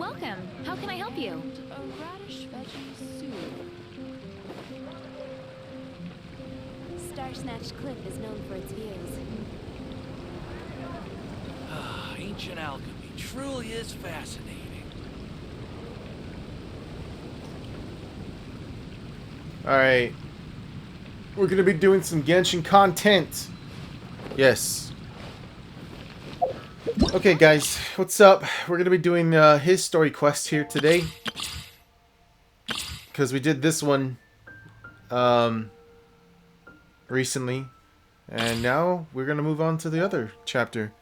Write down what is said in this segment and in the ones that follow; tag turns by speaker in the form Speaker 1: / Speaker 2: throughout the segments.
Speaker 1: Welcome. How can I help you?
Speaker 2: A radish veggie soup.
Speaker 3: Star-Snatched Cliff is known for its views.
Speaker 4: Ancient alchemy truly is fascinating.
Speaker 5: Alright. We're gonna be doing some Genshin content. Yes. Okay, guys. What's up? We're gonna be doing his story quest here today. Because we did this one recently. And now we're gonna move on to the other chapter.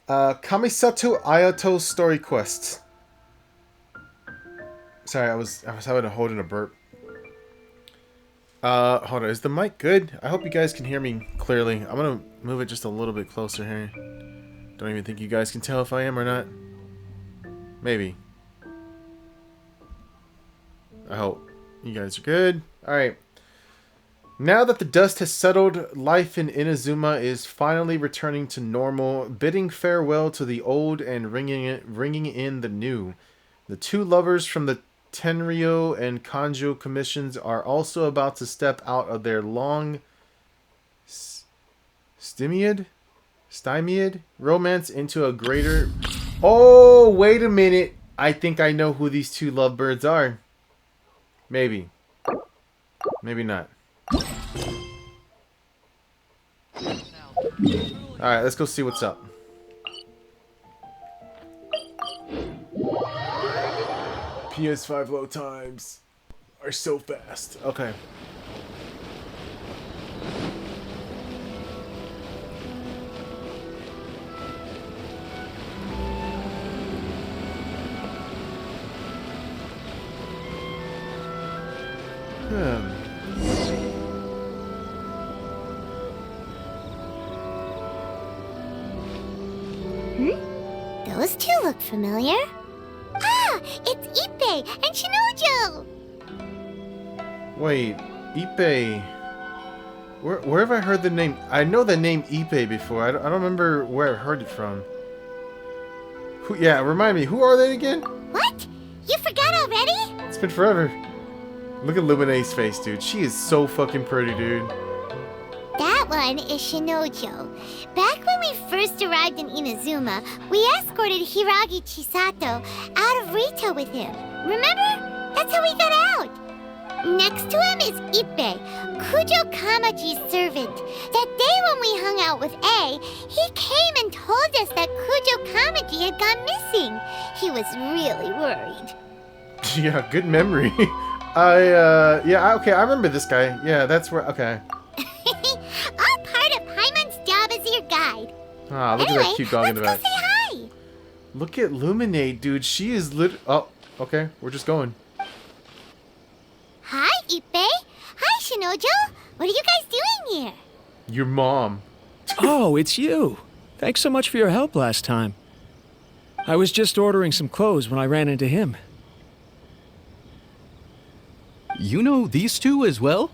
Speaker 5: Kamisato Ayato's story quest. Sorry, I was having to hold in a burp. Hold on. Is the mic good? I hope you guys can hear me clearly. I'm gonna move it just a little bit closer here. Don't even think you guys can tell if I am or not. Maybe. I hope you guys are good. Alright. Now that the dust has settled, life in Inazuma is finally returning to normal, bidding farewell to the old and ringing in the new. The two lovers from the Tenryo and Kanjo commissions are also about to step out of their long stymied romance into a greater... Oh, wait a minute. I think I know who these two lovebirds are. Maybe. Maybe not. Alright, let's go see what's up. PS5 load times are so fast. Okay.
Speaker 6: Those two look familiar. Ah, it's Ippei and Shinojo!
Speaker 5: Wait, Ippei. Where have I heard the name? I know the name Ippei before. I don't remember where I heard it from. Yeah, remind me. Who are they again?
Speaker 6: What? You forgot already?
Speaker 5: It's been forever. Look at Lumine's face, dude. She is so fucking pretty, dude.
Speaker 6: That one is Shinojo. Back when we first arrived in Inazuma, we escorted Hiragi Chisato out of Rito with him. Remember? That's how we got out. Next to him is Ippei, Kujo Kamaji's servant. That day when we hung out with A, he came and told us that Kujo Kamaji had gone missing. He was really worried.
Speaker 5: Yeah, good memory. Yeah, okay, I remember this guy. Yeah, that's where, okay.
Speaker 6: All part of Paimon's job as your guide.
Speaker 5: Ah, look at that cute dog in the back.
Speaker 6: Let's go say hi.
Speaker 5: Look at Lumine, dude. She is oh, okay, we're just going.
Speaker 6: Hi, Ippei. Hi, Shinojo. What are you guys doing here?
Speaker 5: Your mom.
Speaker 7: Oh, it's you. Thanks so much for your help last time. I was just ordering some clothes when I ran into him.
Speaker 8: You know these two as well?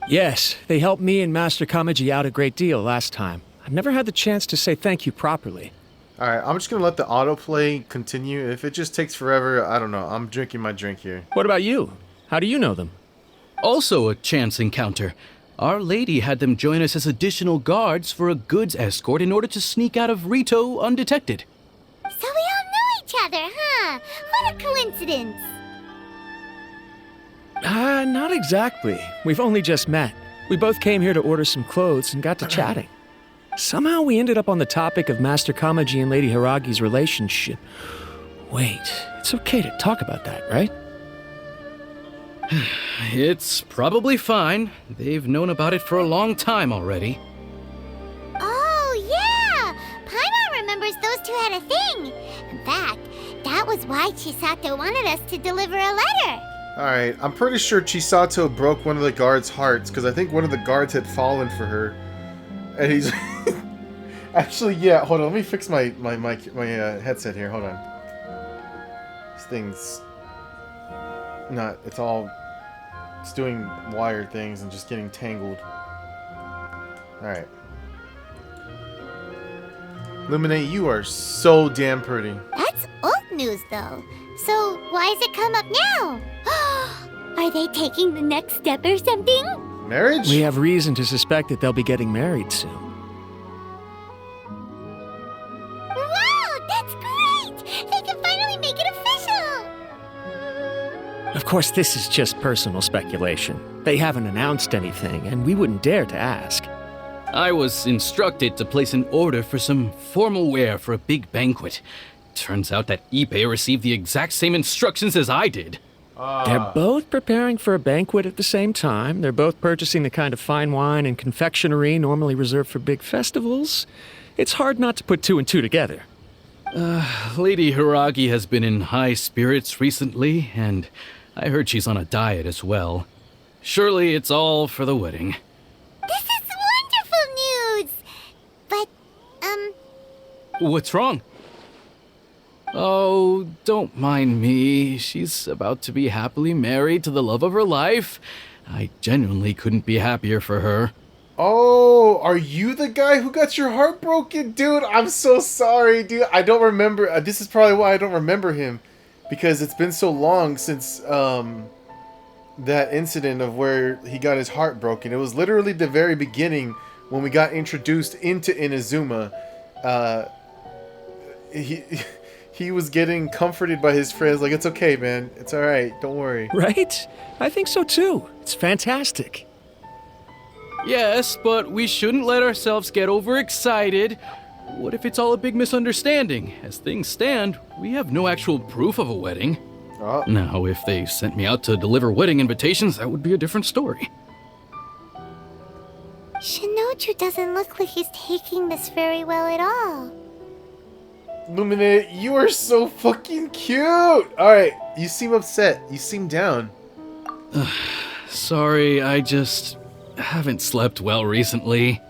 Speaker 7: Yes, they helped me and Master Kamaji out a great deal last time. I've never had the chance to say thank you properly.
Speaker 5: Alright, I'm just gonna let the autoplay continue. If it just takes forever, I don't know. I'm drinking my drink here.
Speaker 7: What about you? How do you know them?
Speaker 8: Also a chance encounter. Our lady had them join us as additional guards for a goods escort in order to sneak out of Rito undetected.
Speaker 6: So we all know each other, huh? What a coincidence.
Speaker 7: Not exactly. We've only just met. We both came here to order some clothes and got to chatting. Somehow we ended up on the topic of Master Kamaji and Lady Hiragi's relationship. Wait, it's okay to talk about that, right?
Speaker 8: It's probably fine. They've known about it for a long time already.
Speaker 6: Oh, yeah! Paimon remembers those two had a thing. In fact, that was why Chisato wanted us to deliver a letter.
Speaker 5: Alright, I'm pretty sure Chisato broke one of the guards' hearts, because I think one of the guards had fallen for her. And he's... Actually, yeah, hold on, let me fix my headset here, hold on. This thing's... not, it's doing wire things and just getting tangled. Alright. Luminate, you are so damn pretty.
Speaker 6: That's old news, though. So why has it come up now? Are they taking the next step or something?
Speaker 5: Marriage?
Speaker 7: We have reason to suspect that they'll be getting married soon.
Speaker 6: Wow, that's great! They can finally make it official!
Speaker 7: Of course, this is just personal speculation. They haven't announced anything, and we wouldn't dare to ask.
Speaker 8: I was instructed to place an order for some formal wear for a big banquet. Turns out that Ippei received the exact same instructions as I did.
Speaker 7: They're both preparing for a banquet at the same time. They're both purchasing the kind of fine wine and confectionery normally reserved for big festivals. It's hard not to put two and two together.
Speaker 8: Lady Hiragi has been in high spirits recently, and I heard she's on a diet as well. Surely it's all for the wedding.
Speaker 6: This is wonderful news! But,
Speaker 8: What's wrong? Oh, don't mind me. She's about to be happily married to the love of her life. I genuinely couldn't be happier for her.
Speaker 5: Oh, are you the guy who got your heart broken? Dude, I'm so sorry, dude. I don't remember. This is probably why I don't remember him. Because it's been so long since that incident of where he got his heart broken. It was literally the very beginning when we got introduced into Inazuma. He was getting comforted by his friends, like, it's okay, man. It's alright, don't worry.
Speaker 7: Right? I think so too. It's fantastic.
Speaker 8: Yes, but we shouldn't let ourselves get overexcited. What if it's all a big misunderstanding? As things stand, we have no actual proof of a wedding.
Speaker 5: Oh.
Speaker 8: Now, if they sent me out to deliver wedding invitations, that would be a different story.
Speaker 6: Shinoju doesn't look like he's taking this very well at all.
Speaker 5: Luminate, you are so fucking cute! Alright, you seem upset. You seem down.
Speaker 8: Sorry, I just haven't slept well recently.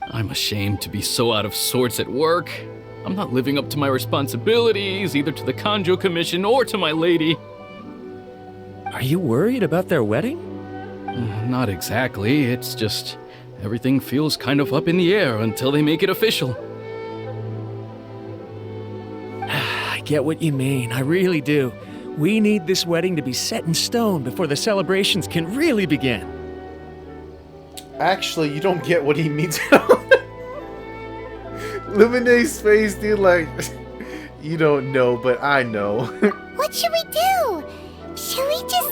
Speaker 8: I'm ashamed to be so out of sorts at work. I'm not living up to my responsibilities, either to the Kanjo Commission or to my lady.
Speaker 7: Are you worried about their wedding?
Speaker 8: Not exactly, it's just everything feels kind of up in the air until they make it official.
Speaker 7: I get what you mean, I really do. We need this wedding to be set in stone before the celebrations can really begin.
Speaker 5: Actually, you don't get what he means. Luminate's face, dude, like, you don't know, but I know.
Speaker 6: What should we do? Should we just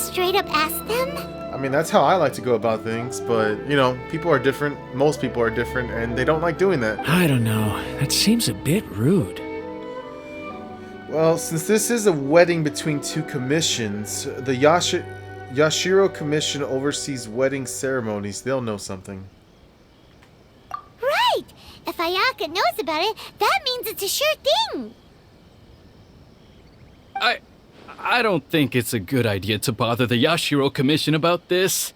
Speaker 6: straight up ask them?
Speaker 5: I mean, that's how I like to go about things, but, you know, people are different. Most people are different, and they don't like doing that.
Speaker 7: I don't know. That seems a bit rude.
Speaker 5: Well, since this is a wedding between two commissions, the Yashiro Commission oversees wedding ceremonies. They'll know something.
Speaker 6: Right! If Ayaka knows about it, that means it's a sure thing!
Speaker 8: I don't think it's a good idea to bother the Yashiro Commission about this.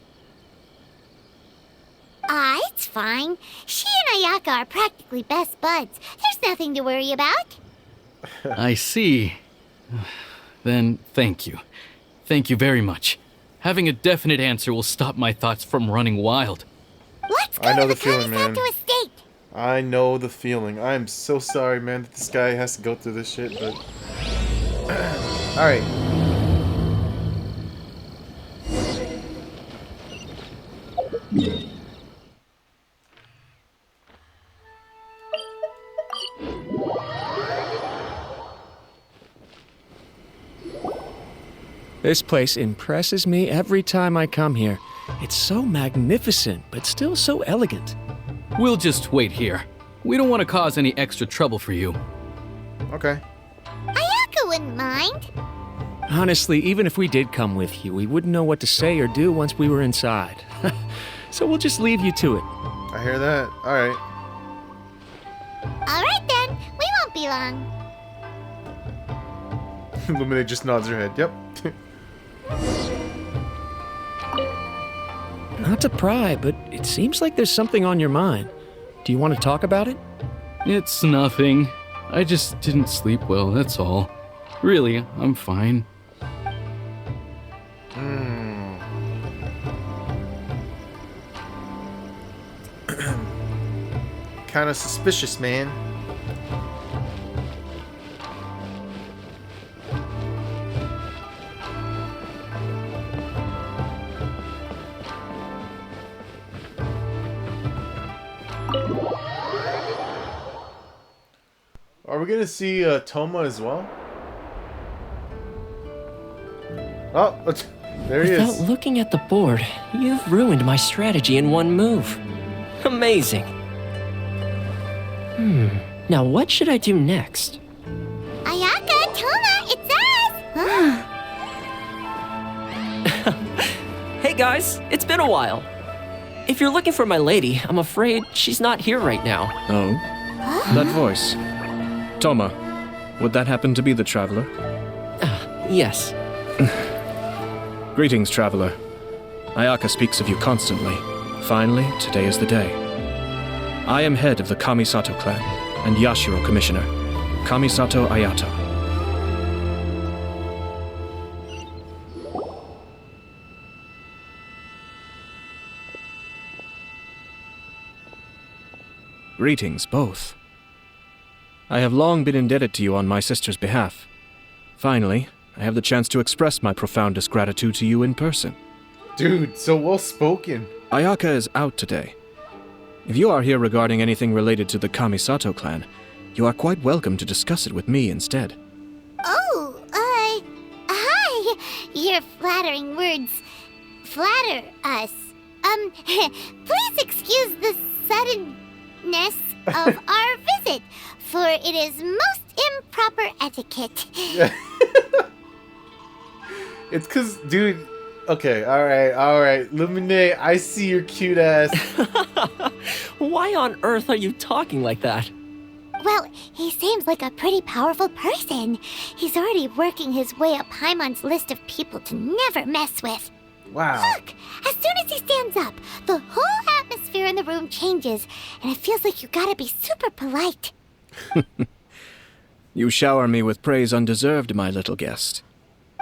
Speaker 6: It's fine. She and Ayaka are practically best buds. There's nothing to worry about.
Speaker 8: I see. Then thank you. Thank you very much. Having a definite answer will stop my thoughts from running wild.
Speaker 6: Let's go
Speaker 5: I know
Speaker 6: to
Speaker 5: the
Speaker 6: the
Speaker 5: feeling, man.
Speaker 6: Kamisato estate.
Speaker 5: I know the feeling. I am so sorry, man, that this guy has to go through this shit, but... Alright.
Speaker 7: This place impresses me every time I come here. It's so magnificent, but still so elegant.
Speaker 8: We'll just wait here. We don't want to cause any extra trouble for you.
Speaker 5: Okay.
Speaker 6: Ayaka wouldn't mind.
Speaker 7: Honestly, even if we did come with you, we wouldn't know what to say or do once we were inside. So we'll just leave you to it.
Speaker 5: I hear that. Alright.
Speaker 6: Alright then, we won't be long.
Speaker 5: Luminate just nods her head. Yep.
Speaker 7: Not to pry, but it seems like there's something on your mind. Do you want to talk about it?
Speaker 8: It's nothing. I just didn't sleep well, that's all. Really, I'm fine.
Speaker 5: kind of suspicious, man. Are we gonna see Toma as well? Oh, there he
Speaker 1: Without
Speaker 5: is.
Speaker 1: looking at the board, you've ruined my strategy in one move. Amazing. Now what should I do next?
Speaker 6: Ayaka, Toma, it's us!
Speaker 1: Hey guys, it's been a while. If you're looking for my lady, I'm afraid she's not here right now.
Speaker 7: Oh? That voice. Toma, would that happen to be the traveler?
Speaker 1: Yes.
Speaker 7: Greetings, traveler. Ayaka speaks of you constantly. Finally, today is the day. I am head of the Kamisato clan and Yashiro commissioner, Kamisato Ayato. Greetings, both. I have long been indebted to you on my sister's behalf. Finally, I have the chance to express my profoundest gratitude to you in person.
Speaker 5: Dude, so well spoken.
Speaker 7: Ayaka is out today. If you are here regarding anything related to the Kamisato clan, you are quite welcome to discuss it with me instead.
Speaker 6: Oh, hi. Your flattering words flatter us. Please excuse the suddenness of our visit, for it is most improper etiquette.
Speaker 5: It's cause, dude. Okay, alright. Lumine, I see your cute ass.
Speaker 1: Why on earth are you talking like that?
Speaker 6: Well, he seems like a pretty powerful person. He's already working his way up Paimon's list of people to never mess with.
Speaker 5: Wow.
Speaker 6: Look, as soon as he stands up, the whole atmosphere in the room changes, and it feels like you gotta be super polite.
Speaker 7: You shower me with praise undeserved, my little guest.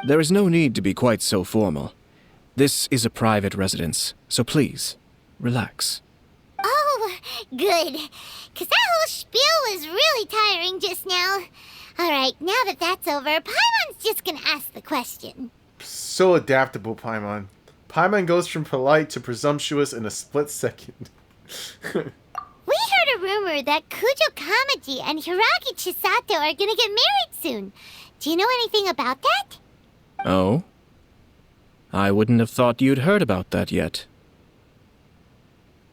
Speaker 7: There is no need to be quite so formal. This is a private residence, so please, relax.
Speaker 6: Oh, good. 'Cause that whole spiel was really tiring just now. Alright, now that that's over, Paimon's just gonna ask the question.
Speaker 5: So adaptable, Paimon. Paimon goes from polite to presumptuous in a split second.
Speaker 6: We heard a rumor that Kujo Kamaji and Hiragi Chisato are gonna get married soon. Do you know anything about that?
Speaker 7: Oh? I wouldn't have thought you'd heard about that yet.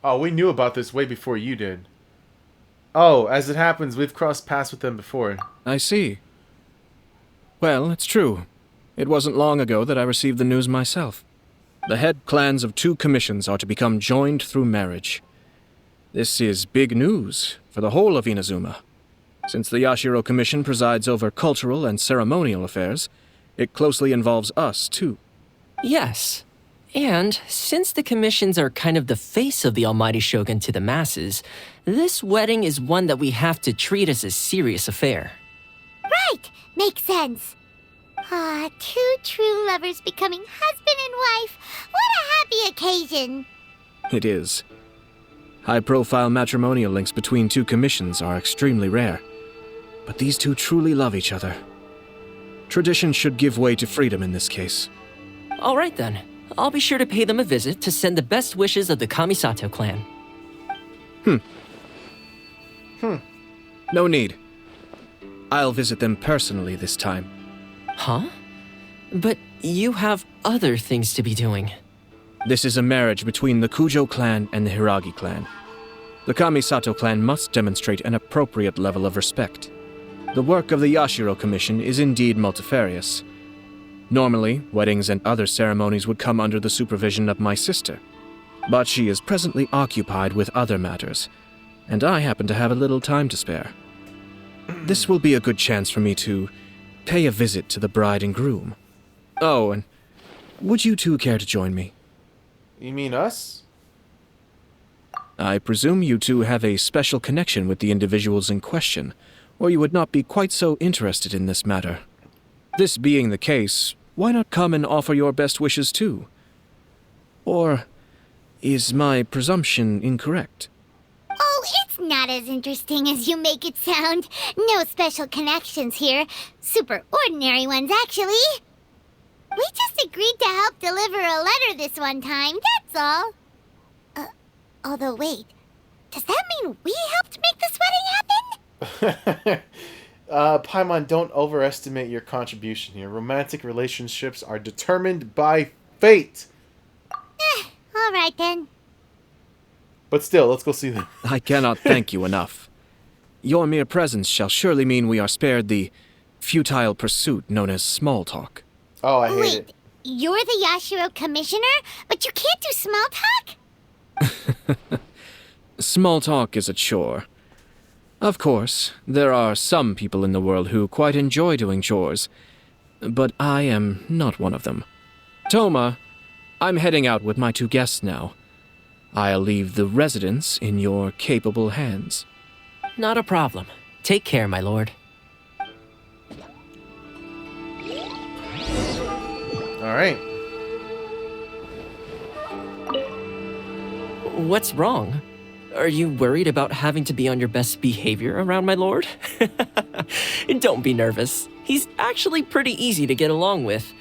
Speaker 5: Oh, we knew about this way before you did. Oh, as it happens, we've crossed paths with them before.
Speaker 7: I see. Well, it's true. It wasn't long ago that I received the news myself. The head clans of 2 commissions are to become joined through marriage. This is big news for the whole of Inazuma. Since the Yashiro Commission presides over cultural and ceremonial affairs, it closely involves us, too.
Speaker 1: Yes. And since the commissions are kind of the face of the Almighty Shogun to the masses, this wedding is one that we have to treat as a serious affair.
Speaker 6: Right, makes sense. Ah, 2 true lovers becoming husband and wife. What a happy occasion.
Speaker 7: It is. High-profile matrimonial links between 2 commissions are extremely rare. But these 2 truly love each other. Tradition should give way to freedom in this case.
Speaker 1: All right then. I'll be sure to pay them a visit to send the best wishes of the Kamisato clan.
Speaker 7: No need. I'll visit them personally this time.
Speaker 1: Huh? But you have other things to be doing.
Speaker 7: This is a marriage between the Kujo clan and the Hiragi clan. The Kamisato clan must demonstrate an appropriate level of respect. The work of the Yashiro Commission is indeed multifarious. Normally, weddings and other ceremonies would come under the supervision of my sister. But she is presently occupied with other matters, and I happen to have a little time to spare. This will be a good chance for me to pay a visit to the bride and groom. Oh, and would you 2 care to join me?
Speaker 5: You mean us?
Speaker 7: I presume you 2 have a special connection with the individuals in question, or you would not be quite so interested in this matter. This being the case, why not come and offer your best wishes too? Or is my presumption incorrect?
Speaker 6: Oh, Oh, it's not as interesting as you make it sound. No special connections here. Super ordinary ones, actually. We just agreed to help deliver a letter this one time, that's all. Although wait, does that mean we helped make this wedding happen?
Speaker 5: Paimon, don't overestimate your contribution here. Romantic relationships are determined by fate.
Speaker 6: Alright then.
Speaker 5: But still, let's go see them.
Speaker 7: I cannot thank you enough. Your mere presence shall surely mean we are spared the futile pursuit known as small talk.
Speaker 5: Oh, I hate
Speaker 6: Wait,
Speaker 5: it.
Speaker 6: you're the Yashiro commissioner, but you can't do small talk?
Speaker 7: Small talk is a chore. Of course, there are some people in the world who quite enjoy doing chores, but I am not one of them. Toma, I'm heading out with my 2 guests now. I'll leave the residence in your capable hands.
Speaker 1: Not a problem. Take care, my lord.
Speaker 5: Alright.
Speaker 1: What's wrong? Are you worried about having to be on your best behavior around my lord? Don't be nervous. He's actually pretty easy to get along with.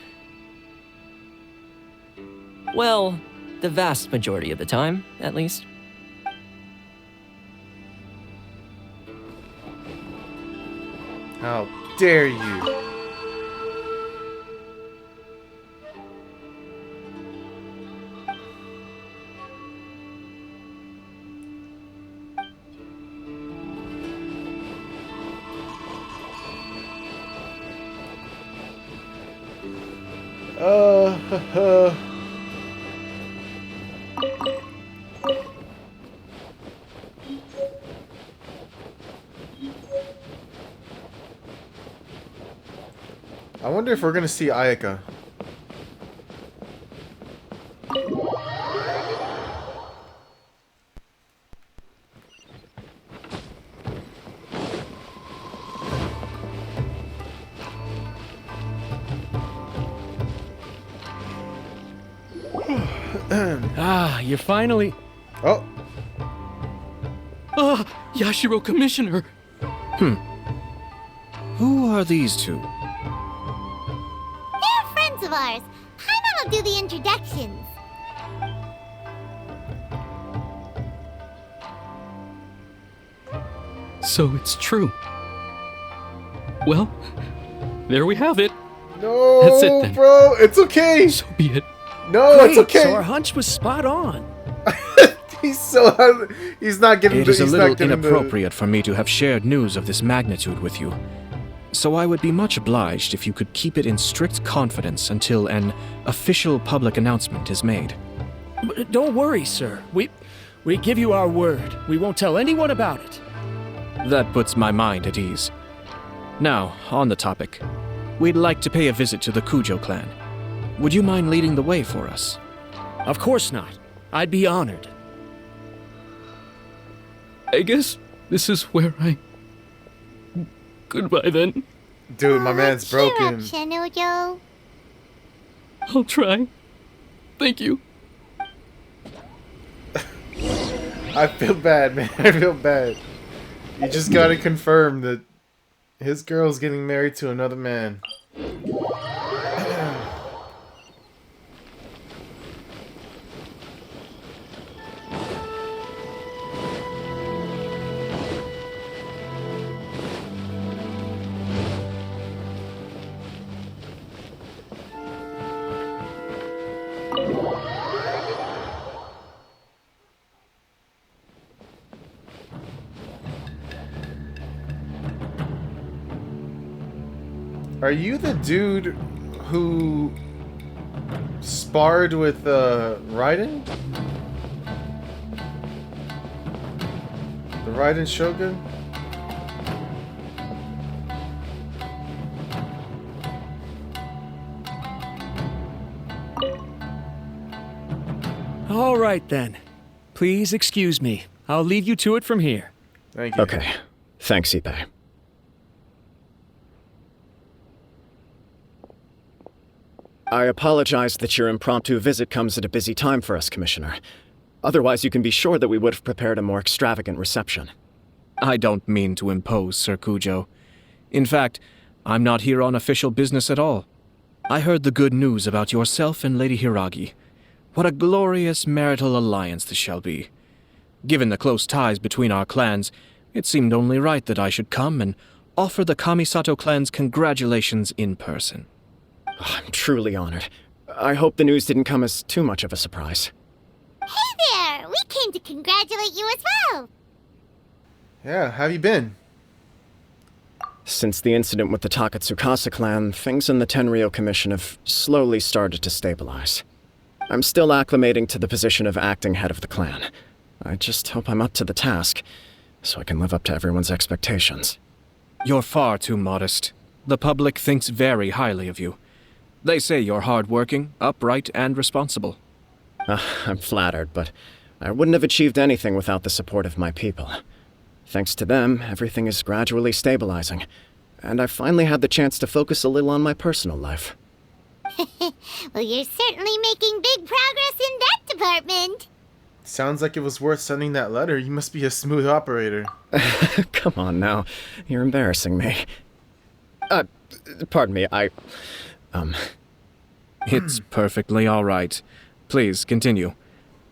Speaker 1: Well, the vast majority of the time, at least.
Speaker 5: How dare you? Uh, I wonder if we're gonna see Ayaka.
Speaker 7: You're finally...
Speaker 5: Oh,
Speaker 8: Yashiro Commissioner!
Speaker 7: Who are these 2?
Speaker 6: They're friends of ours. Paimon will do the introductions.
Speaker 8: So it's true. Well, there we have it.
Speaker 5: no,
Speaker 8: That's it then.
Speaker 5: bro. It's okay.
Speaker 8: So be it.
Speaker 5: No,
Speaker 7: Great,
Speaker 5: it's okay.
Speaker 7: so our hunch was spot on.
Speaker 5: He's not giving
Speaker 7: It is a little inappropriate for me to have shared news of this magnitude with you. So I would be much obliged if you could keep it in strict confidence until an official public announcement is made.
Speaker 9: Don't worry, sir. We give you our word. We won't tell anyone about it.
Speaker 7: That puts my mind at ease. Now, on the topic. We'd like to pay a visit to the Kujo clan. Would you mind leading the way for us?
Speaker 9: Of course not. I'd be honored.
Speaker 8: I guess this is where I... Goodbye then.
Speaker 5: Dude, my man's
Speaker 6: Cheer
Speaker 5: broken.
Speaker 6: up, Shinojo.
Speaker 8: I'll try. Thank you.
Speaker 5: I feel bad, man. I feel bad. You just gotta confirm that his girl's getting married to another man. Are you the dude who sparred with Raiden? The Raiden Shogun?
Speaker 9: All right, then. Please excuse me. I'll leave you to it from here.
Speaker 5: Thank you.
Speaker 10: Okay. Thanks, Ippei. I apologize that your impromptu visit comes at a busy time for us, Commissioner. Otherwise, you can be sure that we would have prepared a more extravagant reception.
Speaker 7: I don't mean to impose, Sir Kujo. In fact, I'm not here on official business at all. I heard the good news about yourself and Lady Hiragi. What a glorious marital alliance this shall be. Given the close ties between our clans, it seemed only right that I should come and offer the Kamisato clans congratulations in person.
Speaker 10: I'm truly honored. I hope the news didn't come as too much of a surprise.
Speaker 6: Hey there! We came to congratulate you as well!
Speaker 5: Yeah, how have you been?
Speaker 10: Since the incident with the Takatsukasa clan, things in the Tenryou Commission have slowly started to stabilize. I'm still acclimating to the position of acting head of the clan. I just hope I'm up to the task, so I can live up to everyone's expectations.
Speaker 7: You're far too modest. The public thinks very highly of you. They say you're hardworking, upright, and responsible.
Speaker 10: I'm flattered, but I wouldn't have achieved anything without the support of my people. Thanks to them, everything is gradually stabilizing, and I've finally had the chance to focus a little on my personal life.
Speaker 6: Well, you're certainly making big progress in that department.
Speaker 5: Sounds like it was worth sending that letter. You must be a smooth operator.
Speaker 10: Come on now, you're embarrassing me. Pardon me,
Speaker 7: It's perfectly all right. Please, continue.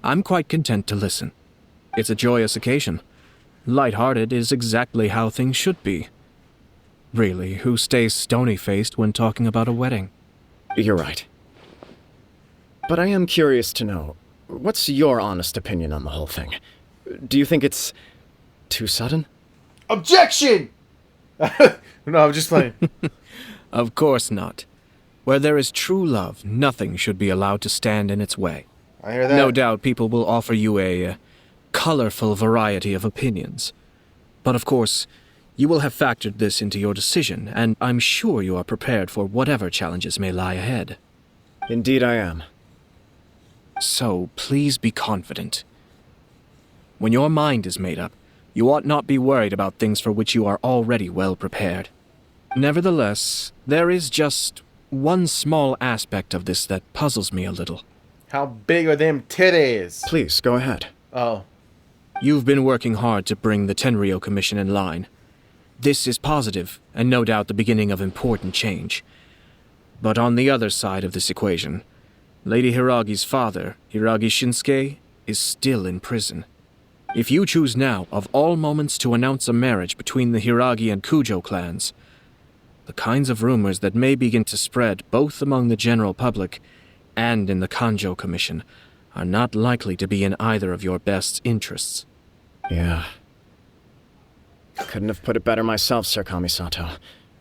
Speaker 7: I'm quite content to listen. It's a joyous occasion. Light-hearted is exactly how things should be. Really, who stays stony-faced when talking about a wedding?
Speaker 10: You're right. But I am curious to know, what's your honest opinion on the whole thing? Do you think it's too sudden?
Speaker 5: Objection! No, I'm just playing.
Speaker 7: Of course not. Where there is true love, nothing should be allowed to stand in its way.
Speaker 5: I hear that.
Speaker 7: No doubt people will offer you a colorful variety of opinions. But of course, you will have factored this into your decision, and I'm sure you are prepared for whatever challenges may lie ahead.
Speaker 10: Indeed I am.
Speaker 7: So, please be confident. When your mind is made up, you ought not be worried about things for which you are already well prepared. Nevertheless, there is just one small aspect of this that puzzles me a little.
Speaker 5: How big are them titties?
Speaker 10: Please, go ahead.
Speaker 5: Oh.
Speaker 7: You've been working hard to bring the Tenryou Commission in line. This is positive, and no doubt the beginning of important change. But on the other side of this equation, Lady Hiragi's father, Hiragi Shinsuke, is still in prison. If you choose now, of all moments, to announce a marriage between the Hiragi and Kujo clans, the kinds of rumors that may begin to spread both among the general public and in the Kanjo Commission are not likely to be in either of your best interests.
Speaker 10: Yeah. Couldn't have put it better myself, Sir Kamisato.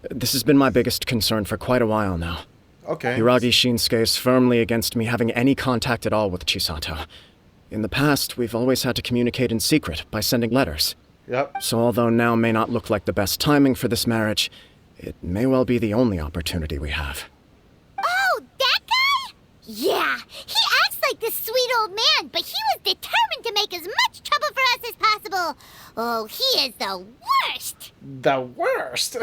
Speaker 10: This has been my biggest concern for quite a while now.
Speaker 5: Okay.
Speaker 10: Hiragi Shinsuke is firmly against me having any contact at all with Chisato. In the past, we've always had to communicate in secret by sending letters.
Speaker 5: Yep.
Speaker 10: So although now may not look like the best timing for this marriage, it may well be the only opportunity we have.
Speaker 6: Oh, that guy? Yeah, he acts like this sweet old man, but he was determined to make as much trouble for us as possible. Oh, he is the worst.
Speaker 5: The worst.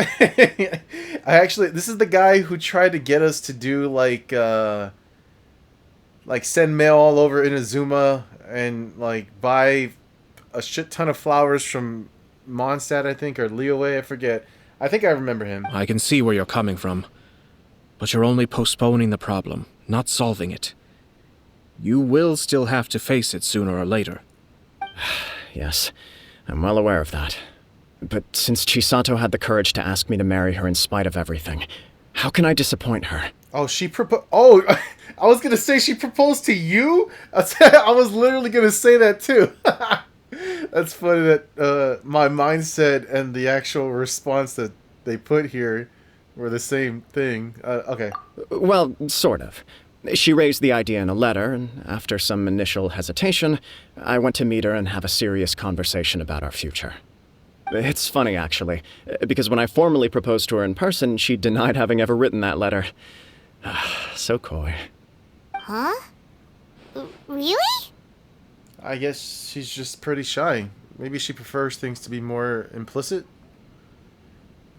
Speaker 5: This is the guy who tried to get us to do like send mail all over Inazuma and like buy a shit ton of flowers from Mondstadt, I think, or Liyue, I forget. I think I remember him.
Speaker 7: I can see where you're coming from, but you're only postponing the problem, not solving it. You will still have to face it sooner or later.
Speaker 10: Yes, I'm well aware of that. But since Chisato had the courage to ask me to marry her in spite of everything, how can I disappoint her?
Speaker 5: Oh, she proposed. Oh, I was gonna say she proposed to you. I was literally gonna say that too. That's funny that my mindset and the actual response that they put here were the same thing. Okay.
Speaker 10: Well, sort of. She raised the idea in a letter, and after some initial hesitation, I went to meet her and have a serious conversation about our future. It's funny, actually, because when I formally proposed to her in person, she denied having ever written that letter. So coy.
Speaker 6: Huh? Really?
Speaker 5: I guess she's just pretty shy. Maybe she prefers things to be more implicit.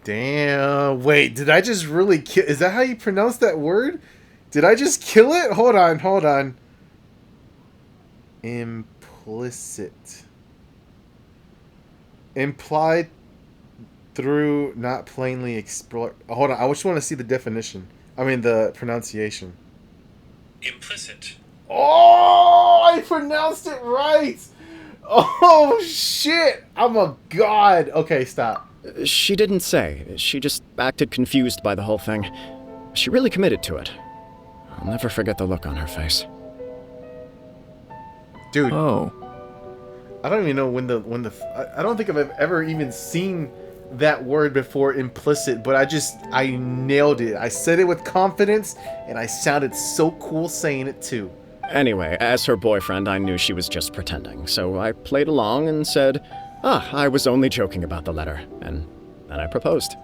Speaker 5: Damn. Wait, did I just really kill... Is that how you pronounce that word? Did I just kill it? Hold on. implicit. Implied through not plainly explore. Hold on, I just want to see the definition. I mean the pronunciation.
Speaker 11: Implicit.
Speaker 5: Oh, I pronounced it right. Oh shit! I'm a god. Okay, stop.
Speaker 10: She didn't say. She just acted confused by the whole thing. She really committed to it. I'll never forget the look on her face.
Speaker 5: Dude.
Speaker 7: Oh.
Speaker 5: I don't even know I don't think I've ever even seen that word before, implicit, but I nailed it. I said it with confidence, and I sounded so cool saying it too.
Speaker 10: Anyway, as her boyfriend, I knew she was just pretending, so I played along and said, I was only joking about the letter, and then I proposed.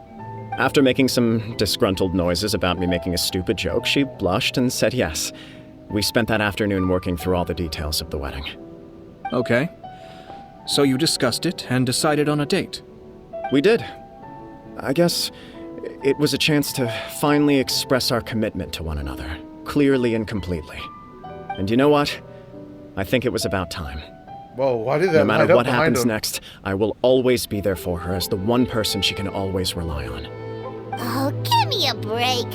Speaker 10: After making some disgruntled noises about me making a stupid joke, she blushed and said yes. We spent that afternoon working through all the details of the wedding.
Speaker 7: Okay. So you discussed it and decided on a date?
Speaker 10: We did. I guess it was a chance to finally express our commitment to one another, clearly and completely. And you know what? I think it was about time.
Speaker 5: Whoa, why did that
Speaker 10: No matter
Speaker 5: light up
Speaker 10: what
Speaker 5: behind
Speaker 10: happens
Speaker 5: him?
Speaker 10: next, I will always be there for her as the one person she can always rely on.
Speaker 6: Oh, give me a break.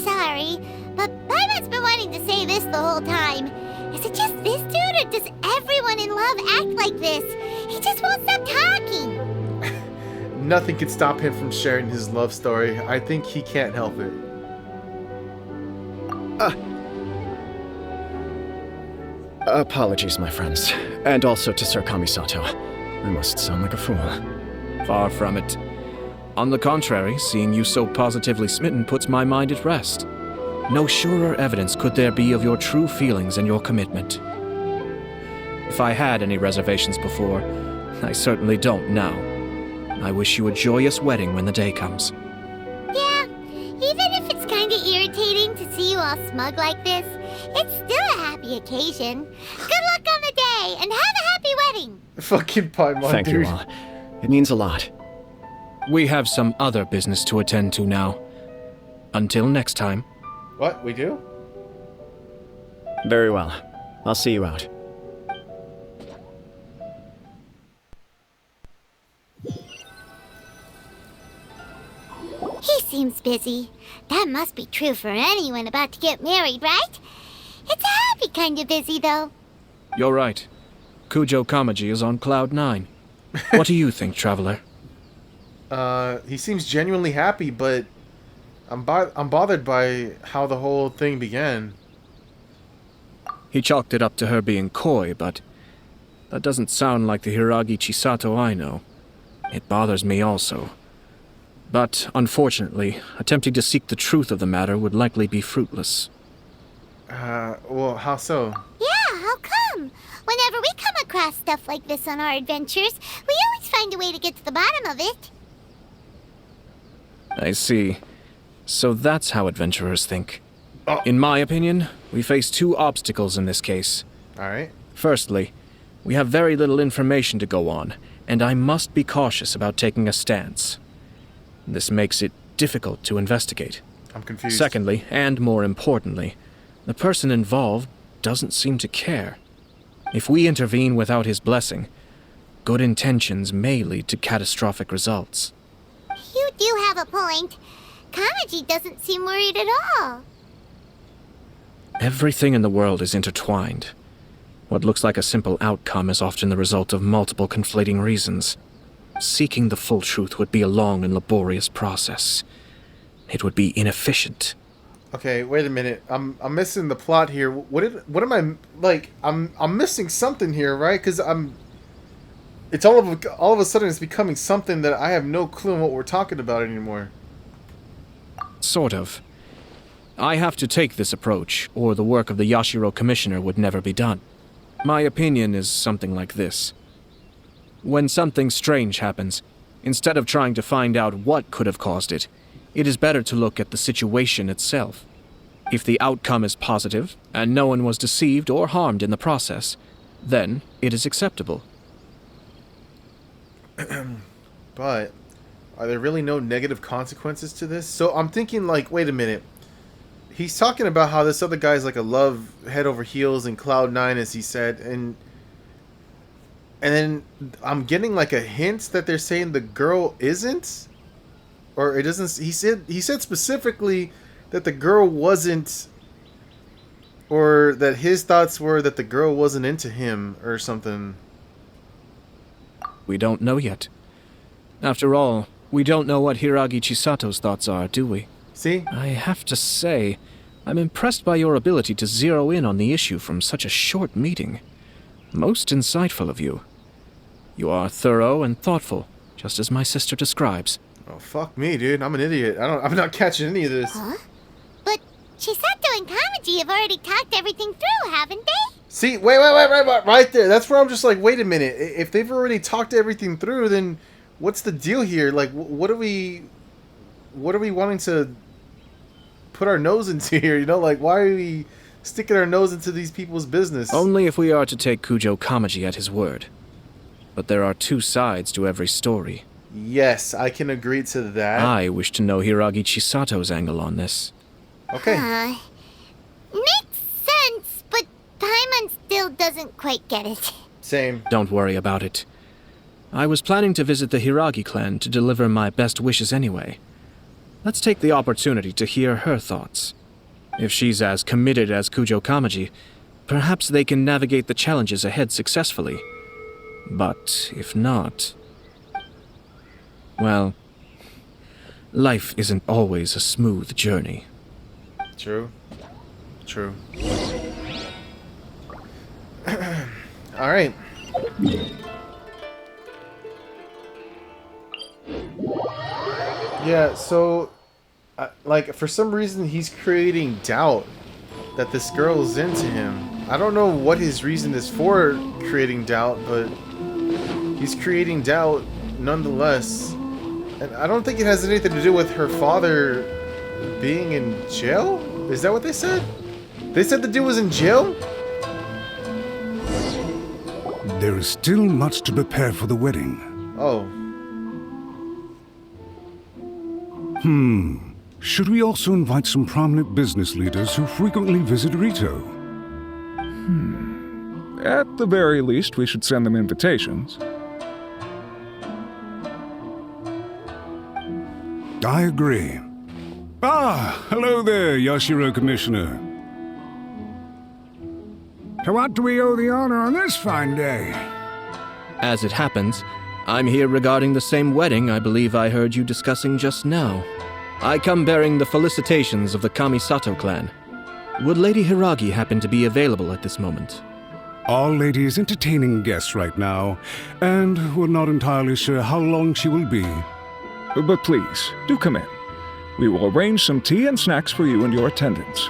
Speaker 6: Sorry, but Paimon's been wanting to say this the whole time. Is it just this dude, or does everyone in love act like this? He just won't stop talking.
Speaker 5: Nothing can stop him from sharing his love story. I think he can't help it.
Speaker 10: Apologies, my friends. And also to Sir Kamisato. I must sound like a fool.
Speaker 7: Far from it. On the contrary, seeing you so positively smitten puts my mind at rest. No surer evidence could there be of your true feelings and your commitment. If I had any reservations before, I certainly don't now. I wish you a joyous wedding when the day comes.
Speaker 6: Yeah, even if it's kinda irritating to see you all smug like this, it's still a happy occasion. Good luck on the day, and have a happy wedding!
Speaker 5: Fucking Paimon,
Speaker 10: Thank
Speaker 5: dude.
Speaker 10: you all. It means a lot.
Speaker 7: We have some other business to attend to now. Until next time.
Speaker 5: What? We do?
Speaker 10: Very well. I'll see you out.
Speaker 6: He seems busy. That must be true for anyone about to get married, right? It's a happy kind of busy, though.
Speaker 7: You're right. Kujo Kamaji is on cloud 9. What do you think, traveler?
Speaker 5: He seems genuinely happy, but I'm bothered by how the whole thing began.
Speaker 7: He chalked it up to her being coy, but that doesn't sound like the Hiragi Chisato I know. It bothers me also. But, unfortunately, attempting to seek the truth of the matter would likely be fruitless.
Speaker 5: Well, how so?
Speaker 6: Yeah, how come? Whenever we come across stuff like this on our adventures, we always find a way to get to the bottom of it.
Speaker 7: I see. So that's how adventurers think.
Speaker 5: Oh.
Speaker 7: In my opinion, we face two obstacles in this case.
Speaker 5: Alright.
Speaker 7: Firstly, we have very little information to go on, and I must be cautious about taking a stance. This makes it difficult to investigate.
Speaker 5: I'm confused.
Speaker 7: Secondly, and more importantly, the person involved doesn't seem to care. If we intervene without his blessing, good intentions may lead to catastrophic results.
Speaker 6: You do have a point. Kamaji doesn't seem worried at all.
Speaker 7: Everything in the world is intertwined. What looks like a simple outcome is often the result of multiple conflating reasons. Seeking the full truth would be a long and laborious process. It would be inefficient.
Speaker 5: Okay, wait a minute. I'm missing the plot here. What am I like? I'm missing something here, right? Because it's all of a sudden it's becoming something that I have no clue on what we're talking about anymore.
Speaker 7: Sort of. I have to take this approach, or the work of the Yashiro Commissioner would never be done. My opinion is something like this. When something strange happens, instead of trying to find out what could have caused it, it is better to look at the situation itself. If the outcome is positive, and no one was deceived or harmed in the process, then it is acceptable.
Speaker 5: But are there really no negative consequences to this? So I'm thinking like, wait a minute. he's talking about how this other guy's like a love head over heels in Cloud 9, as he said, and then I'm getting like a hint that they're saying the girl isn't, or it doesn't. He said specifically that the girl wasn't, or that his thoughts were that the girl wasn't into him or something.
Speaker 7: We don't know yet. After all, we don't know what Hiragi Chisato's thoughts are, do we?
Speaker 5: See?
Speaker 7: I have to say, I'm impressed by your ability to zero in on the issue from such a short meeting. Most insightful of you. You are thorough and thoughtful, just as my sister describes.
Speaker 5: Oh, fuck me, dude. I'm an idiot. I'm not catching any of this.
Speaker 6: Huh? But Chisato and Kamaji have already talked everything through, haven't they?
Speaker 5: See, wait, right there. That's where I'm just like, wait a minute. If they've already talked everything through, then what's the deal here? Like, what are we wanting to put our nose into here? You know, like, why are we sticking our nose into these people's business?
Speaker 7: Only if we are to take Kujo Kamaji at his word. But there are two sides to every story.
Speaker 5: Yes, I can agree to that.
Speaker 7: I wish to know Hiragi Chisato's angle on this.
Speaker 5: Okay.
Speaker 6: Makes sense, but Paimon still doesn't quite get it.
Speaker 5: Same.
Speaker 7: Don't worry about it. I was planning to visit the Hiragi clan to deliver my best wishes anyway. Let's take the opportunity to hear her thoughts. If she's as committed as Kujo Kamaji, perhaps they can navigate the challenges ahead successfully. But if not... well, life isn't always a smooth journey.
Speaker 5: True. Alright. Yeah, so, like, for some reason he's creating doubt that this girl's into him. I don't know what his reason is for creating doubt, but he's creating doubt nonetheless. And I don't think it has anything to do with her father being in jail? Is that what they said? They said the dude was in jail?
Speaker 12: There is still much to prepare for the wedding.
Speaker 5: Oh.
Speaker 12: Should we also invite some prominent business leaders who frequently visit Rito?
Speaker 13: At the very least, we should send them invitations.
Speaker 12: I agree. Ah, hello there, Yashiro Commissioner.
Speaker 9: To what do we owe the honor on this fine day?
Speaker 7: As it happens, I'm here regarding the same wedding I believe I heard you discussing just now. I come bearing the felicitations of the Kamisato clan. Would Lady Hiragi happen to be available at this moment?
Speaker 12: Our lady is entertaining guests right now, and we're not entirely sure how long she will be.
Speaker 13: But please, do come in. We will arrange some tea and snacks for you and your attendants.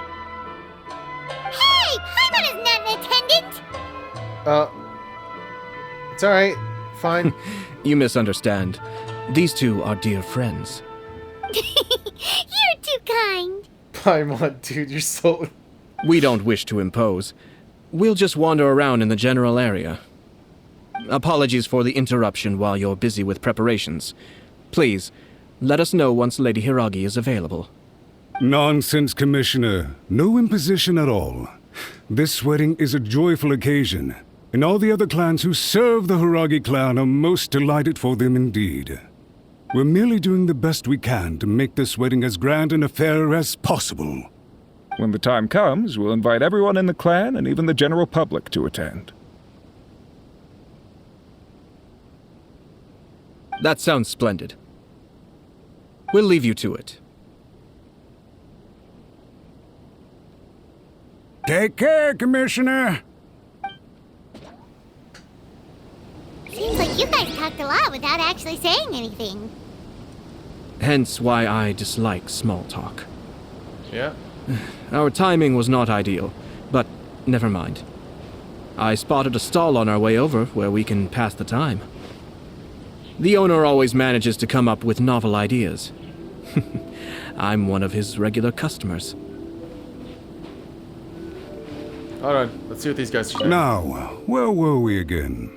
Speaker 6: Hey! Paimon is not an attendant!
Speaker 5: It's alright. Fine.
Speaker 7: You misunderstand. These two are dear friends.
Speaker 6: You're too kind.
Speaker 5: Paimon, dude, you're so...
Speaker 7: We don't wish to impose. We'll just wander around in the general area. Apologies for the interruption while you're busy with preparations. Please, let us know once Lady Hiragi is available.
Speaker 12: Nonsense, Commissioner. No imposition at all. This wedding is a joyful occasion, and all the other clans who serve the Hiragi clan are most delighted for them indeed. We're merely doing the best we can to make this wedding as grand an affair as possible.
Speaker 13: When the time comes, we'll invite everyone in the clan and even the general public to attend.
Speaker 7: That sounds splendid. We'll leave you to it.
Speaker 9: Take care, Commissioner.
Speaker 6: Seems like you guys talked a lot without actually saying anything.
Speaker 7: Hence why I dislike small talk.
Speaker 5: Yeah.
Speaker 7: Our timing was not ideal, but never mind. I spotted a stall on our way over where we can pass the time. The owner always manages to come up with novel ideas. I'm one of his regular customers.
Speaker 5: Hold on. Let's see what these guys are saying.
Speaker 12: Now, where were we again?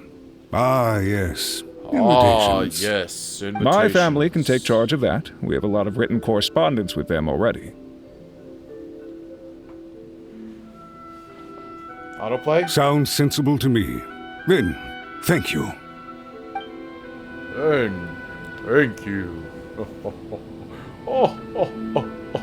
Speaker 12: Ah, yes.
Speaker 5: Oh,
Speaker 12: Invitations.
Speaker 5: yes.
Speaker 13: My family can take charge of that. We have a lot of written correspondence with them already.
Speaker 5: Autoplay?
Speaker 12: Sounds sensible to me. Then, thank you.
Speaker 5: And thank you. Oh, oh, oh, oh,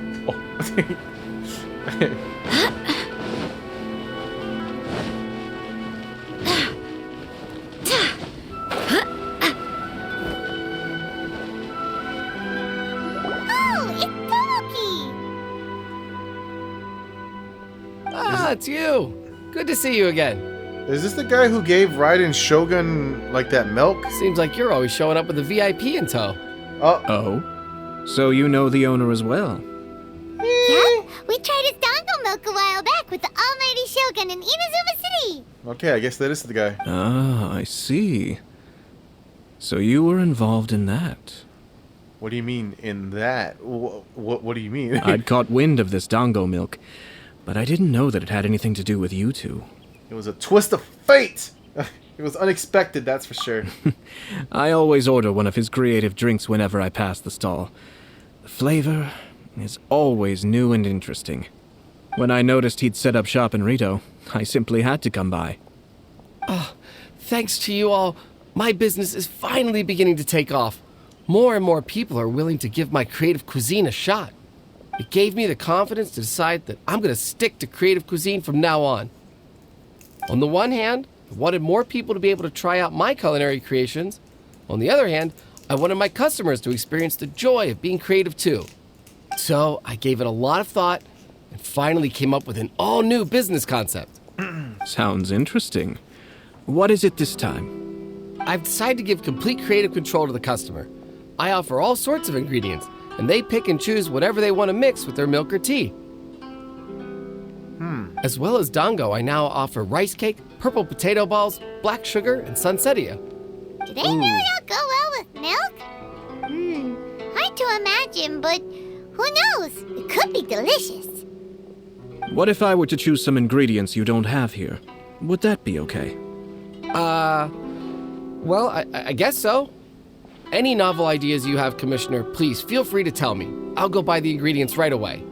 Speaker 14: Ah, it's you. Good to see you again.
Speaker 5: Is this the guy who gave Raiden Shogun, like, that milk?
Speaker 14: Seems like you're always showing up with a VIP in tow.
Speaker 7: Oh? So you know the owner as well?
Speaker 6: Yeah, we tried his dango milk a while back with the almighty Shogun in Inazuma City.
Speaker 5: Okay, I guess that is the guy.
Speaker 7: Ah, I see. So you were involved in that.
Speaker 5: What do you mean, in that? What do you mean?
Speaker 7: I'd caught wind of this dango milk, but I didn't know that it had anything to do with you two.
Speaker 5: It was a twist of fate! It was unexpected, that's for sure.
Speaker 7: I always order one of his creative drinks whenever I pass the stall. The flavor is always new and interesting. When I noticed he'd set up shop in Rito, I simply had to come by.
Speaker 14: Oh, thanks to you all, my business is finally beginning to take off. More and more people are willing to give my creative cuisine a shot. It gave me the confidence to decide that I'm going to stick to creative cuisine from now on. On the one hand, I wanted more people to be able to try out my culinary creations. On the other hand, I wanted my customers to experience the joy of being creative too. So I gave it a lot of thought and finally came up with an all-new business concept.
Speaker 7: Sounds interesting. What is it this time?
Speaker 14: I've decided to give complete creative control to the customer. I offer all sorts of ingredients, and they pick and choose whatever they want to mix with their milk or tea. As well as dango, I now offer rice cake, purple potato balls, black sugar, and sunsettia.
Speaker 6: Do they really all go well with milk? Hard to imagine, but who knows? It could be delicious.
Speaker 7: What if I were to choose some ingredients you don't have here? Would that be okay?
Speaker 14: Well, I guess so. Any novel ideas you have, Commissioner, please feel free to tell me. I'll go buy the ingredients right away.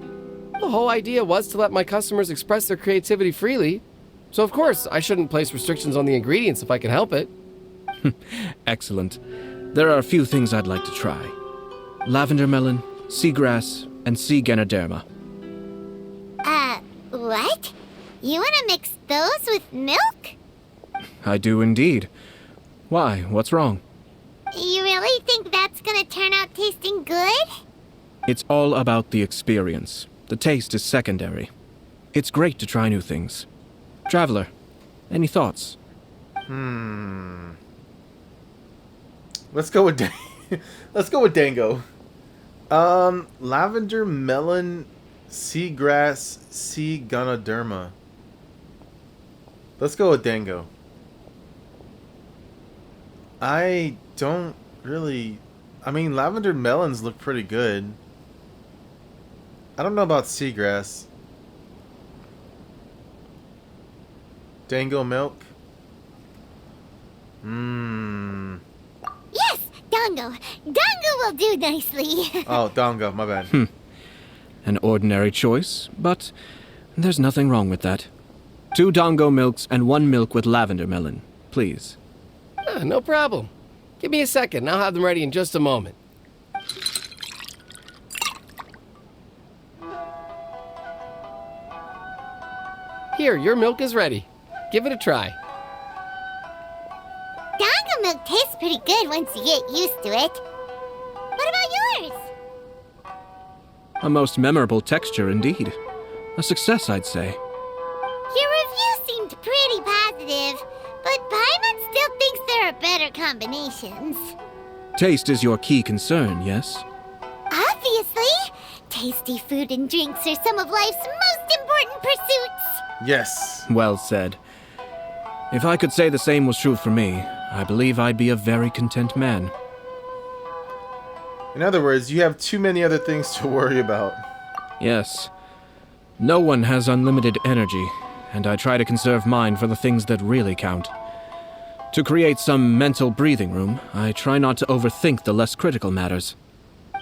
Speaker 14: The whole idea was to let my customers express their creativity freely. So of course, I shouldn't place restrictions on the ingredients if I can help it.
Speaker 7: Excellent. There are a few things I'd like to try. Lavender melon, seagrass, and sea ganoderma.
Speaker 6: What? You want to mix those with milk?
Speaker 7: I do indeed. Why? What's wrong?
Speaker 6: You really think that's gonna turn out tasting good?
Speaker 7: It's all about the experience. The taste is secondary. It's great to try new things. Traveler, any thoughts?
Speaker 5: Let's go with let's go with dango. Lavender melon, seagrass, sea ganoderma. Let's go with dango. I don't really... I mean, lavender melons look pretty good. I don't know about seagrass. Dango milk?
Speaker 6: Yes, dango. Dango will do nicely.
Speaker 5: Oh, dango, my bad.
Speaker 7: An ordinary choice, but there's nothing wrong with that. 2 dango milks and 1 milk with lavender melon, please.
Speaker 14: No problem. Give me a second, and I'll have them ready in just a moment. Here, your milk is ready. Give it a try.
Speaker 6: Dango milk tastes pretty good once you get used to it. What about yours?
Speaker 7: A most memorable texture indeed. A success, I'd say.
Speaker 6: Your review seemed pretty positive, but Paimon still thinks there are better combinations.
Speaker 7: Taste is your key concern, yes?
Speaker 6: Obviously! Tasty food and drinks are some of life's most important pursuits.
Speaker 5: Yes.
Speaker 7: Well said. If I could say the same was true for me, I believe I'd be a very content man.
Speaker 5: In other words, you have too many other things to worry about.
Speaker 7: Yes. No one has unlimited energy, and I try to conserve mine for the things that really count. To create some mental breathing room, I try not to overthink the less critical matters.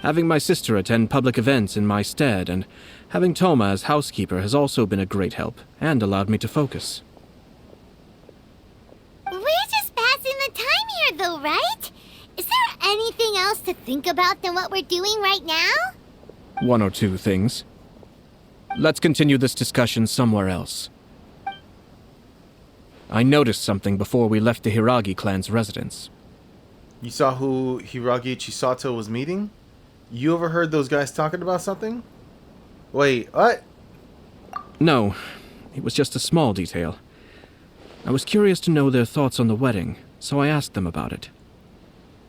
Speaker 7: Having my sister attend public events in my stead and having Toma as housekeeper has also been a great help and allowed me to focus.
Speaker 6: though, right? Is there anything else to think about than what we're doing right now?
Speaker 7: One or two things. Let's continue this discussion somewhere else. I noticed something before we left the Hiragi clan's residence.
Speaker 5: You saw who Hiragi Chisato was meeting? You overheard those guys talking about something? Wait, what?
Speaker 7: No, it was just a small detail. I was curious to know their thoughts on the wedding, so I asked them about it.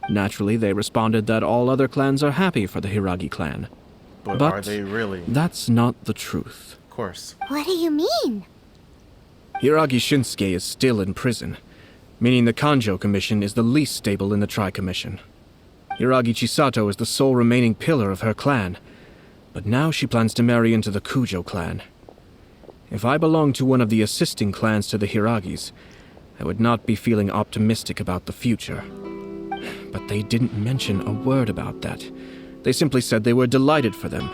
Speaker 7: Naturally, they responded that all other clans are happy for the Hiragi clan.
Speaker 5: But are they really?
Speaker 7: That's not the truth.
Speaker 5: Of course.
Speaker 6: What do you mean?
Speaker 7: Hiragi Shinsuke is still in prison, meaning the Kanjo Commission is the least stable in the Tri-Commission. Hiragi Chisato is the sole remaining pillar of her clan, but now she plans to marry into the Kujo clan. If I belonged to one of the assisting clans to the Hiragis, I would not be feeling optimistic about the future. But they didn't mention a word about that. They simply said they were delighted for them.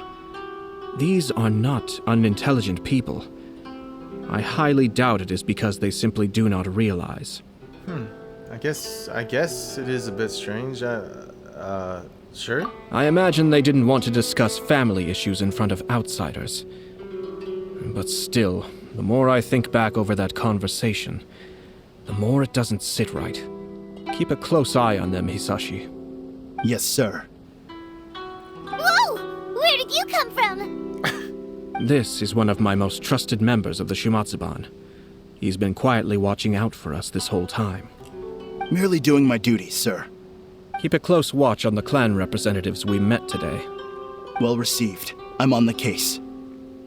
Speaker 7: These are not unintelligent people. I highly doubt it is because they simply do not realize.
Speaker 5: I guess it is a bit strange. Sure?
Speaker 7: I imagine they didn't want to discuss family issues in front of outsiders. But still, the more I think back over that conversation, the more it doesn't sit right. Keep a close eye on them, Hisashi.
Speaker 15: Yes, sir.
Speaker 6: Whoa! Where did you come from?
Speaker 7: This is one of my most trusted members of the Shumatsuban. He's been quietly watching out for us this whole time.
Speaker 15: Merely doing my duty, sir.
Speaker 7: Keep a close watch on the clan representatives we met today.
Speaker 15: Well received. I'm on the case.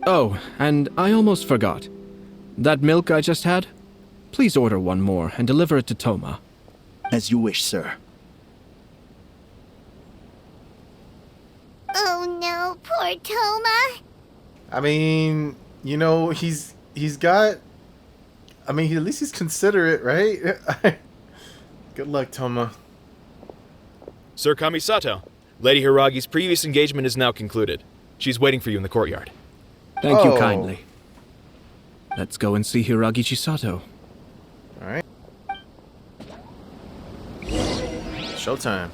Speaker 7: Oh, and I almost forgot. That milk I just had? Please order one more and deliver it to Toma.
Speaker 15: As you wish, sir.
Speaker 6: Oh no, poor Toma.
Speaker 5: I mean, you know, he's got... I mean, at least he's considerate, right? Good luck, Toma.
Speaker 16: Sir Kamisato, Lady Hiragi's previous engagement is now concluded. She's waiting for you in the courtyard.
Speaker 7: Thank you kindly. Let's go and see Hiragi Chisato.
Speaker 5: Alright. Showtime.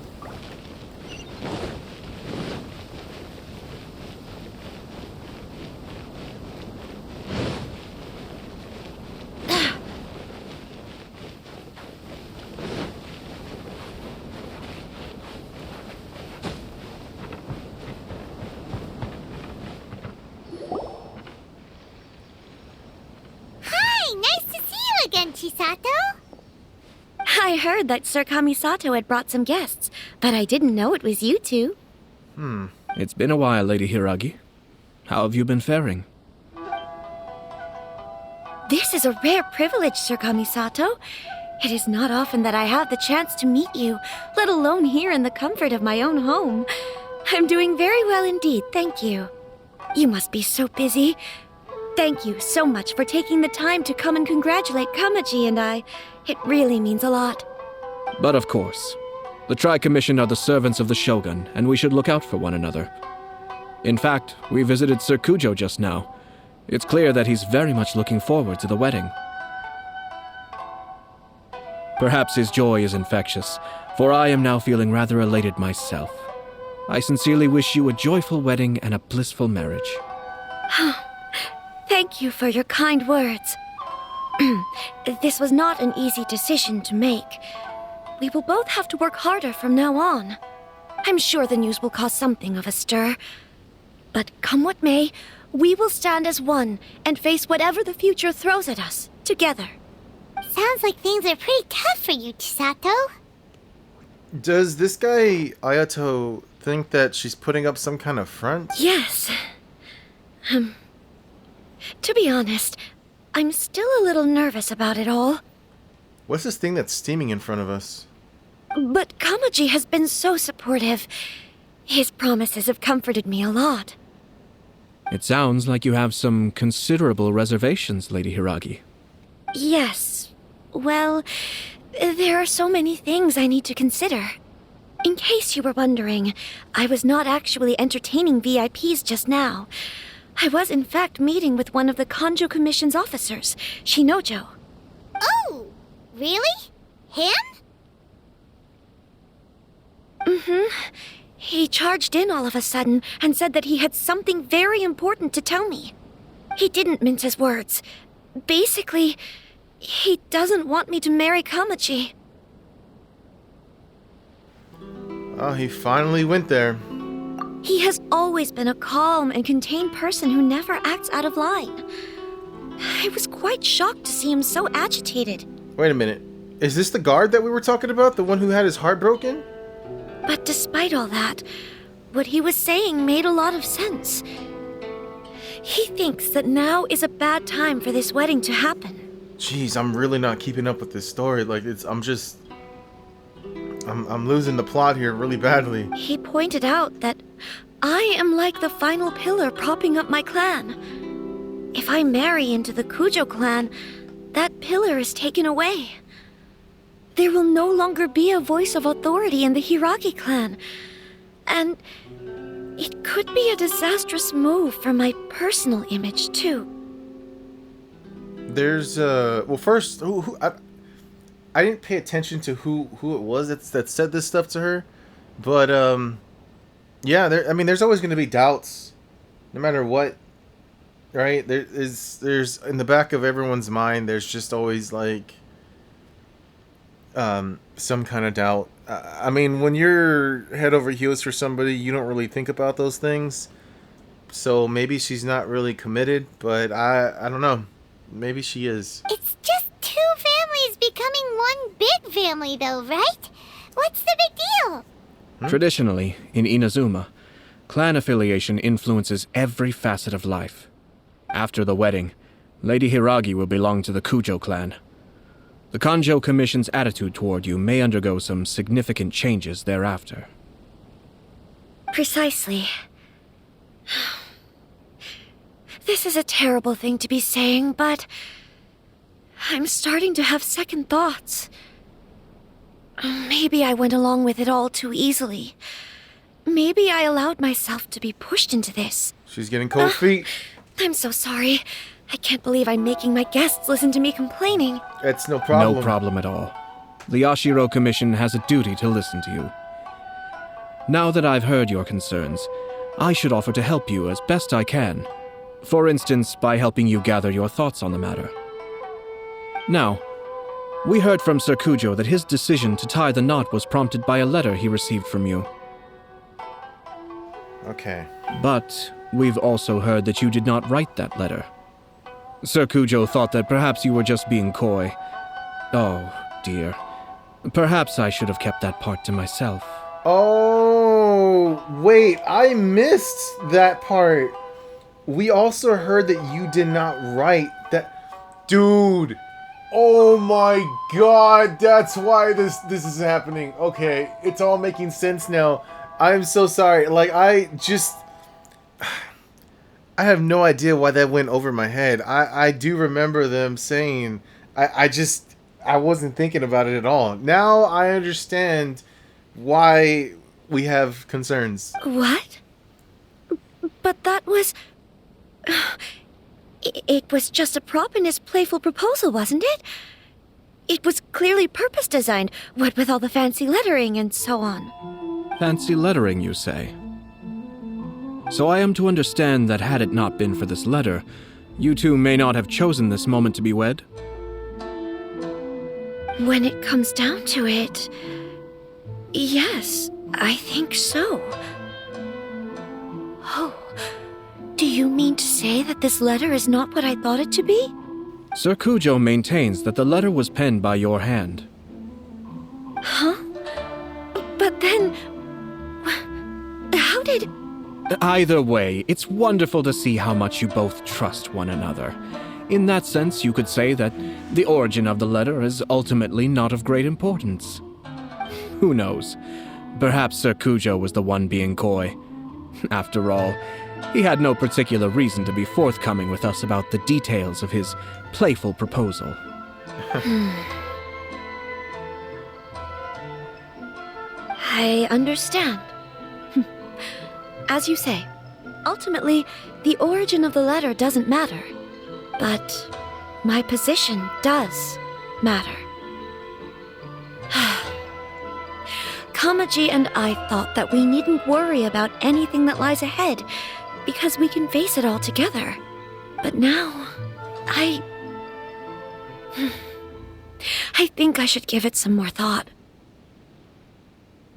Speaker 6: Chisato?
Speaker 3: I heard that Sir Kamisato had brought some guests, but I didn't know it was you two.
Speaker 7: It's been a while, Lady Hiragi. How have you been faring?
Speaker 3: This is a rare privilege, Sir Kamisato. It is not often that I have the chance to meet you, let alone here in the comfort of my own home. I'm doing very well indeed, thank you. You must be so busy. Thank you so much for taking the time to come and congratulate Kamaji and I. It really means a lot.
Speaker 7: But of course, the Tri-Commission are the servants of the Shogun, and we should look out for one another. In fact, we visited Sir Kujo just now. It's clear that he's very much looking forward to the wedding. Perhaps his joy is infectious, for I am now feeling rather elated myself. I sincerely wish you a joyful wedding and a blissful marriage.
Speaker 3: Thank you for your kind words. This was not an easy decision to make. We will both have to work harder from now on. I'm sure the news will cause something of a stir. But come what may, we will stand as one and face whatever the future throws at us, together.
Speaker 6: Sounds like things are pretty tough for you, Chisato.
Speaker 5: Does this guy, Ayato, think that she's putting up some kind of front?
Speaker 3: Yes. To be honest, I'm still a little nervous about it all.
Speaker 5: What's this thing that's steaming in front of us?
Speaker 3: But Kamaji has been so supportive. His promises have comforted me a lot.
Speaker 7: It sounds like you have some considerable reservations, Lady Hiragi.
Speaker 3: Yes. Well, there are so many things I need to consider. In case you were wondering, I was not actually entertaining VIPs just now. I was in fact meeting with one of the Kanjo Commission's officers, Shinojo.
Speaker 6: Oh, really? Him?
Speaker 3: He charged in all of a sudden and said that he had something very important to tell me. He didn't mince his words. Basically, he doesn't want me to marry Kamachi.
Speaker 5: Oh, he finally went there.
Speaker 3: He has always been a calm and contained person who never acts out of line. I was quite shocked to see him so agitated.
Speaker 5: Wait a minute. Is this the guard that we were talking about? The one who had his heart broken?
Speaker 3: But despite all that, what he was saying made a lot of sense. He thinks that now is a bad time for this wedding to happen.
Speaker 5: Jeez, I'm really not keeping up with this story. Like, I'm losing the plot here really badly.
Speaker 3: He pointed out that I am like the final pillar propping up my clan. If I marry into the Kujo clan, that pillar is taken away. There will no longer be a voice of authority in the Hiragi clan. And it could be a disastrous move for my personal image, too.
Speaker 5: There's, well, first, I didn't pay attention to who it was that said this stuff to her. But, yeah, there's always going to be doubts, no matter what, right? There's, in the back of everyone's mind, there's just always, like, some kind of doubt. I mean, when you're head over heels for somebody, you don't really think about those things. So maybe she's not really committed, but I don't know. Maybe she is.
Speaker 6: It's just two families becoming one big family, though, right? What's the big deal?
Speaker 7: Traditionally, in Inazuma, clan affiliation influences every facet of life. After the wedding, Lady Hiragi will belong to the Kujo clan. The Kanjo Commission's attitude toward you may undergo some significant changes thereafter.
Speaker 3: Precisely. This is a terrible thing to be saying, but I'm starting to have second thoughts. Maybe I went along with it all too easily. Maybe I allowed myself to be pushed into this.
Speaker 5: She's getting cold feet.
Speaker 3: I'm so sorry. I can't believe I'm making my guests listen to me complaining.
Speaker 5: It's no problem.
Speaker 7: No problem at all. The Yashiro Commission has a duty to listen to you. Now that I've heard your concerns, I should offer to help you as best I can. For instance, by helping you gather your thoughts on the matter. Now, we heard from Sir Kujo that his decision to tie the knot was prompted by a letter he received from you.
Speaker 5: Okay.
Speaker 7: But we've also heard that you did not write that letter. Sir Kujo thought that perhaps you were just being coy. Oh, dear. Perhaps I should have kept that part to myself.
Speaker 5: Oh, wait, I missed that part. We also heard that you did not write that. Dude. Oh my god, that's why this is happening. Okay, it's all making sense now. I'm so sorry. Like, I have no idea why that went over my head. I do remember them saying, I wasn't thinking about it at all. Now I understand why we have concerns.
Speaker 3: What? But that was... It was just a prop in his playful proposal, wasn't it? It was clearly purpose designed, what with all the fancy lettering and so on.
Speaker 7: Fancy lettering, you say? So I am to understand that had it not been for this letter, you two may not have chosen this moment to be wed?
Speaker 3: When it comes down to it, yes, I think so. Oh, do you mean to say that this letter is not what I thought it to be?
Speaker 7: Sir Kujo maintains that the letter was penned by your hand.
Speaker 3: Huh? But then... how did...
Speaker 7: Either way, it's wonderful to see how much you both trust one another. In that sense, you could say that the origin of the letter is ultimately not of great importance. Who knows? Perhaps Sir Kujo was the one being coy. After all, he had no particular reason to be forthcoming with us about the details of his playful proposal.
Speaker 3: I understand. As you say, ultimately, the origin of the letter doesn't matter. But my position does matter. Kamaji and I thought that we needn't worry about anything that lies ahead, because we can face it all together. But now, I think I should give it some more thought.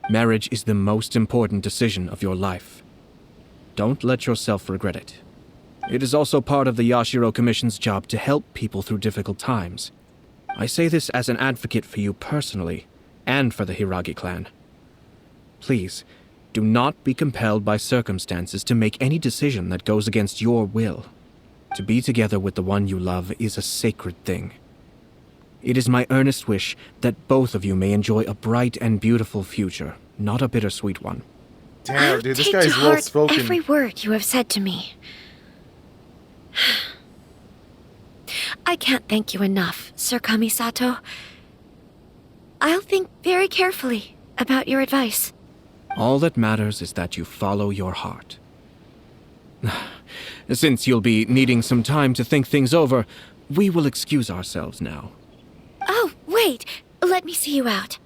Speaker 7: Marriage is the most important decision of your life. Don't let yourself regret it. It is also part of the Yashiro Commission's job to help people through difficult times. I say this as an advocate for you personally, and for the Hiragi clan. Please, do not be compelled by circumstances to make any decision that goes against your will. To be together with the one you love is a sacred thing. It is my earnest wish that both of you may enjoy a bright and beautiful future, not a bittersweet one.
Speaker 5: Damn, dude, this
Speaker 3: Take
Speaker 5: guy's
Speaker 3: to
Speaker 5: well
Speaker 3: heart
Speaker 5: spoken.
Speaker 3: every word you have said to me. I can't thank you enough, Sir Kamisato. I'll think very carefully about your advice.
Speaker 7: All that matters is that you follow your heart. Since you'll be needing some time to think things over, we will excuse ourselves now.
Speaker 3: Oh, wait. Let me see you out.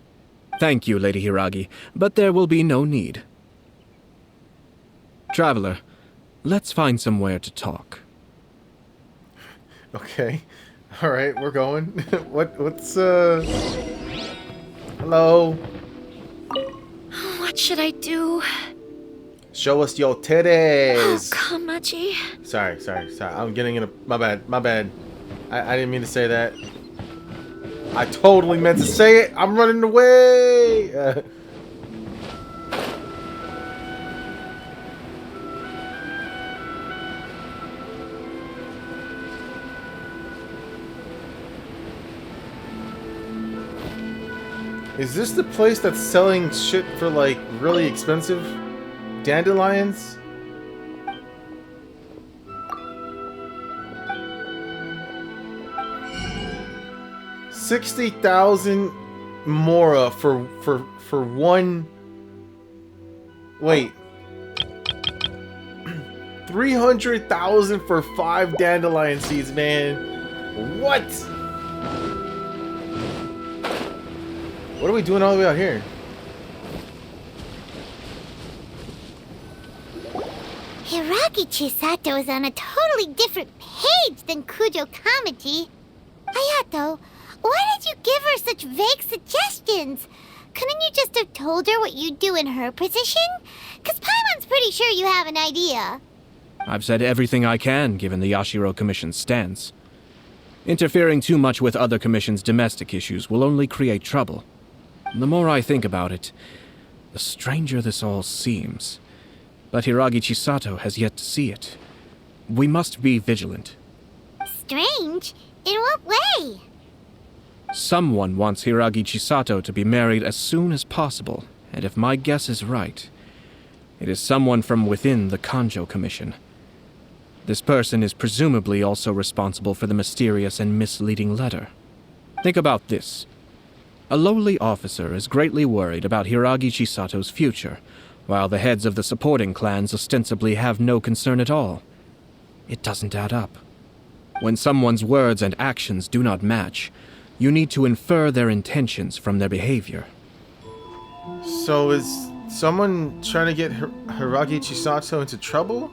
Speaker 7: Thank you, Lady Hiragi, but there will be no need. Traveler, let's find somewhere to talk.
Speaker 5: Okay. Alright, we're going. What's Hello?
Speaker 3: What should I do?
Speaker 5: Show us your titties!
Speaker 3: Oh, Kamaji.
Speaker 5: Sorry. I'm getting in a... My bad. I didn't mean to say that. I totally meant to say it! I'm running away! Is this the place that's selling shit for, like, really expensive dandelions? $60,000 Mora for one... Wait. 300,000 for 5 dandelion seeds, man. What? What are we doing all the way out here?
Speaker 6: Hiragi Chisato is on a totally different page than Kujo Kamaji. Hayato, why did you give her such vague suggestions? Couldn't you just have told her what you'd do in her position? 'Cause Paimon's pretty sure you have an idea.
Speaker 7: I've said everything I can, given the Yashiro Commission's stance. Interfering too much with other commission's domestic issues will only create trouble. The more I think about it, the stranger this all seems. But Hiragi Chisato has yet to see it. We must be vigilant.
Speaker 6: Strange? In what way?
Speaker 7: Someone wants Hiragi Chisato to be married as soon as possible, and if my guess is right, it is someone from within the Kanjo Commission. This person is presumably also responsible for the mysterious and misleading letter. Think about this. A lowly officer is greatly worried about Hiragi Chisato's future, while the heads of the supporting clans ostensibly have no concern at all. It doesn't add up. When someone's words and actions do not match, you need to infer their intentions from their behavior.
Speaker 5: So is someone trying to get Hiragi Chisato into trouble?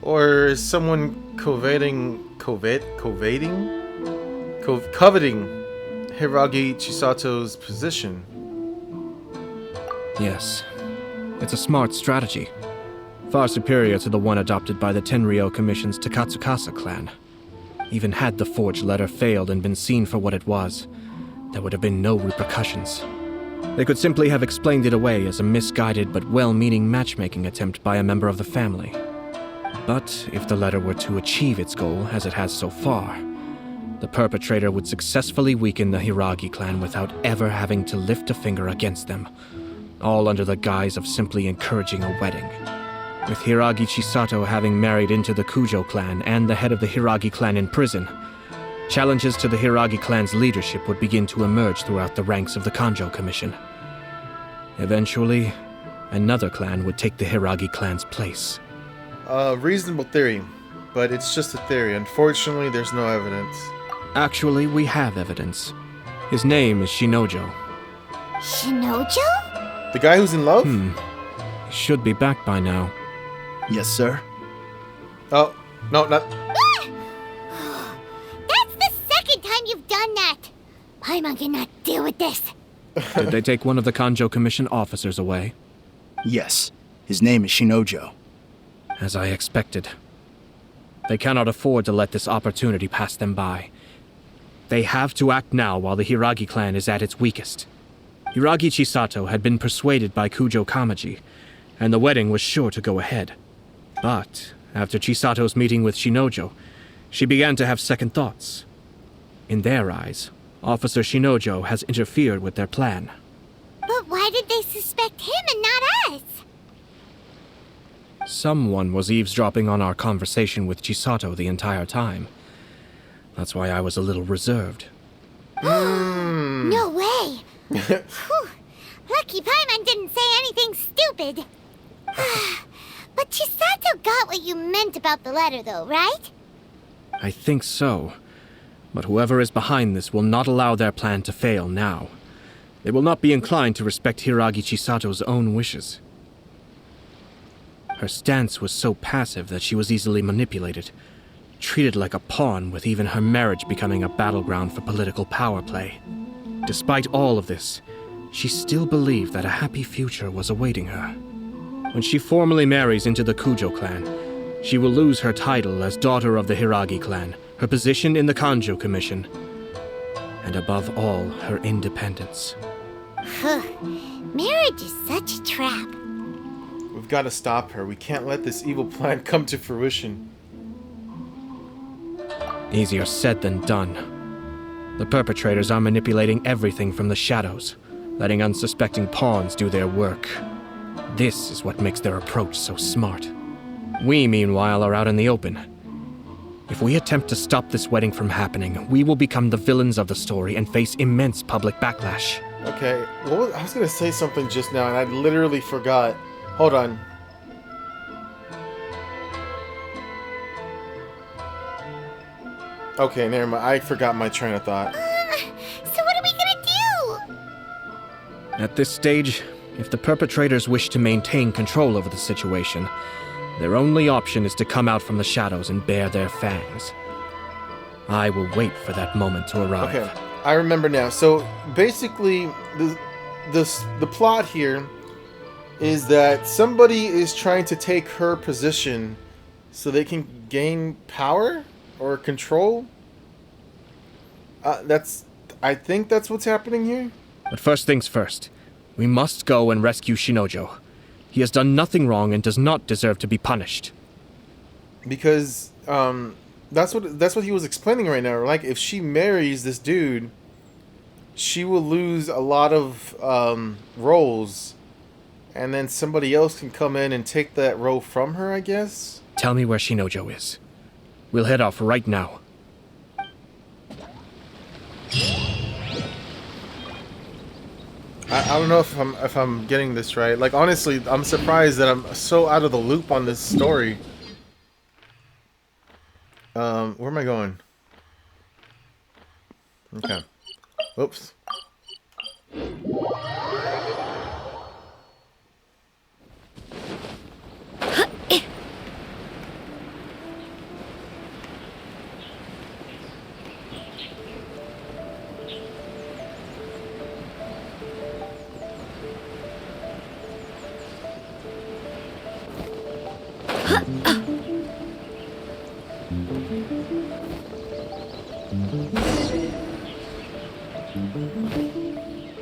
Speaker 5: Or is someone coveting Hiragi Chisato's position?
Speaker 7: Yes. It's a smart strategy. Far superior to the one adopted by the Tenryou Commission's Takatsukasa clan. Even had the forged letter failed and been seen for what it was, there would have been no repercussions. They could simply have explained it away as a misguided but well-meaning matchmaking attempt by a member of the family. But if the letter were to achieve its goal, as it has so far, the perpetrator would successfully weaken the Hiragi clan without ever having to lift a finger against them, all under the guise of simply encouraging a wedding. With Hiragi Chisato having married into the Kujo clan and the head of the Hiragi clan in prison, challenges to the Hiragi clan's leadership would begin to emerge throughout the ranks of the Kanjo Commission. Eventually, another clan would take the Hiragi clan's place.
Speaker 5: Reasonable theory, but it's just a theory. Unfortunately, there's no evidence.
Speaker 7: Actually, we have evidence. His name is Shinojo.
Speaker 6: Shinojo?
Speaker 5: The guy who's in love?
Speaker 7: He should be back by now.
Speaker 15: Yes, sir.
Speaker 5: Oh, no, not.
Speaker 6: That's the second time you've done that! Paimon cannot deal with this.
Speaker 7: Did they take one of the Kanjo Commission officers away?
Speaker 15: Yes. His name is Shinojo.
Speaker 7: As I expected. They cannot afford to let this opportunity pass them by. They have to act now while the Hiragi clan is at its weakest. Hiragi Chisato had been persuaded by Kujo Kamaji, and the wedding was sure to go ahead. But, after Chisato's meeting with Shinojo, she began to have second thoughts. In their eyes, Officer Shinojo has interfered with their plan.
Speaker 6: But why did they suspect him and not us?
Speaker 7: Someone was eavesdropping on our conversation with Chisato the entire time. That's why I was a little reserved.
Speaker 6: No way! Whew. Lucky Paimon didn't say anything stupid. But Chisato got what you meant about the letter, though, right?
Speaker 7: I think so. But whoever is behind this will not allow their plan to fail now. They will not be inclined to respect Hiragi Chisato's own wishes. Her stance was so passive that she was easily manipulated, treated like a pawn, with even her marriage becoming a battleground for political power play. Despite all of this, she still believed that a happy future was awaiting her. When she formally marries into the Kujo clan, she will lose her title as daughter of the Hiragi clan, her position in the Kanjo Commission, and above all, her independence.
Speaker 6: Marriage is such a trap.
Speaker 5: We've got to stop her. We can't let this evil plan come to fruition.
Speaker 7: Easier said than done. The perpetrators are manipulating everything from the shadows, letting unsuspecting pawns do their work. This is what makes their approach so smart. We, meanwhile, are out in the open. If we attempt to stop this wedding from happening, we will become the villains of the story and face immense public backlash.
Speaker 5: Okay, well, I was gonna say something just now and I literally forgot. Hold on. Okay, never mind. I forgot my train of thought.
Speaker 6: So what are we gonna do?
Speaker 7: At this stage, if the perpetrators wish to maintain control over the situation, their only option is to come out from the shadows and bare their fangs. I will wait for that moment to arrive.
Speaker 5: Okay, I remember now. So basically, the plot here is that somebody is trying to take her position so they can gain power or control. I think that's what's happening here.
Speaker 7: But first things first, we must go and rescue Shinojo. He has done nothing wrong and does not deserve to be punished.
Speaker 5: Because that's what he was explaining right now. Like, if she marries this dude, she will lose a lot of roles, and then somebody else can come in and take that role from her, I guess.
Speaker 7: Tell me where Shinojo is. We'll head off right now.
Speaker 5: I don't know if I'm getting this right. Like, honestly, I'm surprised that I'm so out of the loop on this story. Where am I going? Okay. Oops.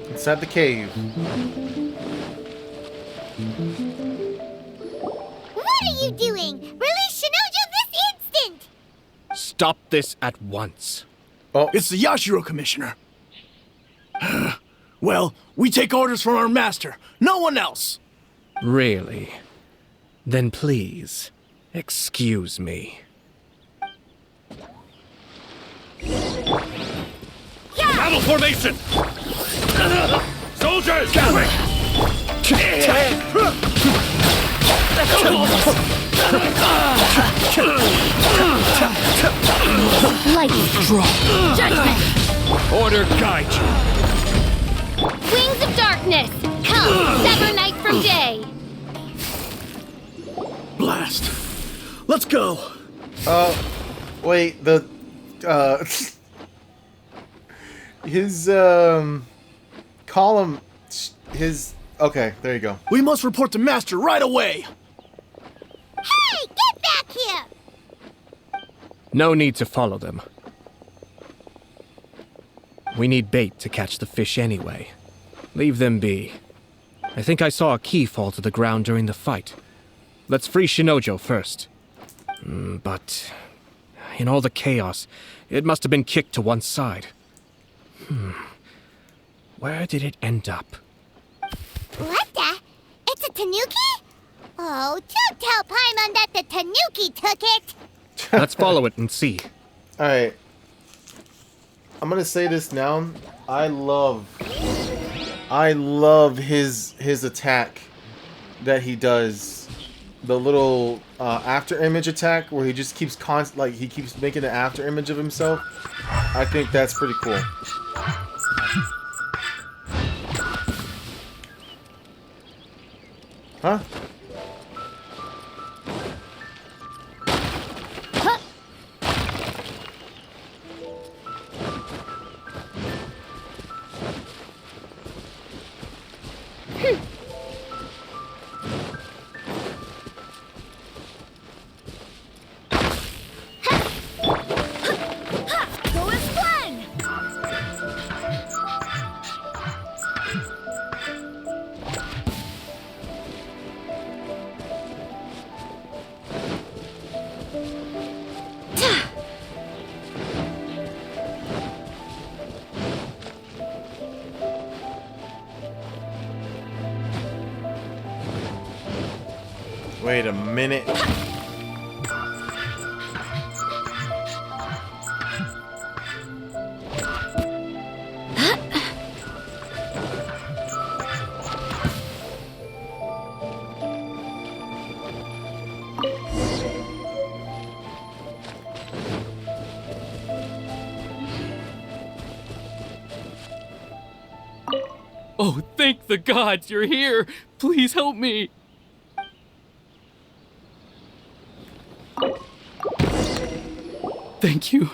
Speaker 5: Inside the cave.
Speaker 6: What are you doing? Release Shinojo this instant!
Speaker 7: Stop this at once.
Speaker 5: Oh,
Speaker 15: it's the Yashiro Commissioner. Well, we take orders from our master, no one else.
Speaker 7: Really? Then please, excuse me.
Speaker 9: Battle formation! Soldiers! Gather!
Speaker 2: Lightning drop. Judgment.
Speaker 9: Order guide you.
Speaker 2: Wings of darkness. Enough! Sever night from day!
Speaker 15: Blast. Let's go.
Speaker 5: Wait, his, column, okay, there you go.
Speaker 15: We must report to Master right away.
Speaker 6: Hey, get back here!
Speaker 7: No need to follow them. We need bait to catch the fish anyway. Leave them be. I think I saw a key fall to the ground during the fight. Let's free Shinojo first. But in all the chaos, it must have been kicked to one side. Where did it end up?
Speaker 6: What the? It's a tanuki? Oh, don't tell Paimon that the tanuki took it!
Speaker 7: Let's follow it and see.
Speaker 5: Alright. I'm gonna say this now. I love his attack that he does. The little after image attack where he just keeps he keeps making an after image of himself. I think that's pretty cool. Huh? Wait a minute.
Speaker 8: Oh, thank the gods you're here! Please help me! Thank you.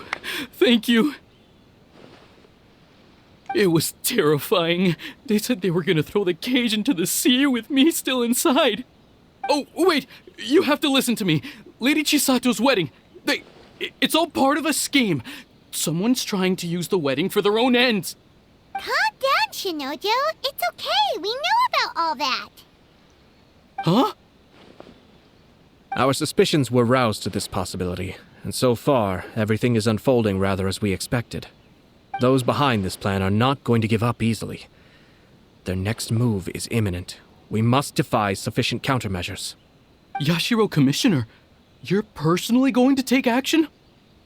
Speaker 8: Thank you. It was terrifying. They said they were gonna throw the cage into the sea with me still inside. Oh, wait! You have to listen to me. Lady Chisato's wedding. It's all part of a scheme. Someone's trying to use the wedding for their own ends.
Speaker 6: Calm down, Shinojo. It's okay. We know about all that.
Speaker 8: Huh?
Speaker 7: Our suspicions were roused to this possibility, and so far, everything is unfolding rather as we expected. Those behind this plan are not going to give up easily. Their next move is imminent. We must devise sufficient countermeasures.
Speaker 8: Yashiro Commissioner, you're personally going to take action?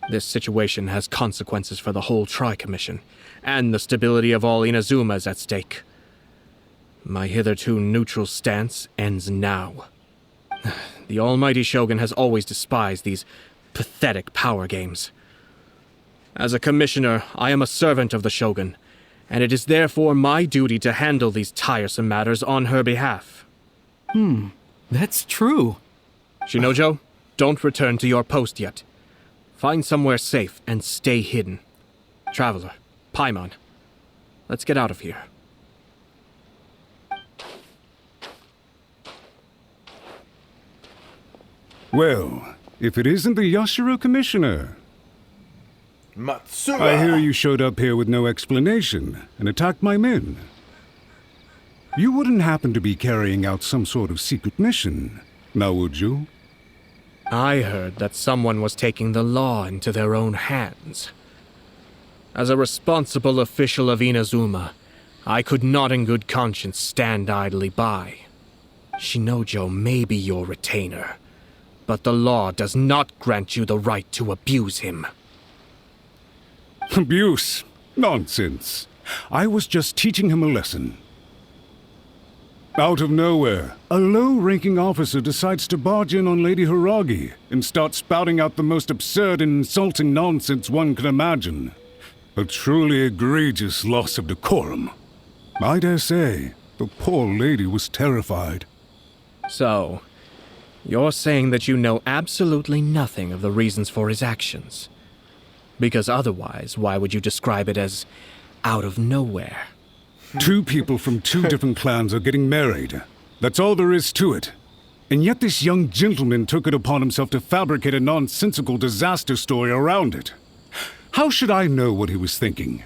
Speaker 7: This situation has consequences for the whole Tri-Commission, and the stability of all Inazuma is at stake. My hitherto neutral stance ends now. The almighty Shogun has always despised these pathetic power games. As a commissioner, I am a servant of the Shogun, and it is therefore my duty to handle these tiresome matters on her behalf.
Speaker 8: That's true.
Speaker 7: Shinojo, don't return to your post yet. Find somewhere safe and stay hidden. Traveler, Paimon, let's get out of here.
Speaker 12: Well, if it isn't the Yashiro Commissioner.
Speaker 5: Matsura!
Speaker 12: I hear you showed up here with no explanation and attacked my men. You wouldn't happen to be carrying out some sort of secret mission, now would you?
Speaker 7: I heard that someone was taking the law into their own hands. As a responsible official of Inazuma, I could not in good conscience stand idly by. Shinojo may be your retainer, but the law does not grant you the right to abuse him.
Speaker 12: Abuse? Nonsense. I was just teaching him a lesson. Out of nowhere, a low-ranking officer decides to barge in on Lady Hiragi and start spouting out the most absurd and insulting nonsense one can imagine. A truly egregious loss of decorum. I dare say, The poor lady was terrified.
Speaker 7: So, you're saying that you know absolutely nothing of the reasons for his actions? Because otherwise, why would you describe it as out of nowhere?
Speaker 12: Two people from two different clans are getting married. That's all there is to it. And yet this young gentleman took it upon himself to fabricate a nonsensical disaster story around it. How should I know what he was thinking?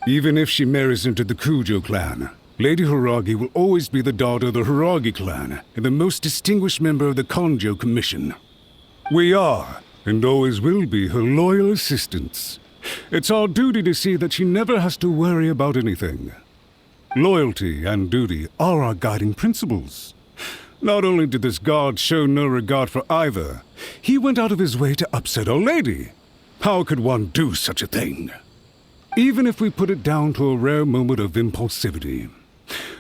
Speaker 12: Even if she marries into the Kujo clan, Lady Hiragi will always be the daughter of the Hiragi clan and the most distinguished member of the Kanjo Commission. We are, and always will be, her loyal assistants. It's our duty to see that she never has to worry about anything. Loyalty and duty are our guiding principles. Not only did this guard show no regard for either, he went out of his way to upset our lady. How could one do such a thing? Even if we put it down to a rare moment of impulsivity.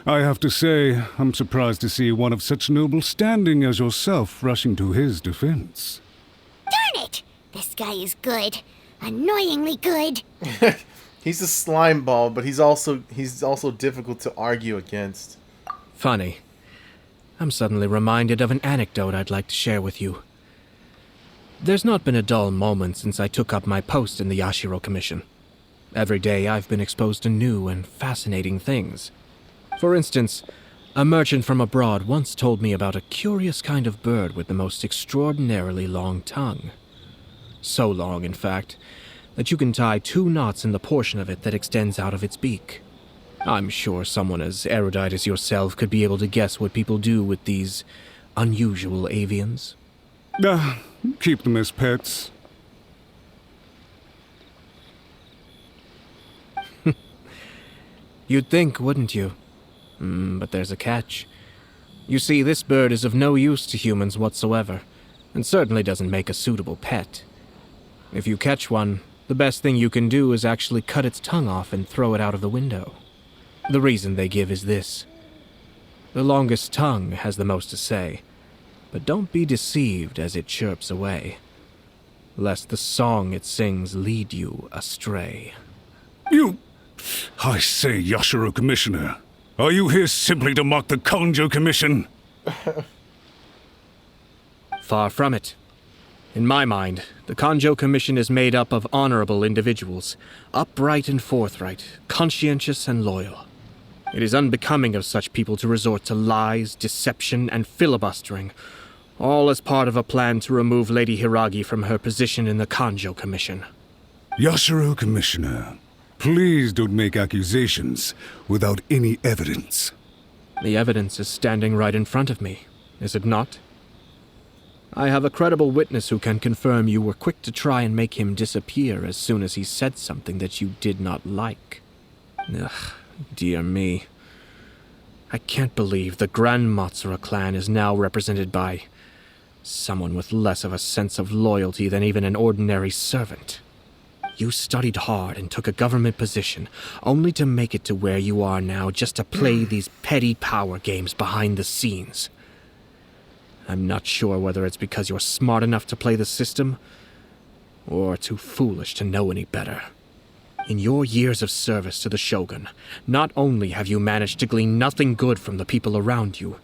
Speaker 12: I have to say, I'm surprised to see one of such noble standing as yourself rushing to his defense.
Speaker 6: Darn it! This guy is good. Annoyingly good.
Speaker 5: He's a slime ball, but he's also difficult to argue against.
Speaker 7: Funny. I'm suddenly reminded of an anecdote I'd like to share with you. There's not been a dull moment since I took up my post in the Yashiro Commission. Every day I've been exposed to new and fascinating things. For instance, a merchant from abroad once told me about a curious kind of bird with the most extraordinarily long tongue. So long, in fact, that you can tie 2 knots in the portion of it that extends out of its beak. I'm sure someone as erudite as yourself could be able to guess what people do with these unusual avians.
Speaker 12: Keep them as pets.
Speaker 7: You'd think, wouldn't you? But there's a catch. You see, this bird is of no use to humans whatsoever, and certainly doesn't make a suitable pet. If you catch one, the best thing you can do is actually cut its tongue off and throw it out of the window. The reason they give is this. The longest tongue has the most to say, but don't be deceived as it chirps away, lest the song it sings lead you astray.
Speaker 12: I say, Yashiro Commissioner, are you here simply to mock the Kanjo Commission?
Speaker 7: Far from it. In my mind, the Kanjo Commission is made up of honorable individuals, upright and forthright, conscientious and loyal. It is unbecoming of such people to resort to lies, deception, and filibustering, all as part of a plan to remove Lady Hiragi from her position in the Kanjo Commission.
Speaker 12: Yashiro Commissioner, please don't make accusations without any evidence.
Speaker 7: The evidence is standing right in front of me, is it not? I have a credible witness who can confirm you were quick to try and make him disappear as soon as he said something that you did not like. Ugh, dear me. I can't believe the Grand Matsura clan is now represented by someone with less of a sense of loyalty than even an ordinary servant. You studied hard and took a government position, only to make it to where you are now just to play these petty power games behind the scenes. I'm not sure whether it's because you're smart enough to play the system, or too foolish to know any better. In your years of service to the Shogun, not only have you managed to glean nothing good from the people around you,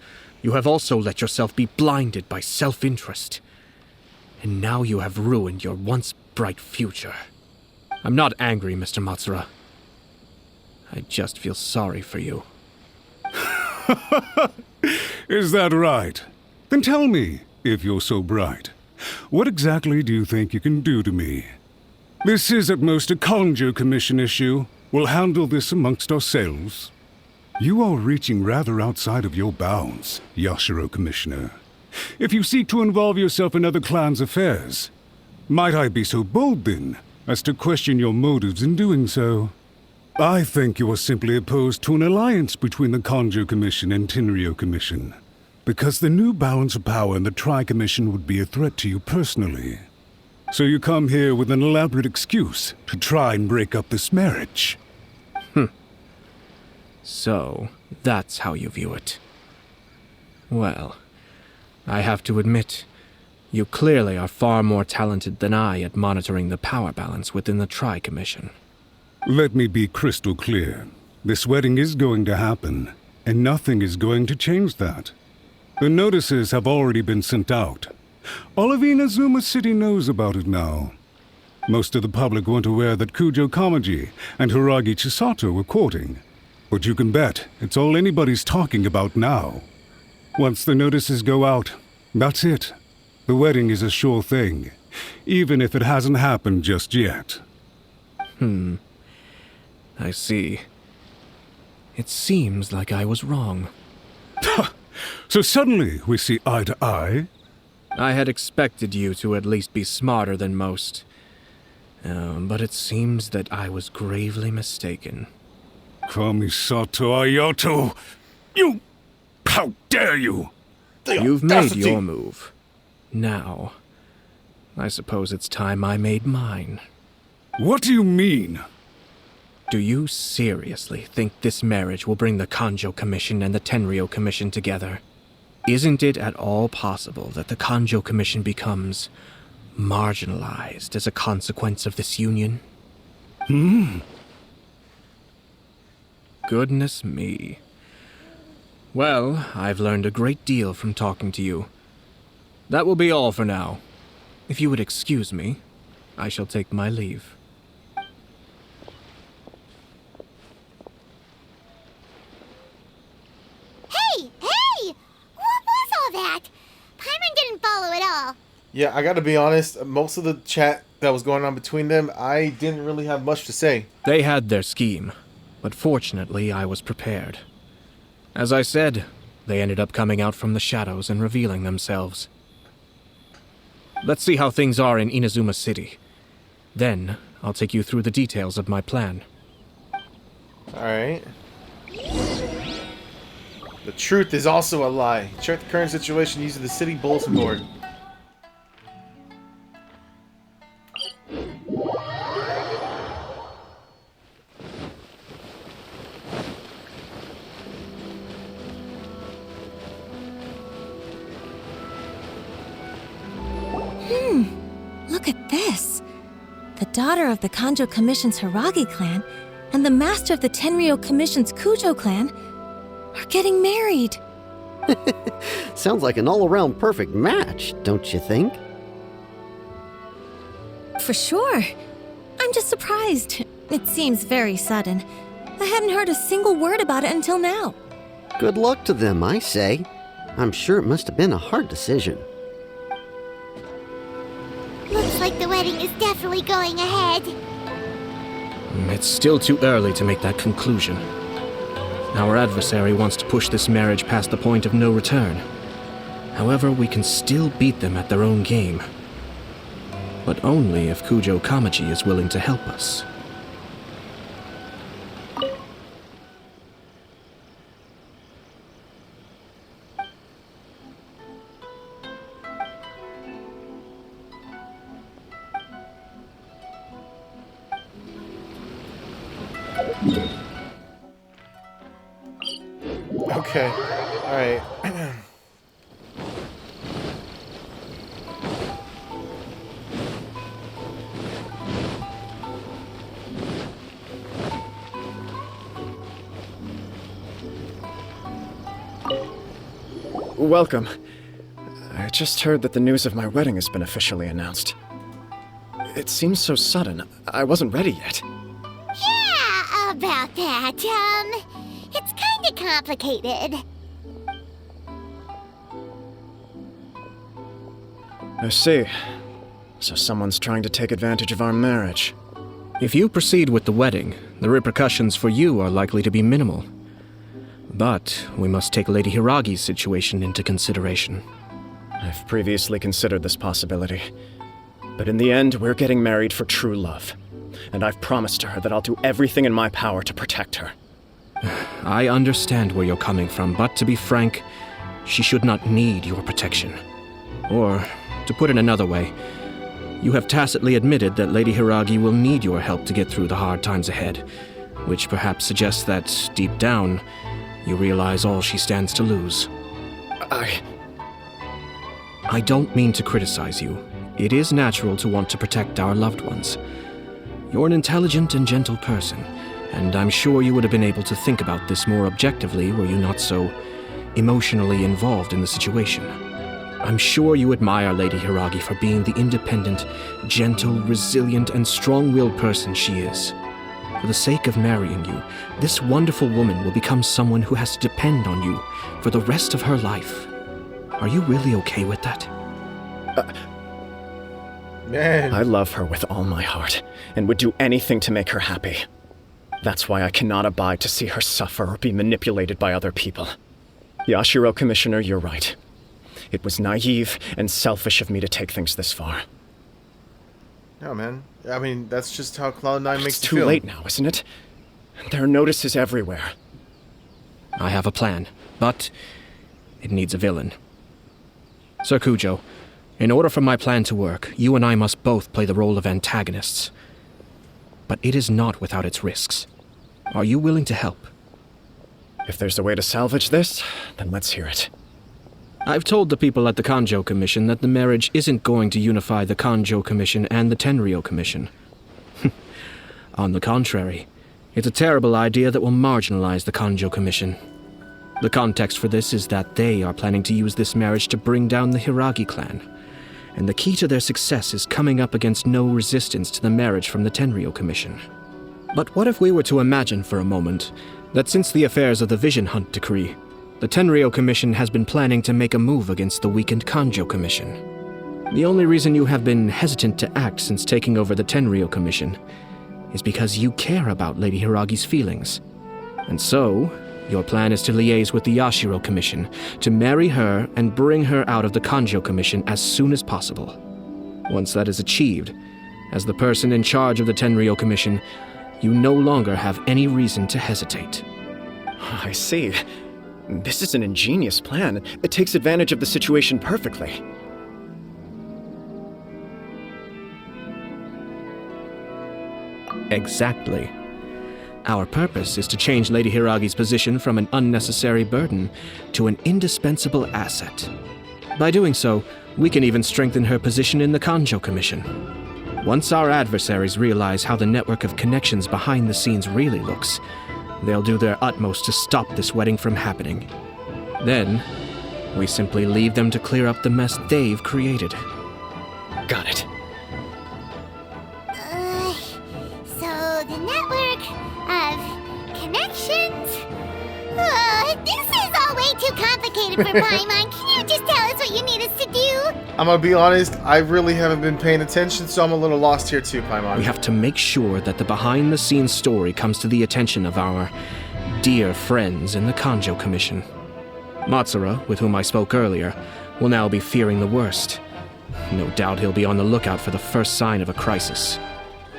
Speaker 7: you have also let yourself be blinded by self-interest. And now you have ruined your once bright future. I'm not angry, Mr. Matsura. I just feel sorry for you.
Speaker 12: Is that right? Then tell me, if you're so bright, what exactly do you think you can do to me? This is at most a Kanjo Commission issue. We'll handle this amongst ourselves. You are reaching rather outside of your bounds, Yashiro Commissioner. If you seek to involve yourself in other clans' affairs, might I be so bold then, as to question your motives in doing so? I think you are simply opposed to an alliance between the Kanjo Commission and Tenryo Commission, because the new balance of power in the Tri-Commission would be a threat to you personally. So you come here with an elaborate excuse to try and break up this marriage.
Speaker 7: So, that's how you view it. Well, I have to admit, you clearly are far more talented than I at monitoring the power balance within the Tri-Commission.
Speaker 12: Let me be crystal clear. This wedding is going to happen, And nothing is going to change that. The notices have already been sent out. All of Inazuma City knows about it now. Most of the public weren't aware that Kujo Kamaji and Hiragi Chisato were courting. But you can bet it's all anybody's talking about now. Once the notices go out, that's it. The wedding is a sure thing, even if it hasn't happened just yet.
Speaker 7: I see. It seems like I was wrong.
Speaker 12: So suddenly we see eye to eye?
Speaker 7: I had expected you to at least be smarter than most. But it seems that I was gravely mistaken.
Speaker 12: Kamisato Ayato! You... How dare you!
Speaker 7: You've made your move. Now, I suppose it's time I made mine.
Speaker 12: What do you mean?
Speaker 7: Do you seriously think this marriage will bring the Kanjo Commission and the Tenryou Commission together? Isn't it at all possible that the Kanjo Commission becomes marginalized as a consequence of this union? Goodness me. Well, I've learned a great deal from talking to you. That will be all for now. If you would excuse me, I shall take my leave.
Speaker 6: Hey! What was all that? Paimon didn't follow at all.
Speaker 5: Yeah, I gotta be honest, most of the chat that was going on between them, I didn't really have much to say.
Speaker 7: They had their scheme, but fortunately I was prepared. As I said, they ended up coming out from the shadows and revealing themselves. Let's see how things are in Inazuma City. Then, I'll take you through the details of my plan.
Speaker 5: Alright. The truth is also a lie. Check the current situation using the city bulletin board.
Speaker 3: Look at this. The daughter of the Kanjo Commission's Hiragi clan and the master of the Tenryou Commission's Kujo clan are getting married.
Speaker 17: Sounds like an all-around perfect match, don't you think?
Speaker 3: For sure. I'm just surprised. It seems very sudden. I hadn't heard a single word about it until now.
Speaker 17: Good luck to them, I say. I'm sure it must have been a hard decision.
Speaker 6: Looks like the wedding is definitely going ahead.
Speaker 7: It's still too early to make that conclusion. Our adversary wants to push this marriage past the point of no return. However, we can still beat them at their own game. But only if Kujo Kamaji is willing to help us.
Speaker 5: Okay. Alright.
Speaker 10: Welcome. I just heard that the news of my wedding has been officially announced. It seems so sudden. I wasn't ready yet.
Speaker 6: Yeah, about that. It's kinda complicated.
Speaker 10: I see. So someone's trying to take advantage of our marriage.
Speaker 7: If you proceed with the wedding, the repercussions for you are likely to be minimal. But we must take Lady Hiragi's situation into consideration.
Speaker 10: I've previously considered this possibility. But in the end, we're getting married for true love. And I've promised her that I'll do everything in my power to protect her.
Speaker 7: I understand where you're coming from, but to be frank, she should not need your protection. Or, to put it another way, you have tacitly admitted that Lady Hiragi will need your help to get through the hard times ahead, which perhaps suggests that, deep down, you realize all she stands to lose. I don't mean to criticize you. It is natural to want to protect our loved ones. You're an intelligent and gentle person, And I'm sure you would have been able to think about this more objectively were you not so emotionally involved in the situation. I'm sure you admire Lady Hiragi for being the independent, gentle, resilient, and strong-willed person she is. For the sake of marrying you, this wonderful woman will become someone who has to depend on you for the rest of her life. Are you really okay with that?
Speaker 5: Man.
Speaker 10: I love her with all my heart, and would do anything to make her happy. That's why I cannot abide to see her suffer or be manipulated by other people. Yashiro, Commissioner, you're right. It was naive and selfish of me to take things this far.
Speaker 5: No, man. I mean, that's just how Cloud9 makes
Speaker 10: It's
Speaker 5: you
Speaker 10: too
Speaker 5: feel.
Speaker 10: late now, isn't it? There are notices everywhere.
Speaker 7: I have a plan, but it needs a villain. Sir Kujo, in order for my plan to work, you and I must both play the role of antagonists. But it is not without its risks. Are you willing to help?
Speaker 10: If there's a way to salvage this, then let's hear it.
Speaker 7: I've told the people at the Kanjo Commission that the marriage isn't going to unify the Kanjo Commission and the Tenryou Commission. On the contrary, it's a terrible idea that will marginalize the Kanjo Commission. The context for this is that they are planning to use this marriage to bring down the Hiragi clan, and the key to their success is coming up against no resistance to the marriage from the Tenryou Commission. But what if we were to imagine for a moment that since the affairs of the Vision Hunt decree, the Tenryou Commission has been planning to make a move against the weakened Kanjo Commission? The only reason you have been hesitant to act since taking over the Tenryou Commission is because you care about Lady Hiragi's feelings. And so, your plan is to liaise with the Yashiro Commission, to marry her and bring her out of the Kanjo Commission as soon as possible. Once that is achieved, as the person in charge of the Tenryou Commission, you no longer have any reason to hesitate.
Speaker 10: I see. This is an ingenious plan. It takes advantage of the situation perfectly.
Speaker 7: Exactly. Our purpose is to change Lady Hiragi's position from an unnecessary burden to an indispensable asset. By doing so, we can even strengthen her position in the Kanjo Commission. Once our adversaries realize how the network of connections behind the scenes really looks, they'll do their utmost to stop this wedding from happening. Then, we simply leave them to clear up the mess they've created.
Speaker 10: Got it.
Speaker 6: So the network of connections? This is all way too complicated for Paimon. Can you just tell us what you need us to do?
Speaker 5: I'm gonna be honest, I really haven't been paying attention, so I'm a little lost here too, Paimon.
Speaker 7: We have to make sure that the behind-the-scenes story comes to the attention of our dear friends in the Kanjo Commission. Matsura, with whom I spoke earlier, will now be fearing the worst. No doubt he'll be on the lookout for the first sign of a crisis.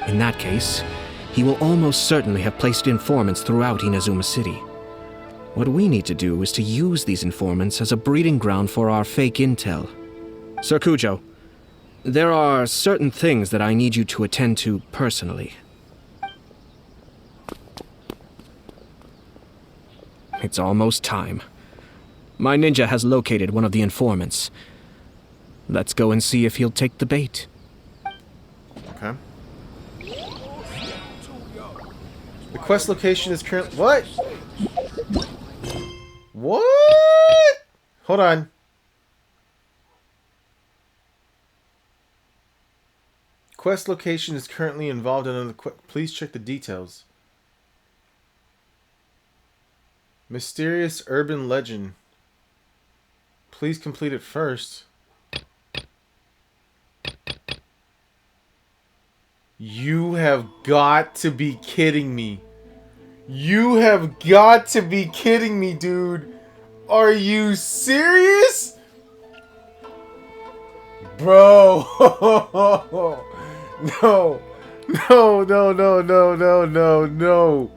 Speaker 7: In that case, he will almost certainly have placed informants throughout Inazuma City. What we need to do is to use these informants as a breeding ground for our fake intel. Sir Kujo, there are certain things that I need you to attend to personally. It's almost time. My ninja has located one of the informants. Let's go and see if he'll take the bait.
Speaker 5: Okay. The quest location is currently... What? What? Hold on. Quest location is currently involved in another quest. Please check the details. Mysterious urban legend. Please complete it first. You have got to be kidding me. You have got to be kidding me, dude. Are you serious? Bro. No. No, no, no, no, no, no, no.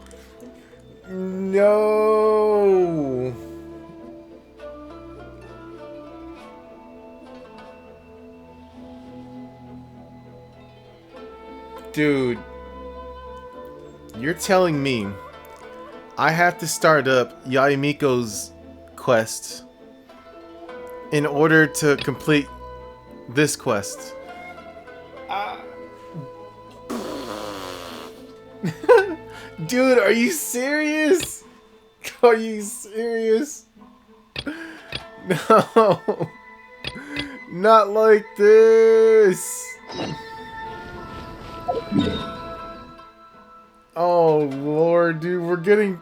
Speaker 5: No. Dude. You're telling me I have to start up Yaemiko's quest in order to complete this quest. Dude, are you serious? Are you serious? No. Not like this. Oh, Lord, dude, we're getting...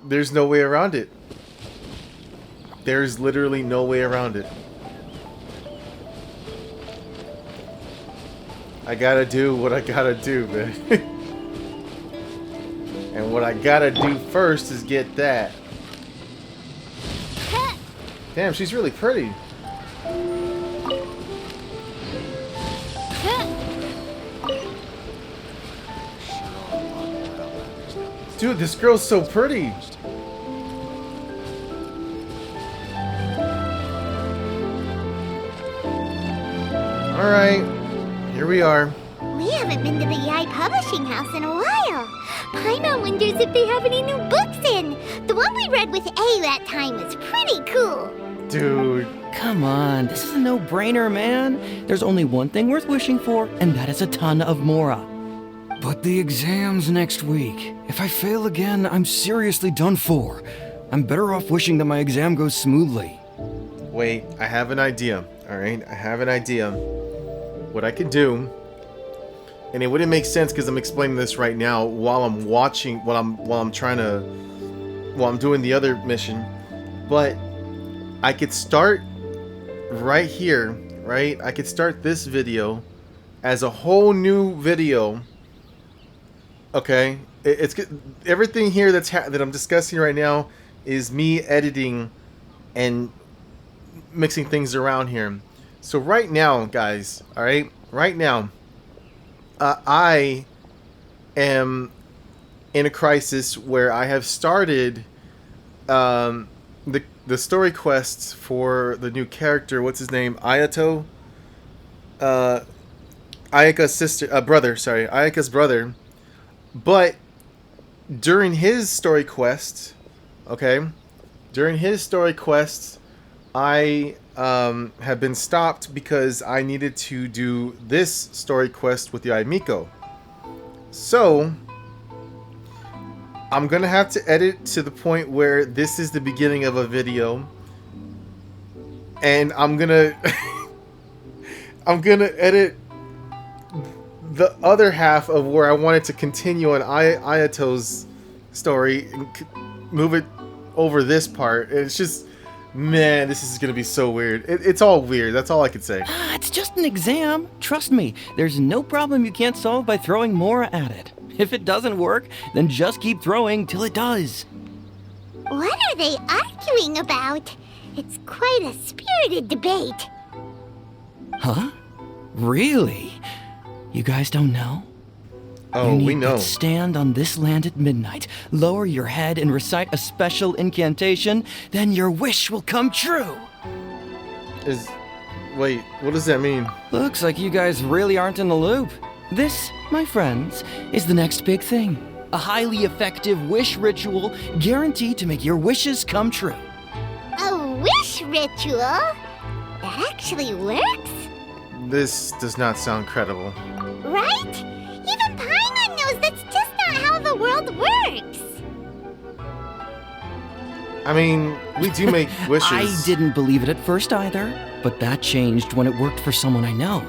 Speaker 5: There's no way around it. There's literally no way around it. I gotta do what I gotta do, man. And what I gotta do first is get that. Damn, she's really pretty. Dude, this girl's so pretty. Alright, here we are.
Speaker 6: We haven't been to the Yai Publishing House in a while. Paimon wonders if they have any new books in. The one we read with A that time was pretty cool.
Speaker 5: Dude.
Speaker 18: Come on, this is a no-brainer, man. There's only one thing worth wishing for, and that is a ton of Mora.
Speaker 19: But the exam's next week. If I fail again, I'm seriously done for. I'm better off wishing that my exam goes smoothly.
Speaker 5: Wait, I have an idea. Alright, I have an idea. What I could do, and it wouldn't make sense because I'm explaining this right now while I'm watching, while I'm doing the other mission, but I could start right here, right? I could start this video as a whole new video. Okay, it's everything here that I'm discussing right now is me editing and mixing things around here. So right now, guys, all right, right now, I am in a crisis where I have started the story quests for the new character. What's his name? Ayato. Ayaka's brother. Sorry, Ayaka's brother. But during his story quest, okay, during his story quests, I have been stopped because I needed to do this story quest with the Aimiko. So I'm gonna have to edit to the point where this is the beginning of a video, and I'm gonna I'm gonna edit the other half of where I wanted to continue on Ayato's story and move it over this part. It's just, man, this is gonna be so weird. It's all weird. That's all I could say.
Speaker 18: It's just an exam. Trust me, there's no problem you can't solve by throwing Mora at it. If it doesn't work, then just keep throwing till it does.
Speaker 6: What are they arguing about? It's quite a spirited debate.
Speaker 18: Huh? Really? You guys don't know?
Speaker 5: Oh, we know.
Speaker 18: You need to stand on this land at midnight, lower your head, and recite a special incantation. Then your wish will come true.
Speaker 5: Wait, what does that mean?
Speaker 18: Looks like you guys really aren't in the loop. This, my friends, is the next big thing. A highly effective wish ritual guaranteed to make your wishes come true.
Speaker 6: A wish ritual? That actually works?
Speaker 5: This does not sound credible.
Speaker 6: Right? Even Paimon knows that's just not how the world works.
Speaker 5: I mean, we do make wishes.
Speaker 18: I didn't believe it at first either, but that changed when it worked for someone I know.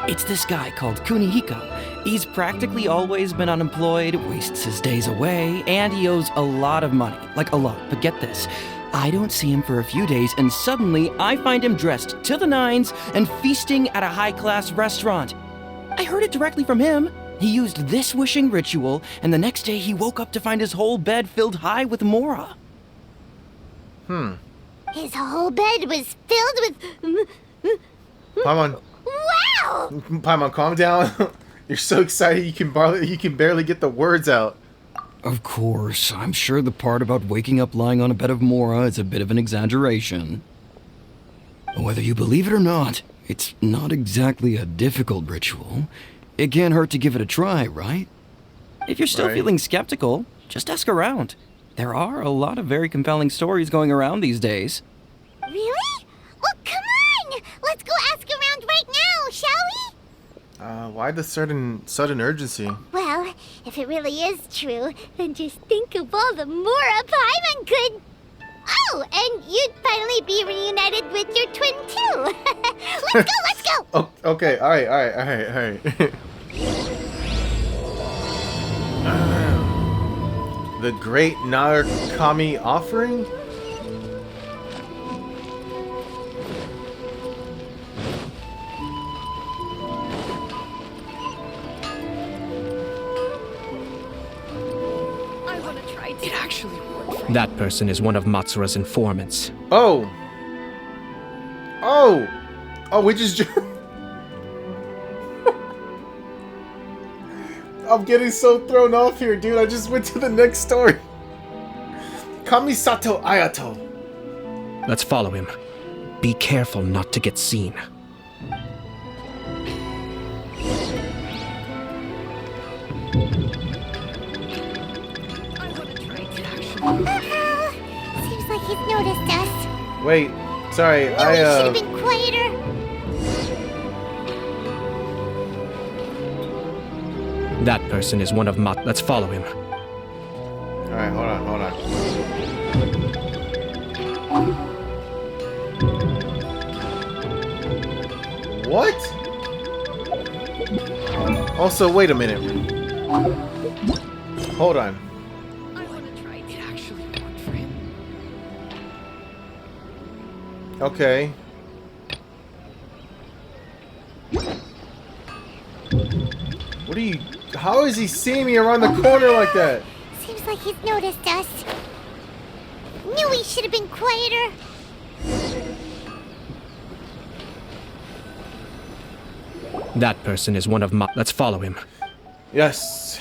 Speaker 18: It's this guy called Kunihiko. He's practically always been unemployed, wastes his days away, and he owes a lot of money. Like a lot, but get this. I don't see him for a few days, and suddenly I find him dressed to the nines and feasting at a high-class restaurant. I heard it directly from him. He used this wishing ritual, and the next day he woke up to find his whole bed filled high with Mora.
Speaker 6: His whole bed was filled with...
Speaker 5: Paimon.
Speaker 6: Wow!
Speaker 5: Paimon, calm down. You're so excited you can barely get the words out.
Speaker 19: Of course, I'm sure the part about waking up lying on a bed of Mora is a bit of an exaggeration. Whether you believe it or not, it's not exactly a difficult ritual. It can't hurt to give it a try, right?
Speaker 18: If you're still feeling skeptical, just ask around. There are a lot of very compelling stories going around these days.
Speaker 6: Really? Well, come on! Let's go ask around right now, shall we?
Speaker 5: Why the sudden urgency?
Speaker 6: Well, if it really is true, then just think of all the Mora Paimon could... Oh, and you'd finally be reunited with your twin too. Let's go!
Speaker 5: Oh, okay, alright. The Great Narukami Offering?
Speaker 3: It actually worked.
Speaker 7: That person is one of Matsura's informants.
Speaker 5: Oh, we just... I'm getting so thrown off here, dude. I just went to the next story. Kamisato Ayato.
Speaker 7: Let's follow him. Be careful not to get seen.
Speaker 6: Seems like he's noticed us.
Speaker 5: Wait, sorry,
Speaker 6: We should have been quieter.
Speaker 7: That person is one of Let's follow him.
Speaker 5: Alright, hold on. What? Also, wait a minute. Hold on.
Speaker 3: It actually worked for him.
Speaker 5: Okay. What are you... How is he seeing me around the corner like that?
Speaker 6: Seems like he's noticed us. Knew we should have been quieter.
Speaker 7: That person is one of Let's follow him.
Speaker 5: Yes.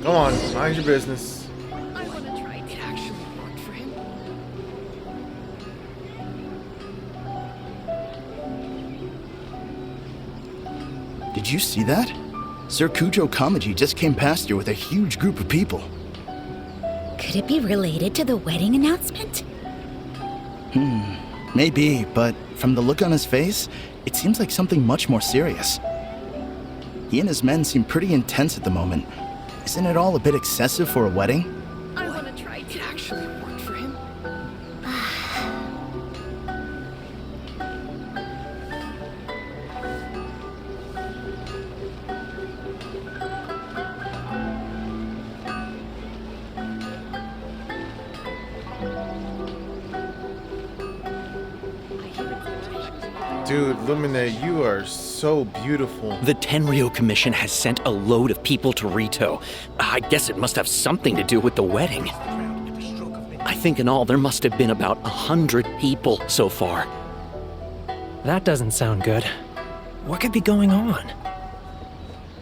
Speaker 5: Go on, mind your business.
Speaker 3: It actually worked for him.
Speaker 15: Did you see that? Sir Kujo Kamaji just came past here with a huge group of people.
Speaker 3: Could it be related to the wedding announcement?
Speaker 15: Maybe, but from the look on his face, it seems like something much more serious. He and his men seem pretty intense at the moment. Isn't it all a bit excessive for a wedding?
Speaker 3: It actually worked for him.
Speaker 5: Dude, Lumine, you are so beautiful.
Speaker 18: The Tenryo Commission has sent a load of people to Rito. I guess it must have something to do with the wedding. I think in all there must have been about 100 people so far.
Speaker 1: That doesn't sound good. What could be going on?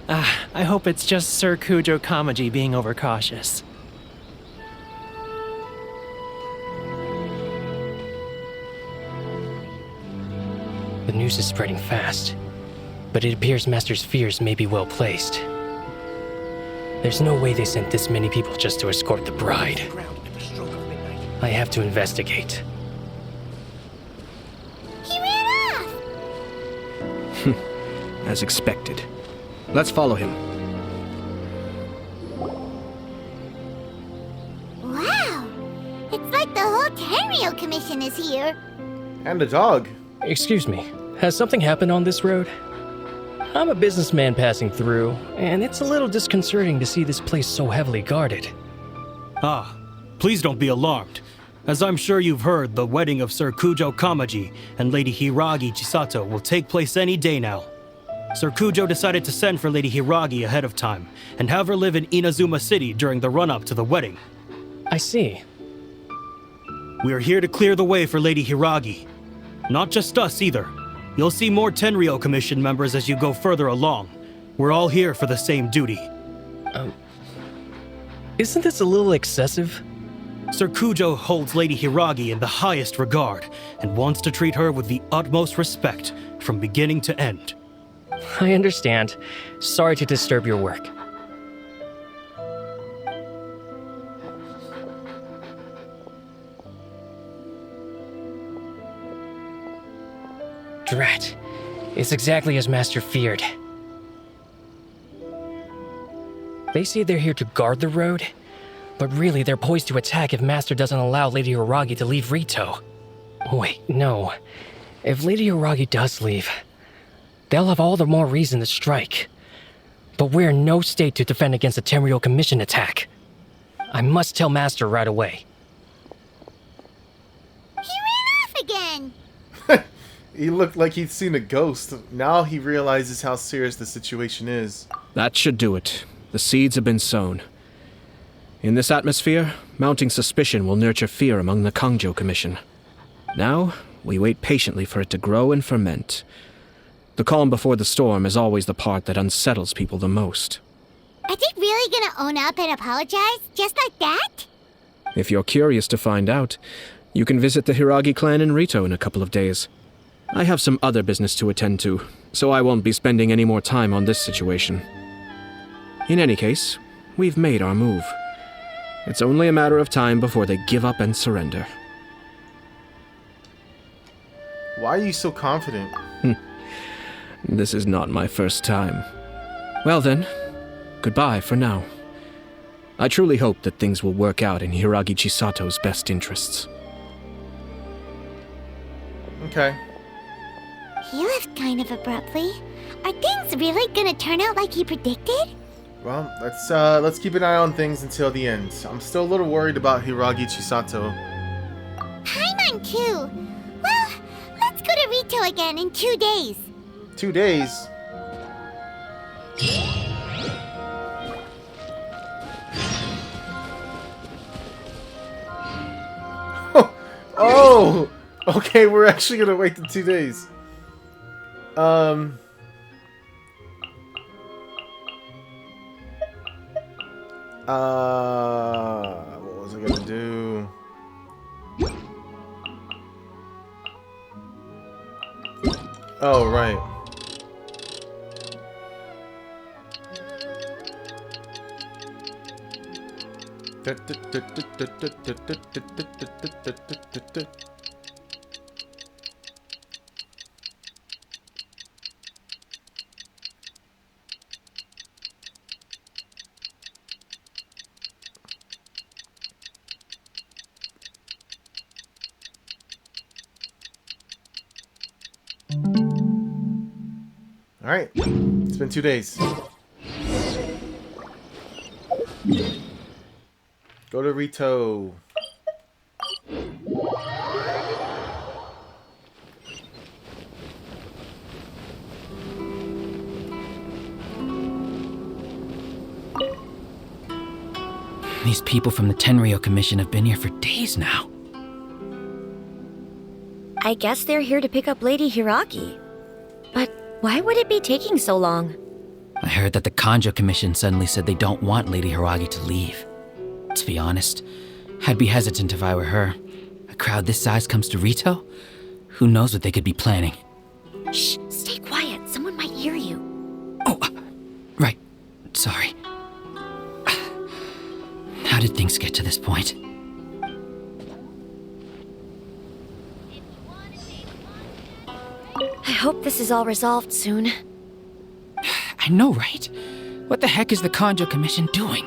Speaker 1: I hope it's just Sir Kujo Kamaji being overcautious. The news is spreading fast, but it appears Master's fears may be well placed. There's no way they sent this many people just to escort the bride. I have to investigate.
Speaker 6: He ran off!
Speaker 7: As expected. Let's follow him.
Speaker 6: Wow! It's like the whole Tenryo Commission is here.
Speaker 5: And a dog.
Speaker 1: Excuse me, has something happened on this road? I'm a businessman passing through, and it's a little disconcerting to see this place so heavily guarded.
Speaker 20: Ah, please don't be alarmed. As I'm sure you've heard, the wedding of Sir Kujo Kamaji and Lady Hiragi Chisato will take place any day now. Sir Kujo decided to send for Lady Hiragi ahead of time and have her live in Inazuma City during the run-up to the wedding.
Speaker 1: I see.
Speaker 20: We are here to clear the way for Lady Hiragi. Not just us either. You'll see more Tenryo Commission members as you go further along. We're all here for the same duty.
Speaker 1: Isn't this a little excessive?
Speaker 20: Sir Kujo holds Lady Hiragi in the highest regard and wants to treat her with the utmost respect from beginning to end.
Speaker 1: I understand. Sorry to disturb your work. Drat. It's exactly as Master feared. They say they're here to guard the road, but really they're poised to attack if Master doesn't allow Lady Hiragi to leave Rito. Wait, no. If Lady Hiragi does leave, they'll have all the more reason to strike. But we're in no state to defend against a Tenryou Commission attack. I must tell Master right away.
Speaker 6: He ran off again!
Speaker 5: He looked like he'd seen a ghost. Now he realizes how serious the situation is.
Speaker 7: That should do it. The seeds have been sown. In this atmosphere, mounting suspicion will nurture fear among the Kangjo Commission. Now, we wait patiently for it to grow and ferment. The calm before the storm is always the part that unsettles people the most.
Speaker 6: Are they really gonna own up and apologize? Just like that?
Speaker 7: If you're curious to find out, you can visit the Hiragi clan in Rito in a couple of days. I have some other business to attend to, so I won't be spending any more time on this situation. In any case, we've made our move. It's only a matter of time before they give up and surrender.
Speaker 5: Why are you so confident?
Speaker 7: This is not my first time. Well then, goodbye for now. I truly hope that things will work out in Hiragi Chisato's best interests.
Speaker 5: Okay.
Speaker 6: He left kind of abruptly. Are things really gonna turn out like he predicted?
Speaker 5: Well, let's keep an eye on things until the end. I'm still a little worried about Hiragi Chisato.
Speaker 6: Paimon too. Well, let's go to Rito again in 2 days.
Speaker 5: 2 days? Oh! Okay, we're actually gonna wait the 2 days. What was I gonna do? Oh, right. Alright, it's been 2 days. Go to Rito.
Speaker 18: These people from the Tenryou Commission have been here for days now.
Speaker 3: I guess they're here to pick up Lady Hiragi. But why would it be taking so long?
Speaker 18: I heard that the Kanjo Commission suddenly said they don't want Lady Hiragi to leave. To be honest, I'd be hesitant if I were her. A crowd this size comes to Rito? Who knows what they could be planning?
Speaker 3: Shh, stay quiet. Someone might hear you.
Speaker 18: Oh, right. Sorry. How did things get to this point?
Speaker 3: I hope this is all resolved soon.
Speaker 18: I know, right? What the heck is the Kanjo Commission doing?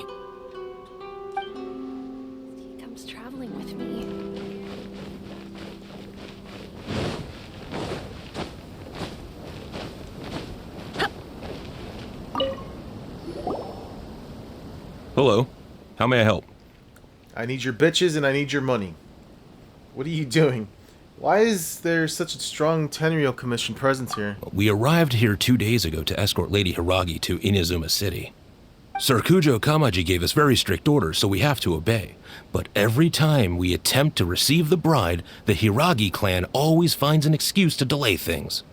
Speaker 3: He comes traveling with me.
Speaker 21: Hello. How may I help?
Speaker 5: I need your bitches and I need your money. What are you doing? Why is there such a strong Tenryou Commission presence here?
Speaker 21: We arrived here 2 days ago to escort Lady Hiragi to Inazuma City. Sir Kujo Kamaji gave us very strict orders, so we have to obey. But every time we attempt to receive the bride, the Hiragi clan always finds an excuse to delay things.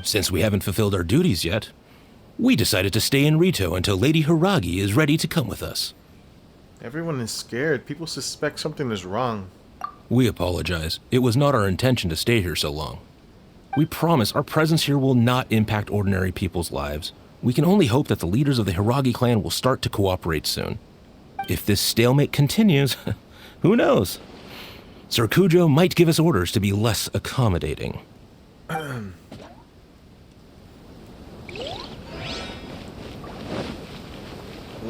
Speaker 21: Since we haven't fulfilled our duties yet, we decided to stay in Rito until Lady Hiragi is ready to come with us.
Speaker 5: Everyone is scared. People suspect something is wrong.
Speaker 21: We apologize. It was not our intention to stay here so long. We promise our presence here will not impact ordinary people's lives. We can only hope that the leaders of the Hiragi clan will start to cooperate soon. If this stalemate continues, who knows? Sir Kujo might give us orders to be less accommodating.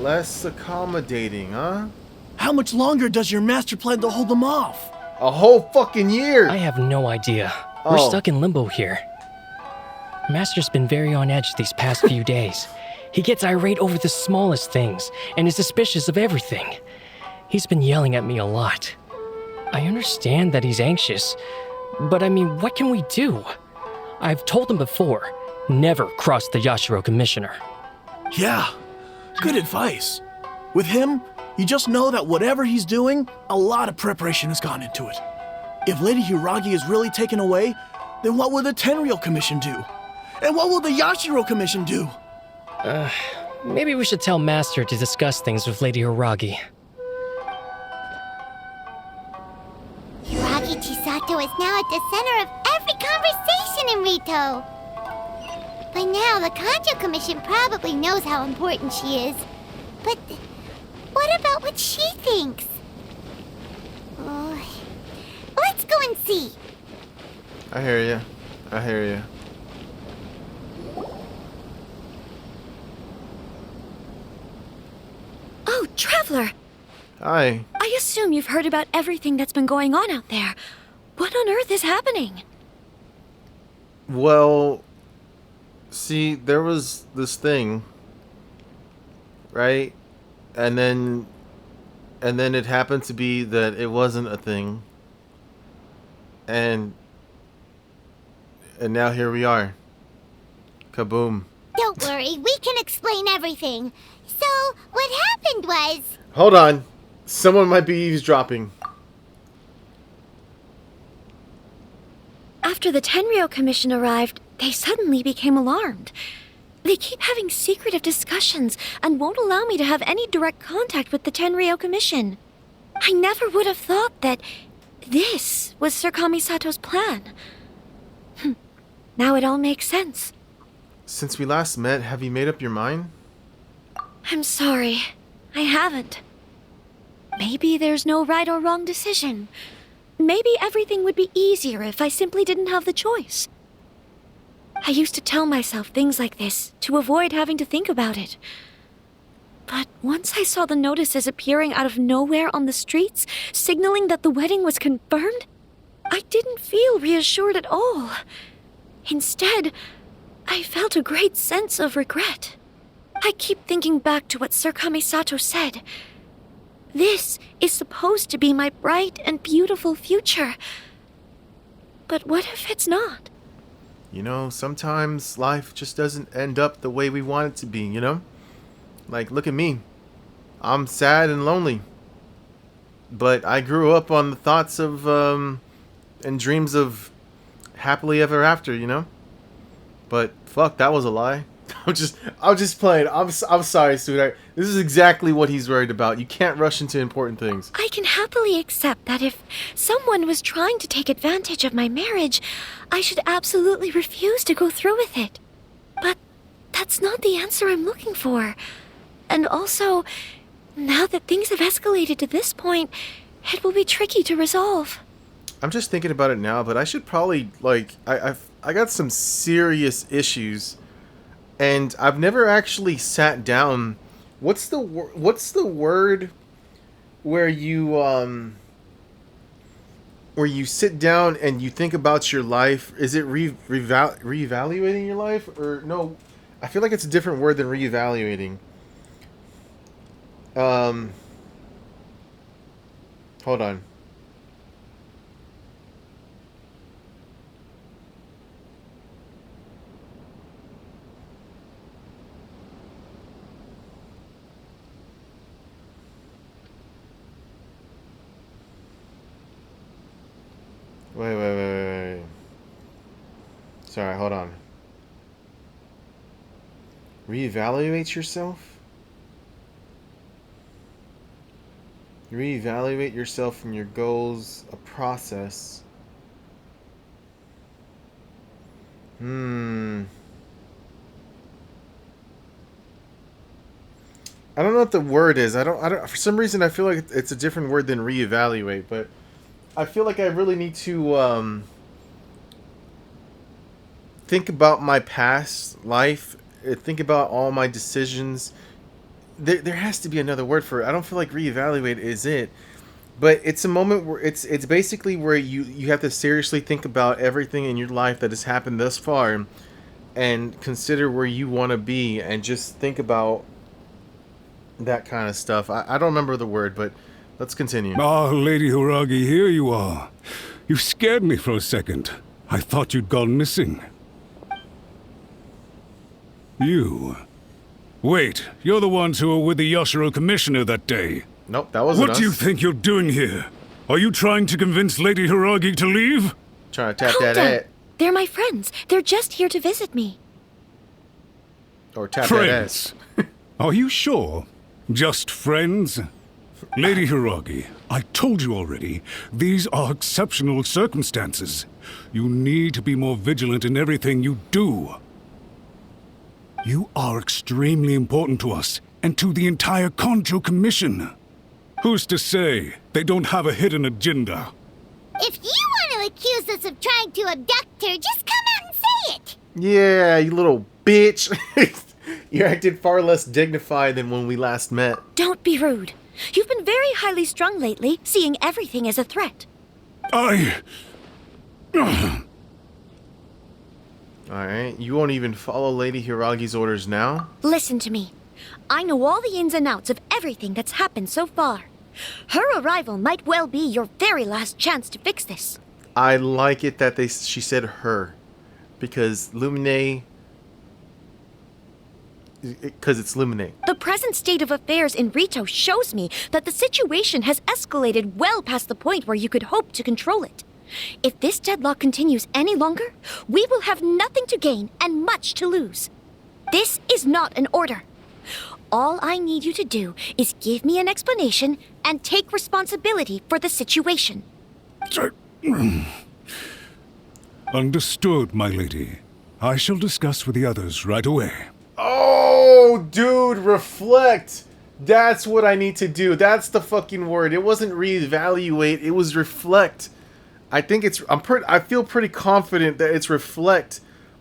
Speaker 5: Less accommodating, huh?
Speaker 15: How much longer does your master plan to hold them off?
Speaker 5: A whole fucking year!
Speaker 1: I have no idea. We're stuck in limbo here. Master's been very on edge these past few days. He gets irate over the smallest things and is suspicious of everything. He's been yelling at me a lot. I understand that he's anxious, but I mean, what can we do? I've told him before, never cross the Yashiro Commissioner.
Speaker 15: Yeah, good advice. With him, you just know that whatever he's doing, a lot of preparation has gone into it. If Lady Hiragi is really taken away, then what will the Tenryou Commission do? And what will the Yashiro Commission do?
Speaker 1: Maybe we should tell Master to discuss things with Lady Hiragi.
Speaker 6: Hiragi Chisato is now at the center of every conversation in Rito. By now, the Kanjo Commission probably knows how important she is. But what about what she thinks? Let's go and see.
Speaker 5: I hear you. I hear you.
Speaker 3: Oh, Traveler!
Speaker 5: Hi.
Speaker 3: I assume you've heard about everything that's been going on out there. What on earth is happening?
Speaker 5: Well, see, there was this thing, right? And then it happened to be that it wasn't a thing. And now here we are. Kaboom.
Speaker 6: Don't worry, we can explain everything. So, what happened was...
Speaker 5: Hold on. Someone might be eavesdropping.
Speaker 3: After the Tenryou Commission arrived, they suddenly became alarmed. They keep having secretive discussions and won't allow me to have any direct contact with the Tenryou Commission. I never would have thought that this was Sir Kamisato's plan. Now it all makes sense.
Speaker 5: Since we last met, have you made up your mind?
Speaker 3: I'm sorry. I haven't. Maybe there's no right or wrong decision. Maybe everything would be easier if I simply didn't have the choice. I used to tell myself things like this to avoid having to think about it. But once I saw the notices appearing out of nowhere on the streets, signaling that the wedding was confirmed, I didn't feel reassured at all. Instead, I felt a great sense of regret. I keep thinking back to what Sir Kamisato said. This is supposed to be my bright and beautiful future. But what if it's not?
Speaker 5: You know, sometimes life just doesn't end up the way we want it to be, you know? Like, look at me. I'm sad and lonely. But I grew up on the thoughts of, and dreams of happily ever after, you know? But, fuck, that was a lie. I'm just playing. I'm sorry, sweetheart. This is exactly what he's worried about. You can't rush into important things.
Speaker 3: I can happily accept that if someone was trying to take advantage of my marriage, I should absolutely refuse to go through with it. But that's not the answer I'm looking for. And also, now that things have escalated to this point, it will be tricky to resolve.
Speaker 5: I'm just thinking about it now, but I should probably, like, I got some serious issues. And I've never actually sat down. What's the word where you sit down and you think about your life? Is it reevaluating your life, or no? I feel like it's a different word than reevaluating. Hold on. Wait. Sorry, hold on. Reevaluate yourself? Reevaluate yourself and your goals, a process. I don't know what the word is. I don't for some reason I feel like it's a different word than reevaluate, but I feel like I really need to think about my past life, think about all my decisions, there has to be another word for it. I don't feel like reevaluate is it. But it's a moment where it's basically where you have to seriously think about everything in your life that has happened thus far and consider where you want to be and just think about that kind of stuff. I don't remember the word, but let's continue.
Speaker 12: Ah, Lady Hiragi, here you are. You scared me for a second. I thought you'd gone missing. You. Wait, you're the ones who were with the Yashiro Commissioner that day.
Speaker 5: Nope, that wasn't
Speaker 12: What
Speaker 5: us.
Speaker 12: do you think you're doing here? Are you trying to convince Lady Hiragi to leave?
Speaker 5: Trying to tap
Speaker 3: Calm
Speaker 5: that
Speaker 3: down.
Speaker 5: ass.
Speaker 3: They're my friends. They're just here to visit me.
Speaker 5: Or tap
Speaker 12: Friends? Are you sure? Just friends? Lady Hiragi, I told you already, these are exceptional circumstances. You need to be more vigilant in everything you do. You are extremely important to us and to the entire Konjo Commission. Who's to say they don't have a hidden agenda?
Speaker 6: If you want to accuse us of trying to abduct her, just come out and say it.
Speaker 5: Yeah, you little bitch. You acted far less dignified than when we last met.
Speaker 3: Don't be rude. You've been very highly strung lately, seeing everything as a threat.
Speaker 5: Alright, you won't even follow Lady Hiragi's orders now?
Speaker 3: Listen to me. I know all the ins and outs of everything that's happened so far. Her arrival might well be your very last chance to fix this.
Speaker 5: I like it that she said her. Because Lumine... Because it's Lumine.
Speaker 3: The present state of affairs in Rito shows me that the situation has escalated well past the point where you could hope to control it. If this deadlock continues any longer, we will have nothing to gain and much to lose. This is not an order. All I need you to do is give me an explanation and take responsibility for the situation.
Speaker 12: Understood, my lady. I shall discuss with the others right away.
Speaker 5: Oh, dude, reflect. That's what I need to do. That's the fucking word. It wasn't reevaluate, it was reflect. I think I feel pretty confident that it's reflect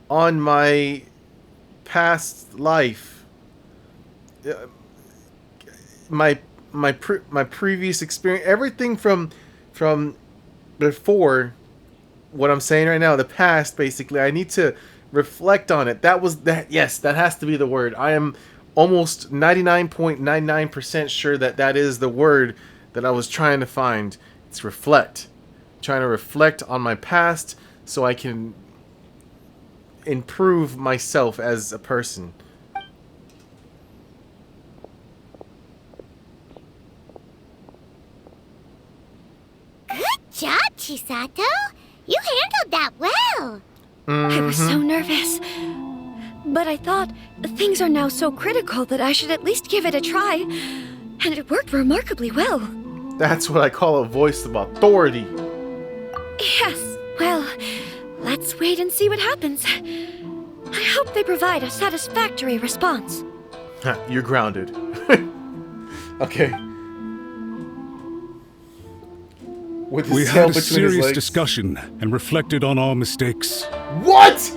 Speaker 5: on my past life. My previous experience, everything from before, what I'm saying right now, the past basically. I need to reflect on it. Yes, that has to be the word. I am almost 99.99% sure that is the word that I was trying to find. It's reflect. Trying to reflect on my past so I can improve myself as a person.
Speaker 6: Good job, Chisato. You handled that well.
Speaker 3: I was so nervous. But I thought things are now so critical that I should at least give it a try. And it worked remarkably well.
Speaker 5: That's what I call a voice of authority.
Speaker 3: Yes, well, let's wait and see what happens. I hope they provide a satisfactory response.
Speaker 5: You're grounded. Okay.
Speaker 12: We had a serious discussion and reflected on our mistakes.
Speaker 5: What?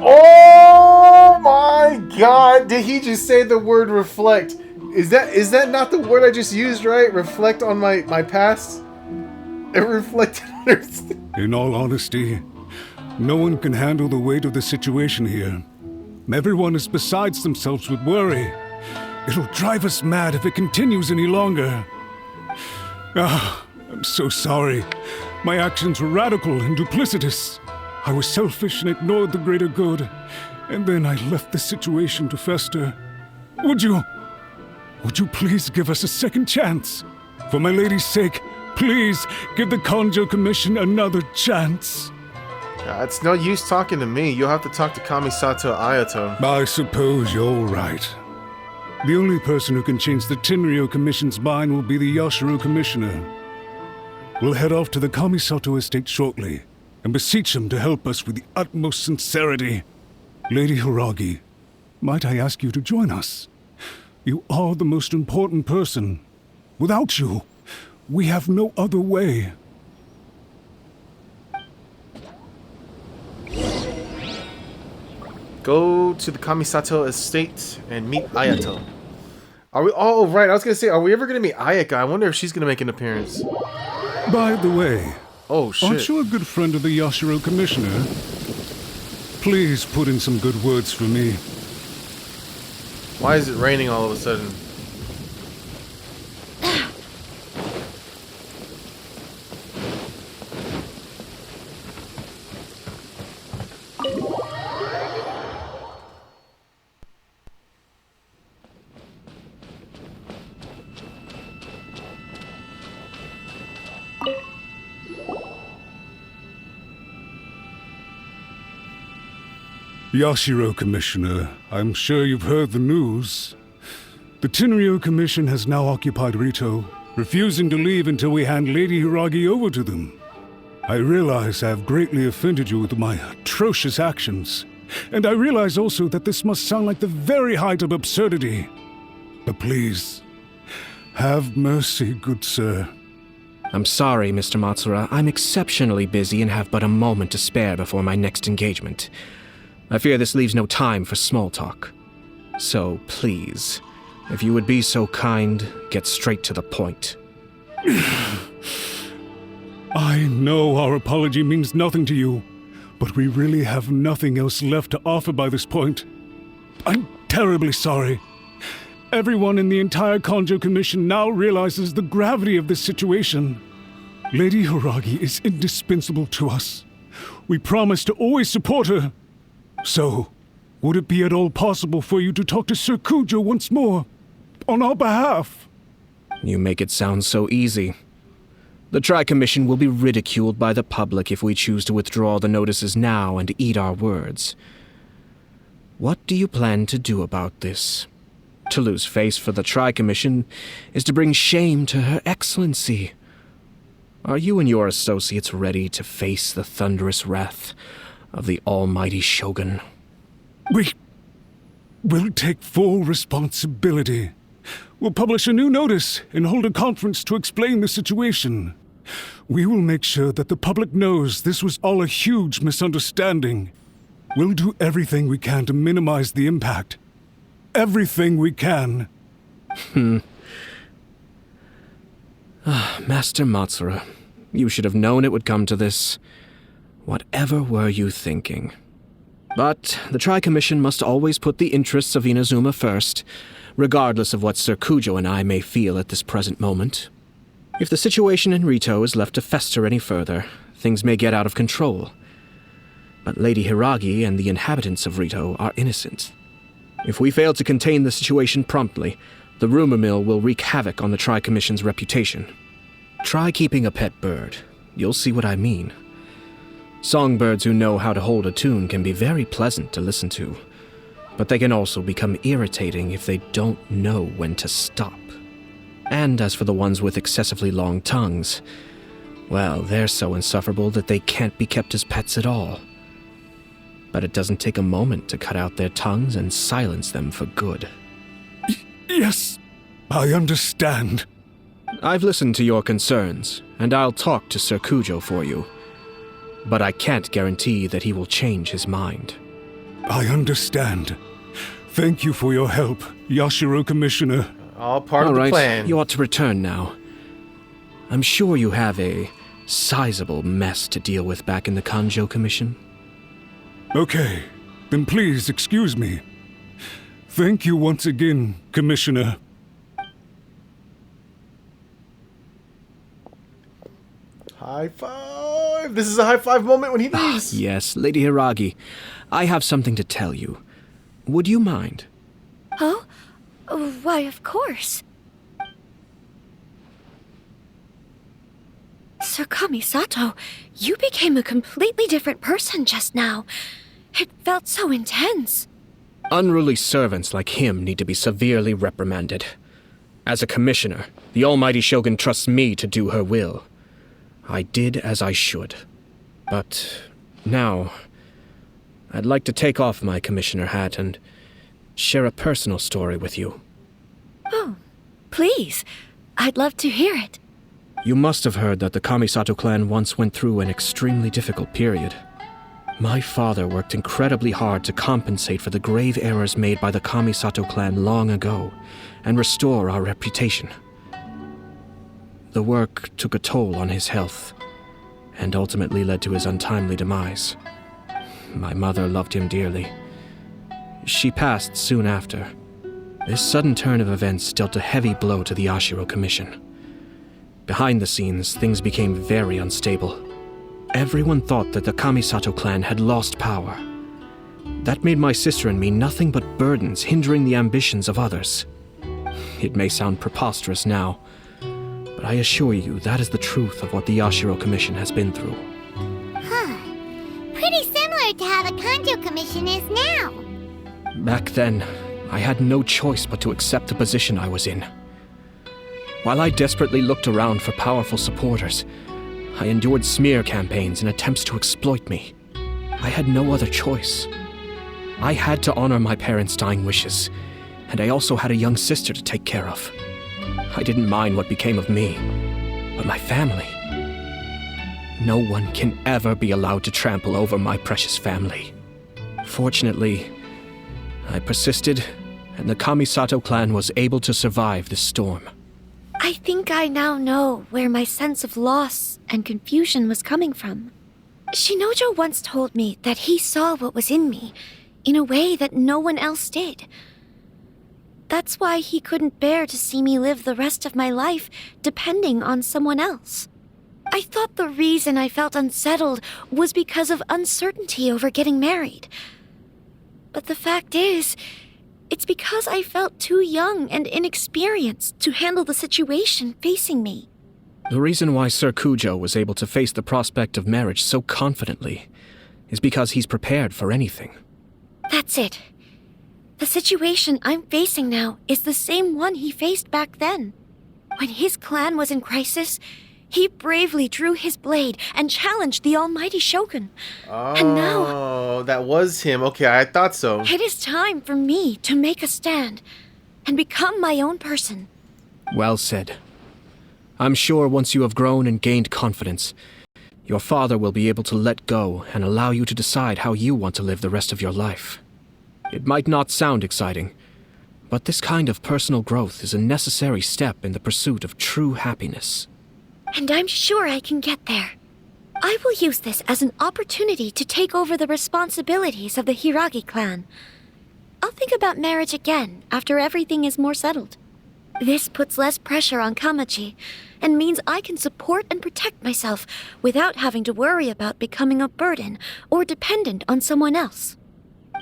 Speaker 5: Oh my god! Did he just say the word reflect? Is that not the word I just used, right? Reflect on my past? It reflected on her.
Speaker 12: In all honesty, no one can handle the weight of the situation here. Everyone is besides themselves with worry. It'll drive us mad if it continues any longer. I'm so sorry. My actions were radical and duplicitous. I was selfish and ignored the greater good. And then I left the situation to fester. Would you please give us a second chance? For my lady's sake, please give the Konjo Commission another chance.
Speaker 5: It's no use talking to me. You'll have to talk to Kamisato Ayato.
Speaker 12: I suppose you're right. The only person who can change the Tenryo Commission's mind will be the Yashiro Commissioner. We'll head off to the Kamisato estate shortly and beseech him to help us with the utmost sincerity. Lady Hiragi, might I ask you to join us? You are the most important person. Without you, we have no other way.
Speaker 5: Go to the Kamisato estate and meet Ayato. Are we? Oh, right. I was gonna say, are we ever gonna meet Ayaka? I wonder if she's gonna make an appearance.
Speaker 12: By the way,
Speaker 5: oh shit,
Speaker 12: aren't you a good friend of the Yashiro Commissioner? Please put in some good words for me.
Speaker 5: Why is it raining all of a sudden?
Speaker 12: Yashiro Commissioner, I'm sure you've heard the news. The Tenryo Commission has now occupied Rito, refusing to leave until we hand Lady Hiragi over to them. I realize I have greatly offended you with my atrocious actions, and I realize also that this must sound like the very height of absurdity. But please, have mercy, good sir.
Speaker 7: I'm sorry, Mr. Matsura. I'm exceptionally busy and have but a moment to spare before my next engagement. I fear this leaves no time for small talk. So, please, if you would be so kind, get straight to the point.
Speaker 12: I know our apology means nothing to you, but we really have nothing else left to offer by this point. I'm terribly sorry. Everyone in the entire Kanjo Commission now realizes the gravity of this situation. Lady Hiragi is indispensable to us. We promise to always support her. So, would it be at all possible for you to talk to Sir Kujo once more, on our behalf?
Speaker 7: You make it sound so easy. The Tri-Commission will be ridiculed by the public if we choose to withdraw the notices now and eat our words. What do you plan to do about this? To lose face for the Tri-Commission is to bring shame to Her Excellency. Are you and your associates ready to face the thunderous wrath of the almighty Shogun?
Speaker 12: We will take full responsibility. We'll publish a new notice and hold a conference to explain the situation. We will make sure that the public knows this was all a huge misunderstanding. We'll do everything we can to minimize the impact. Everything we can.
Speaker 7: Master Matsura, you should have known it would come to this. Whatever were you thinking? But the Tri-Commission must always put the interests of Inazuma first, regardless of what Sir Kujo and I may feel at this present moment. If the situation in Rito is left to fester any further, things may get out of control. But Lady Hiragi and the inhabitants of Rito are innocent. If we fail to contain the situation promptly, the rumor mill will wreak havoc on the Tri-Commission's reputation. Try keeping a pet bird. You'll see what I mean. Songbirds who know how to hold a tune can be very pleasant to listen to, but they can also become irritating if they don't know when to stop. And as for the ones with excessively long tongues, well, they're so insufferable that they can't be kept as pets at all. But it doesn't take a moment to cut out their tongues and silence them for good.
Speaker 12: Yes, I understand.
Speaker 7: I've listened to your concerns, and I'll talk to Sir Kujo for you. But I can't guarantee that he will change his mind.
Speaker 12: I understand. Thank you for your help, Yashiro Commissioner.
Speaker 5: All part of the plan.
Speaker 7: You ought to return now. I'm sure you have a sizable mess to deal with back in the Kanjo Commission.
Speaker 12: Okay, then please excuse me. Thank you once again, Commissioner.
Speaker 5: High five! This is a high five moment when he leaves.
Speaker 7: Yes, Lady Hiragi, I have something to tell you. Would you mind?
Speaker 3: Oh? Why, of course. Sir Kamisato, you became a completely different person just now. It felt so intense.
Speaker 7: Unruly servants like him need to be severely reprimanded. As a commissioner, the almighty Shogun trusts me to do her will. I did as I should. But now, I'd like to take off my commissioner hat and share a personal story with you.
Speaker 3: Oh, please. I'd love to hear it.
Speaker 7: You must have heard that the Kamisato clan once went through an extremely difficult period. My father worked incredibly hard to compensate for the grave errors made by the Kamisato clan long ago and restore our reputation. The work took a toll on his health and ultimately led to his untimely demise. My mother loved him dearly. She passed soon after. This sudden turn of events dealt a heavy blow to the Ashiro Commission. Behind the scenes, things became very unstable. Everyone thought that the Kamisato clan had lost power. That made my sister and me nothing but burdens hindering the ambitions of others. It may sound preposterous now, but I assure you that is the truth of what the Ashiro Commission has been through.
Speaker 6: Huh. Pretty similar to how the Kanjo Commission is now.
Speaker 7: Back then, I had no choice but to accept the position I was in. While I desperately looked around for powerful supporters, I endured smear campaigns and attempts to exploit me. I had no other choice. I had to honor my parents' dying wishes, and I also had a young sister to take care of. I didn't mind what became of me, but my family. No one can ever be allowed to trample over my precious family. Fortunately, I persisted, and the Kamisato clan was able to survive this storm.
Speaker 3: I think I now know where my sense of loss and confusion was coming from. Shinojo once told me that he saw what was in me in a way that no one else did. That's why he couldn't bear to see me live the rest of my life depending on someone else. I thought the reason I felt unsettled was because of uncertainty over getting married. But the fact is, it's because I felt too young and inexperienced to handle the situation facing me.
Speaker 7: The reason why Sir Kujo was able to face the prospect of marriage so confidently is because he's prepared for anything.
Speaker 3: That's it. The situation I'm facing now is the same one he faced back then. When his clan was in crisis, he bravely drew his blade and challenged the almighty Shogun. And now,
Speaker 5: that was him. Okay, I thought so.
Speaker 3: it is time for me to make a stand and become my own person.
Speaker 7: Well said. I'm sure once you have grown and gained confidence, your father will be able to let go and allow you to decide how you want to live the rest of your life. It might not sound exciting, but this kind of personal growth is a necessary step in the pursuit of true happiness.
Speaker 3: And I'm sure I can get there. I will use this as an opportunity to take over the responsibilities of the Hiragi clan. I'll think about marriage again after everything is more settled. This puts less pressure on Kamaji, and means I can support and protect myself without having to worry about becoming a burden or dependent on someone else.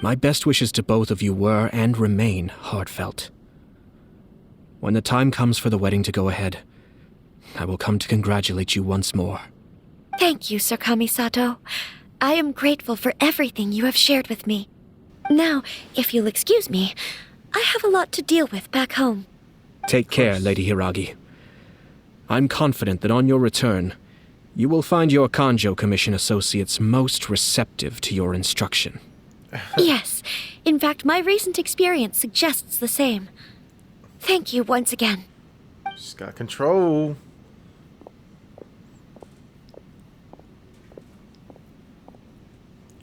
Speaker 7: My best wishes to both of you were and remain heartfelt. When the time comes for the wedding to go ahead, I will come to congratulate you once more.
Speaker 3: Thank you, Sir Kamisato. I am grateful for everything you have shared with me. Now, if you'll excuse me, I have a lot to deal with back home.
Speaker 7: Take care, Lady Hiragi. I'm confident that on your return, you will find your Kanjo Commission associates most receptive to your instruction.
Speaker 3: Yes, in fact, my recent experience suggests the same. Thank you once again.
Speaker 5: She's got control.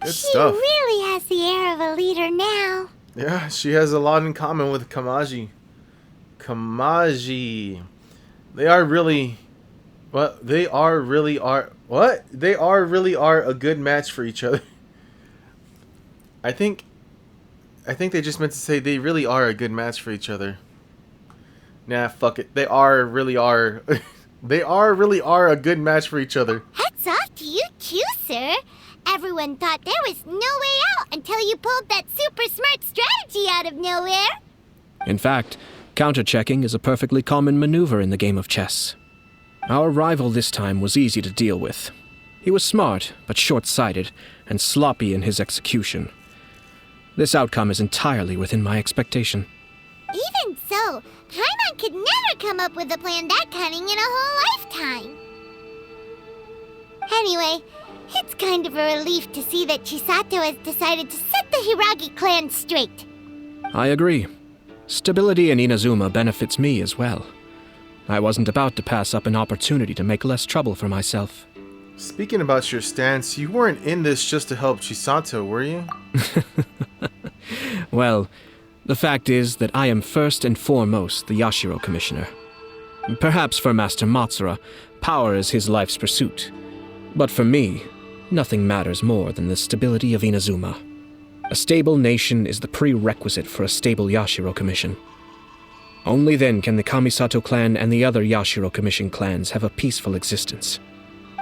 Speaker 5: Good stuff.
Speaker 6: She really has the air of a leader now.
Speaker 5: Yeah, she has a lot in common with Kamaji. Kamaji. They are really... What? They are really are... What? They are really are a good match for each other. I think they just meant to say they really are a good match for each other. Nah, fuck it. They are really are... they are really are a good match for each other.
Speaker 6: Hats off to you too, sir. Everyone thought there was no way out until you pulled that super smart strategy out of nowhere.
Speaker 7: In fact, counter-checking is a perfectly common maneuver in the game of chess. Our rival this time was easy to deal with. He was smart, but short-sighted, and sloppy in his execution. This outcome is entirely within my expectation.
Speaker 6: Even so, Paimon could never come up with a plan that cunning in a whole lifetime. Anyway, it's kind of a relief to see that Chisato has decided to set the Hiragi clan straight.
Speaker 7: I agree. Stability in Inazuma benefits me as well. I wasn't about to pass up an opportunity to make less trouble for myself.
Speaker 5: Speaking about your stance, you weren't in this just to help Chisato, were you?
Speaker 7: Well, the fact is that I am first and foremost the Yashiro Commissioner. Perhaps for Master Matsura, power is his life's pursuit. But for me, nothing matters more than the stability of Inazuma. A stable nation is the prerequisite for a stable Yashiro Commission. Only then can the Kamisato clan and the other Yashiro Commission clans have a peaceful existence.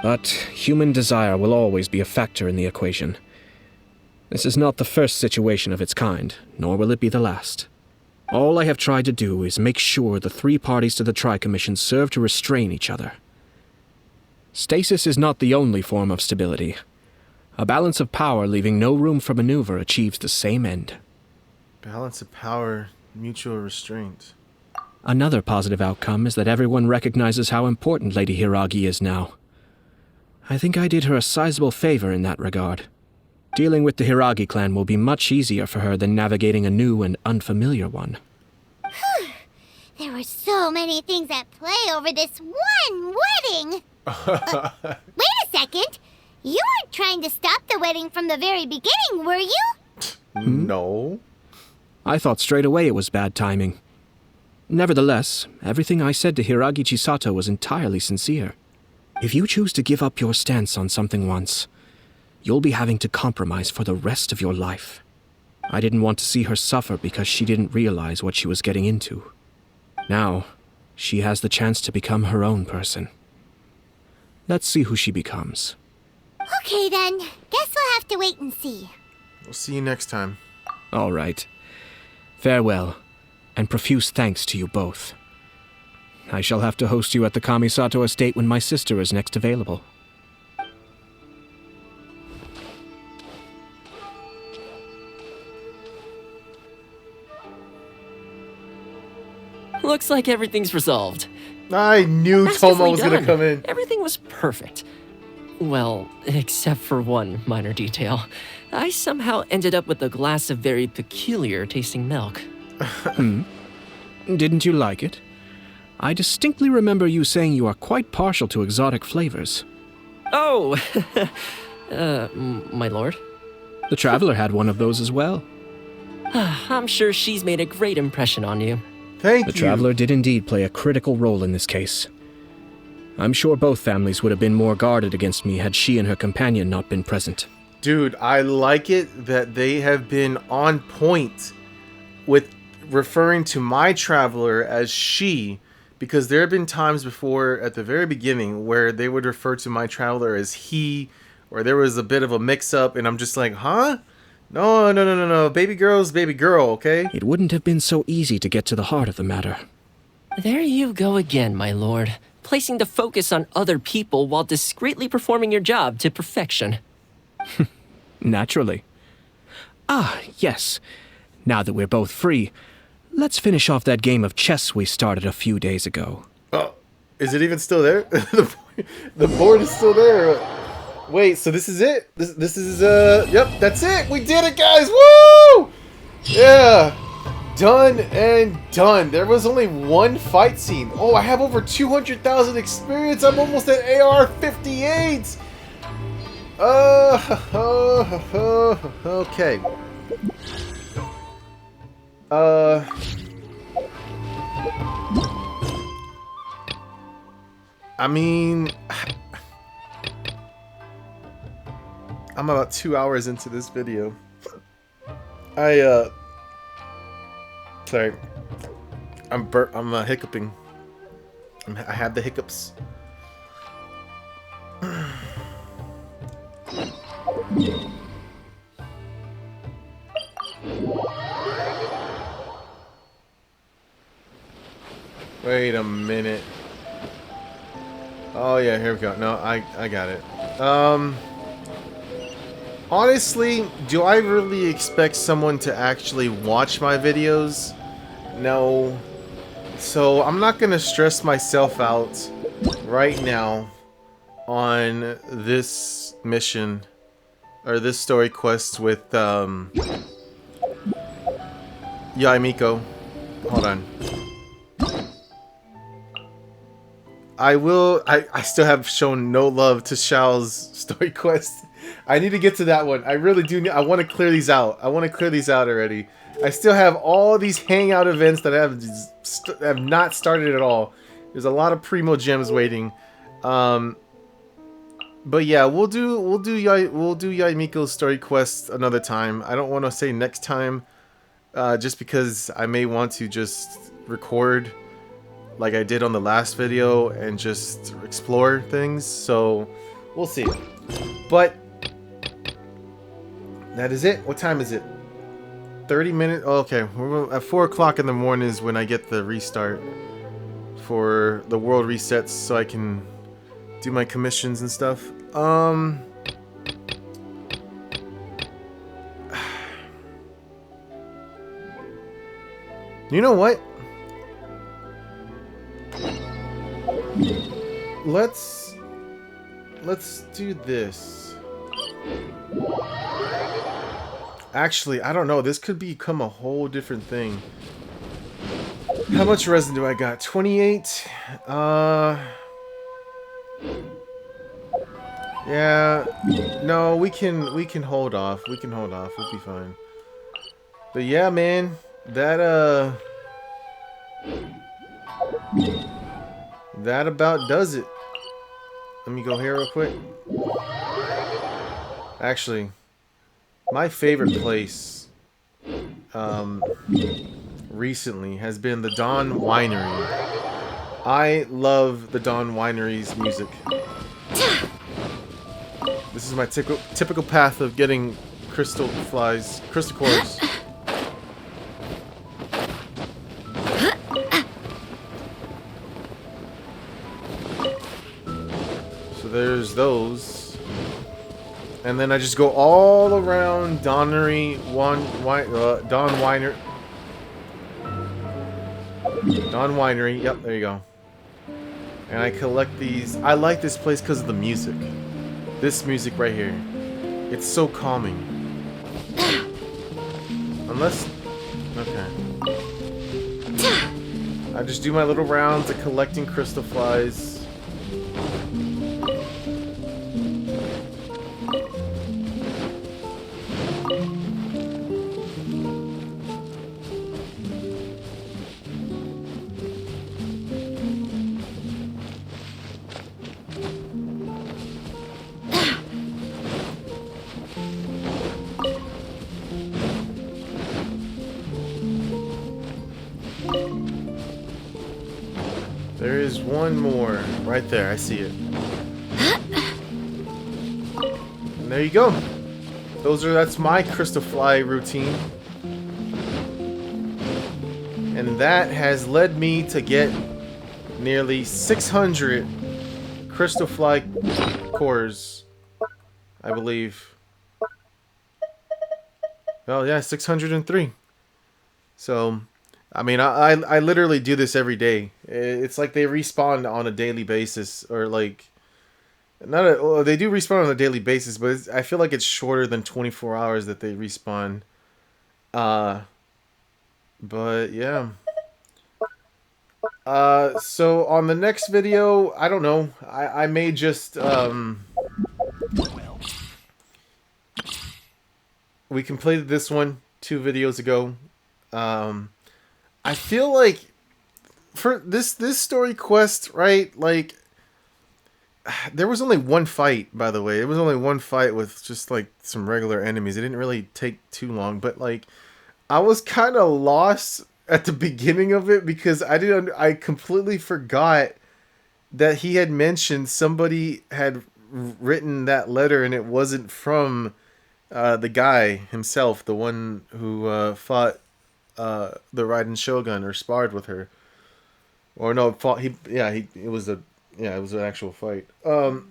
Speaker 7: But human desire will always be a factor in the equation. This is not the first situation of its kind, nor will it be the last. All I have tried to do is make sure the three parties to the Tri-Commission serve to restrain each other. Stasis is not the only form of stability. A balance of power leaving no room for maneuver achieves the same end.
Speaker 5: Balance of power, mutual restraint.
Speaker 7: Another positive outcome is that everyone recognizes how important Lady Hiragi is now. I think I did her a sizable favor in that regard. Dealing with the Hiragi clan will be much easier for her than navigating a new and unfamiliar one.
Speaker 6: There were so many things at play over this one wedding. Wait a second. You weren't trying to stop the wedding from the very beginning, were you?
Speaker 5: No.
Speaker 7: I thought straight away it was bad timing. Nevertheless, everything I said to Hiragi Chisato was entirely sincere. If you choose to give up your stance on something once, you'll be having to compromise for the rest of your life. I didn't want to see her suffer because she didn't realize what she was getting into. Now, she has the chance to become her own person. Let's see who she becomes.
Speaker 6: Okay then, guess we'll have to wait and see.
Speaker 5: We'll see you next time.
Speaker 7: All right. Farewell, and profuse thanks to you both. I shall have to host you at the Kamisato estate when my sister is next available.
Speaker 4: Looks like everything's resolved.
Speaker 5: I knew Tomo was going to come in.
Speaker 4: Everything was perfect. Well, except for one minor detail. I somehow ended up with a glass of very peculiar tasting milk.
Speaker 7: Didn't you like it? I distinctly remember you saying you are quite partial to exotic flavors.
Speaker 4: Oh, my lord.
Speaker 7: The Traveler had one of those as well.
Speaker 4: I'm sure she's made a great impression on you.
Speaker 5: Thank you.
Speaker 7: The Traveler did indeed play a critical role in this case. I'm sure both families would have been more guarded against me had she and her companion not been present.
Speaker 5: Dude, I like it that they have been on point with referring to my Traveler as she, because there have been times before at the very beginning where they would refer to my Traveler as he, or there was a bit of a mix-up, and I'm just like, huh? No. Baby girl's baby girl, okay?
Speaker 7: It wouldn't have been so easy to get to the heart of the matter.
Speaker 4: There you go again, my lord. Placing the focus on other people while discreetly performing your job to perfection.
Speaker 7: Naturally. Ah, yes. Now that we're both free, let's finish off that game of chess we started a few days ago.
Speaker 5: Oh, is it even still there? The board is still there. Wait, so this is it? This is, yep, that's it! We did it, guys! Woo! Yeah! Done and done. There was only one fight scene. Oh, I have over 200,000 experience. I'm almost at AR 58. Okay. I mean, I'm about 2 hours into this video. Sorry. I'm hiccuping. I had the hiccups. Wait a minute. Oh yeah, here we go. No, I got it. Honestly, do I really expect someone to actually watch my videos? No. So I'm not gonna stress myself out right now on this mission or this story quest with Yae Miko. Hold on. I still have shown no love to Xiao's story quest. I need to get to that one. I really do. I want to clear these out. I want to clear these out already. I still have all these hangout events that have not started at all. There's a lot of primo gems waiting. But yeah, we'll do Yaimiko's story quest another time. I don't want to say next time, just because I may want to just record like I did on the last video and just explore things. So we'll see. But that is it. What time is it? 30 minutes. Oh, okay, we're at 4 o'clock in the morning is when I get the restart for the world resets, so I can do my commissions and stuff. You know what? Let's do this. Actually, I don't know. This could become a whole different thing. How much resin do I got? 28? Yeah. No, we can hold off. We can hold off. We'll be fine. But yeah, man. That about does it. Let me go here real quick. Actually, my favorite place recently has been the Dawn Winery. I love the Dawn Winery's music. This is my typical path of getting crystal cores. So there's those. And then I just go all around Dawn Winery. Yep, there you go. And I collect these. I like this place because of the music. This music right here. It's so calming. Unless... Okay. I just do my little rounds of collecting crystal flies. There is one more right there. I see it. And there you go. That's my crystal fly routine. And that has led me to get nearly 600 crystal fly cores, I believe. Oh yeah, 603. So I mean, I literally do this every day. It's like they respawn on a daily basis, or like, well, they do respawn on a daily basis, but I feel like it's shorter than 24 hours that they respawn. But yeah. So on the next video, I don't know. I may just we completed this one 2 videos ago. I feel like for this story quest, right? Like, there was only one fight, by the way. It was only one fight with just like some regular enemies. It didn't really take too long, but like, I was kind of lost at the beginning of it because I completely forgot that he had mentioned somebody had written that letter and it wasn't from the guy himself, the one who fought the Raiden Shogun or sparred with her, or no, fought. It was an actual fight. So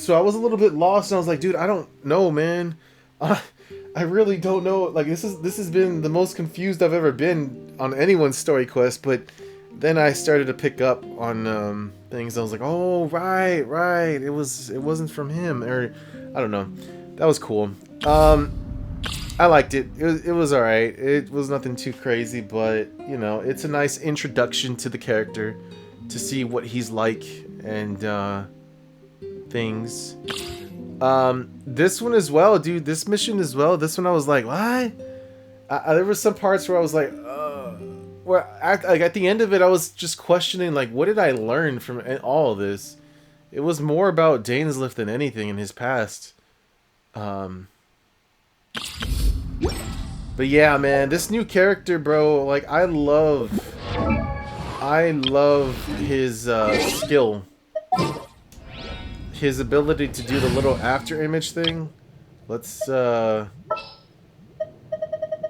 Speaker 5: I was a little bit lost, and I was like, dude, I don't know, man. I really don't know. Like, this has been the most confused I've ever been on anyone's story quest. But then I started to pick up on things. I was like, oh, right, it wasn't from him, or I don't know. That was cool. I liked it. It was alright. It was nothing too crazy, but, you know, it's a nice introduction to the character. to see what he's like and things. This one as well, dude. This mission as well. This one I was like, what? There were some parts where I was like, where at the end of it, I was just questioning, like, what did I learn from all of this? It was more about Dainsleif than anything in his past. But yeah, man, this new character, bro, like, I love his skill. His ability to do the little after image thing. Let's, where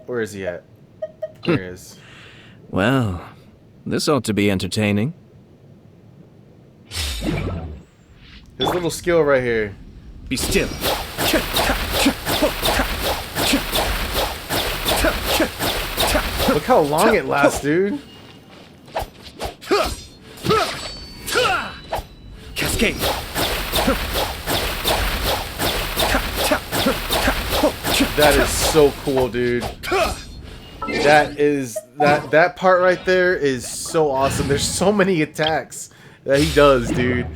Speaker 5: is he at? There he is.
Speaker 7: Well, this ought to be entertaining.
Speaker 5: His little skill right here.
Speaker 7: Be still.
Speaker 5: Look how long it lasts, dude.
Speaker 7: Cascade.
Speaker 5: That is so cool, dude. That part right there is so awesome. There's so many attacks that he does, dude.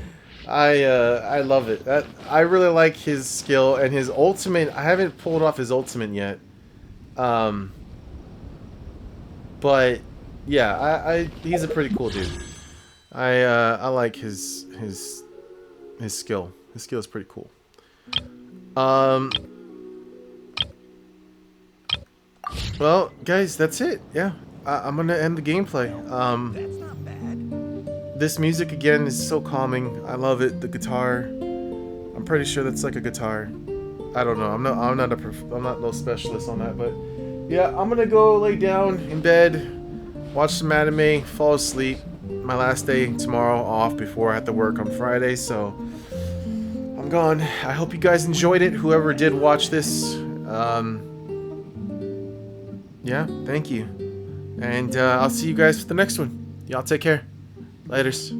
Speaker 5: I love it. I really like his skill and his ultimate. I haven't pulled off his ultimate yet. But yeah, he's a pretty cool dude. I like his skill. His skill is pretty cool. Well, guys, that's it. Yeah, I'm gonna end the gameplay. This music again is so calming. I love it. The guitar. I'm pretty sure that's like a guitar. I don't know. I'm not no specialist on that, but yeah, I'm gonna go lay down in bed, watch some anime, fall asleep. My last day tomorrow off before I have to work on Friday, so I'm gone. I hope you guys enjoyed it. Whoever did watch this, yeah, thank you. And I'll see you guys for the next one. Y'all take care. Laters.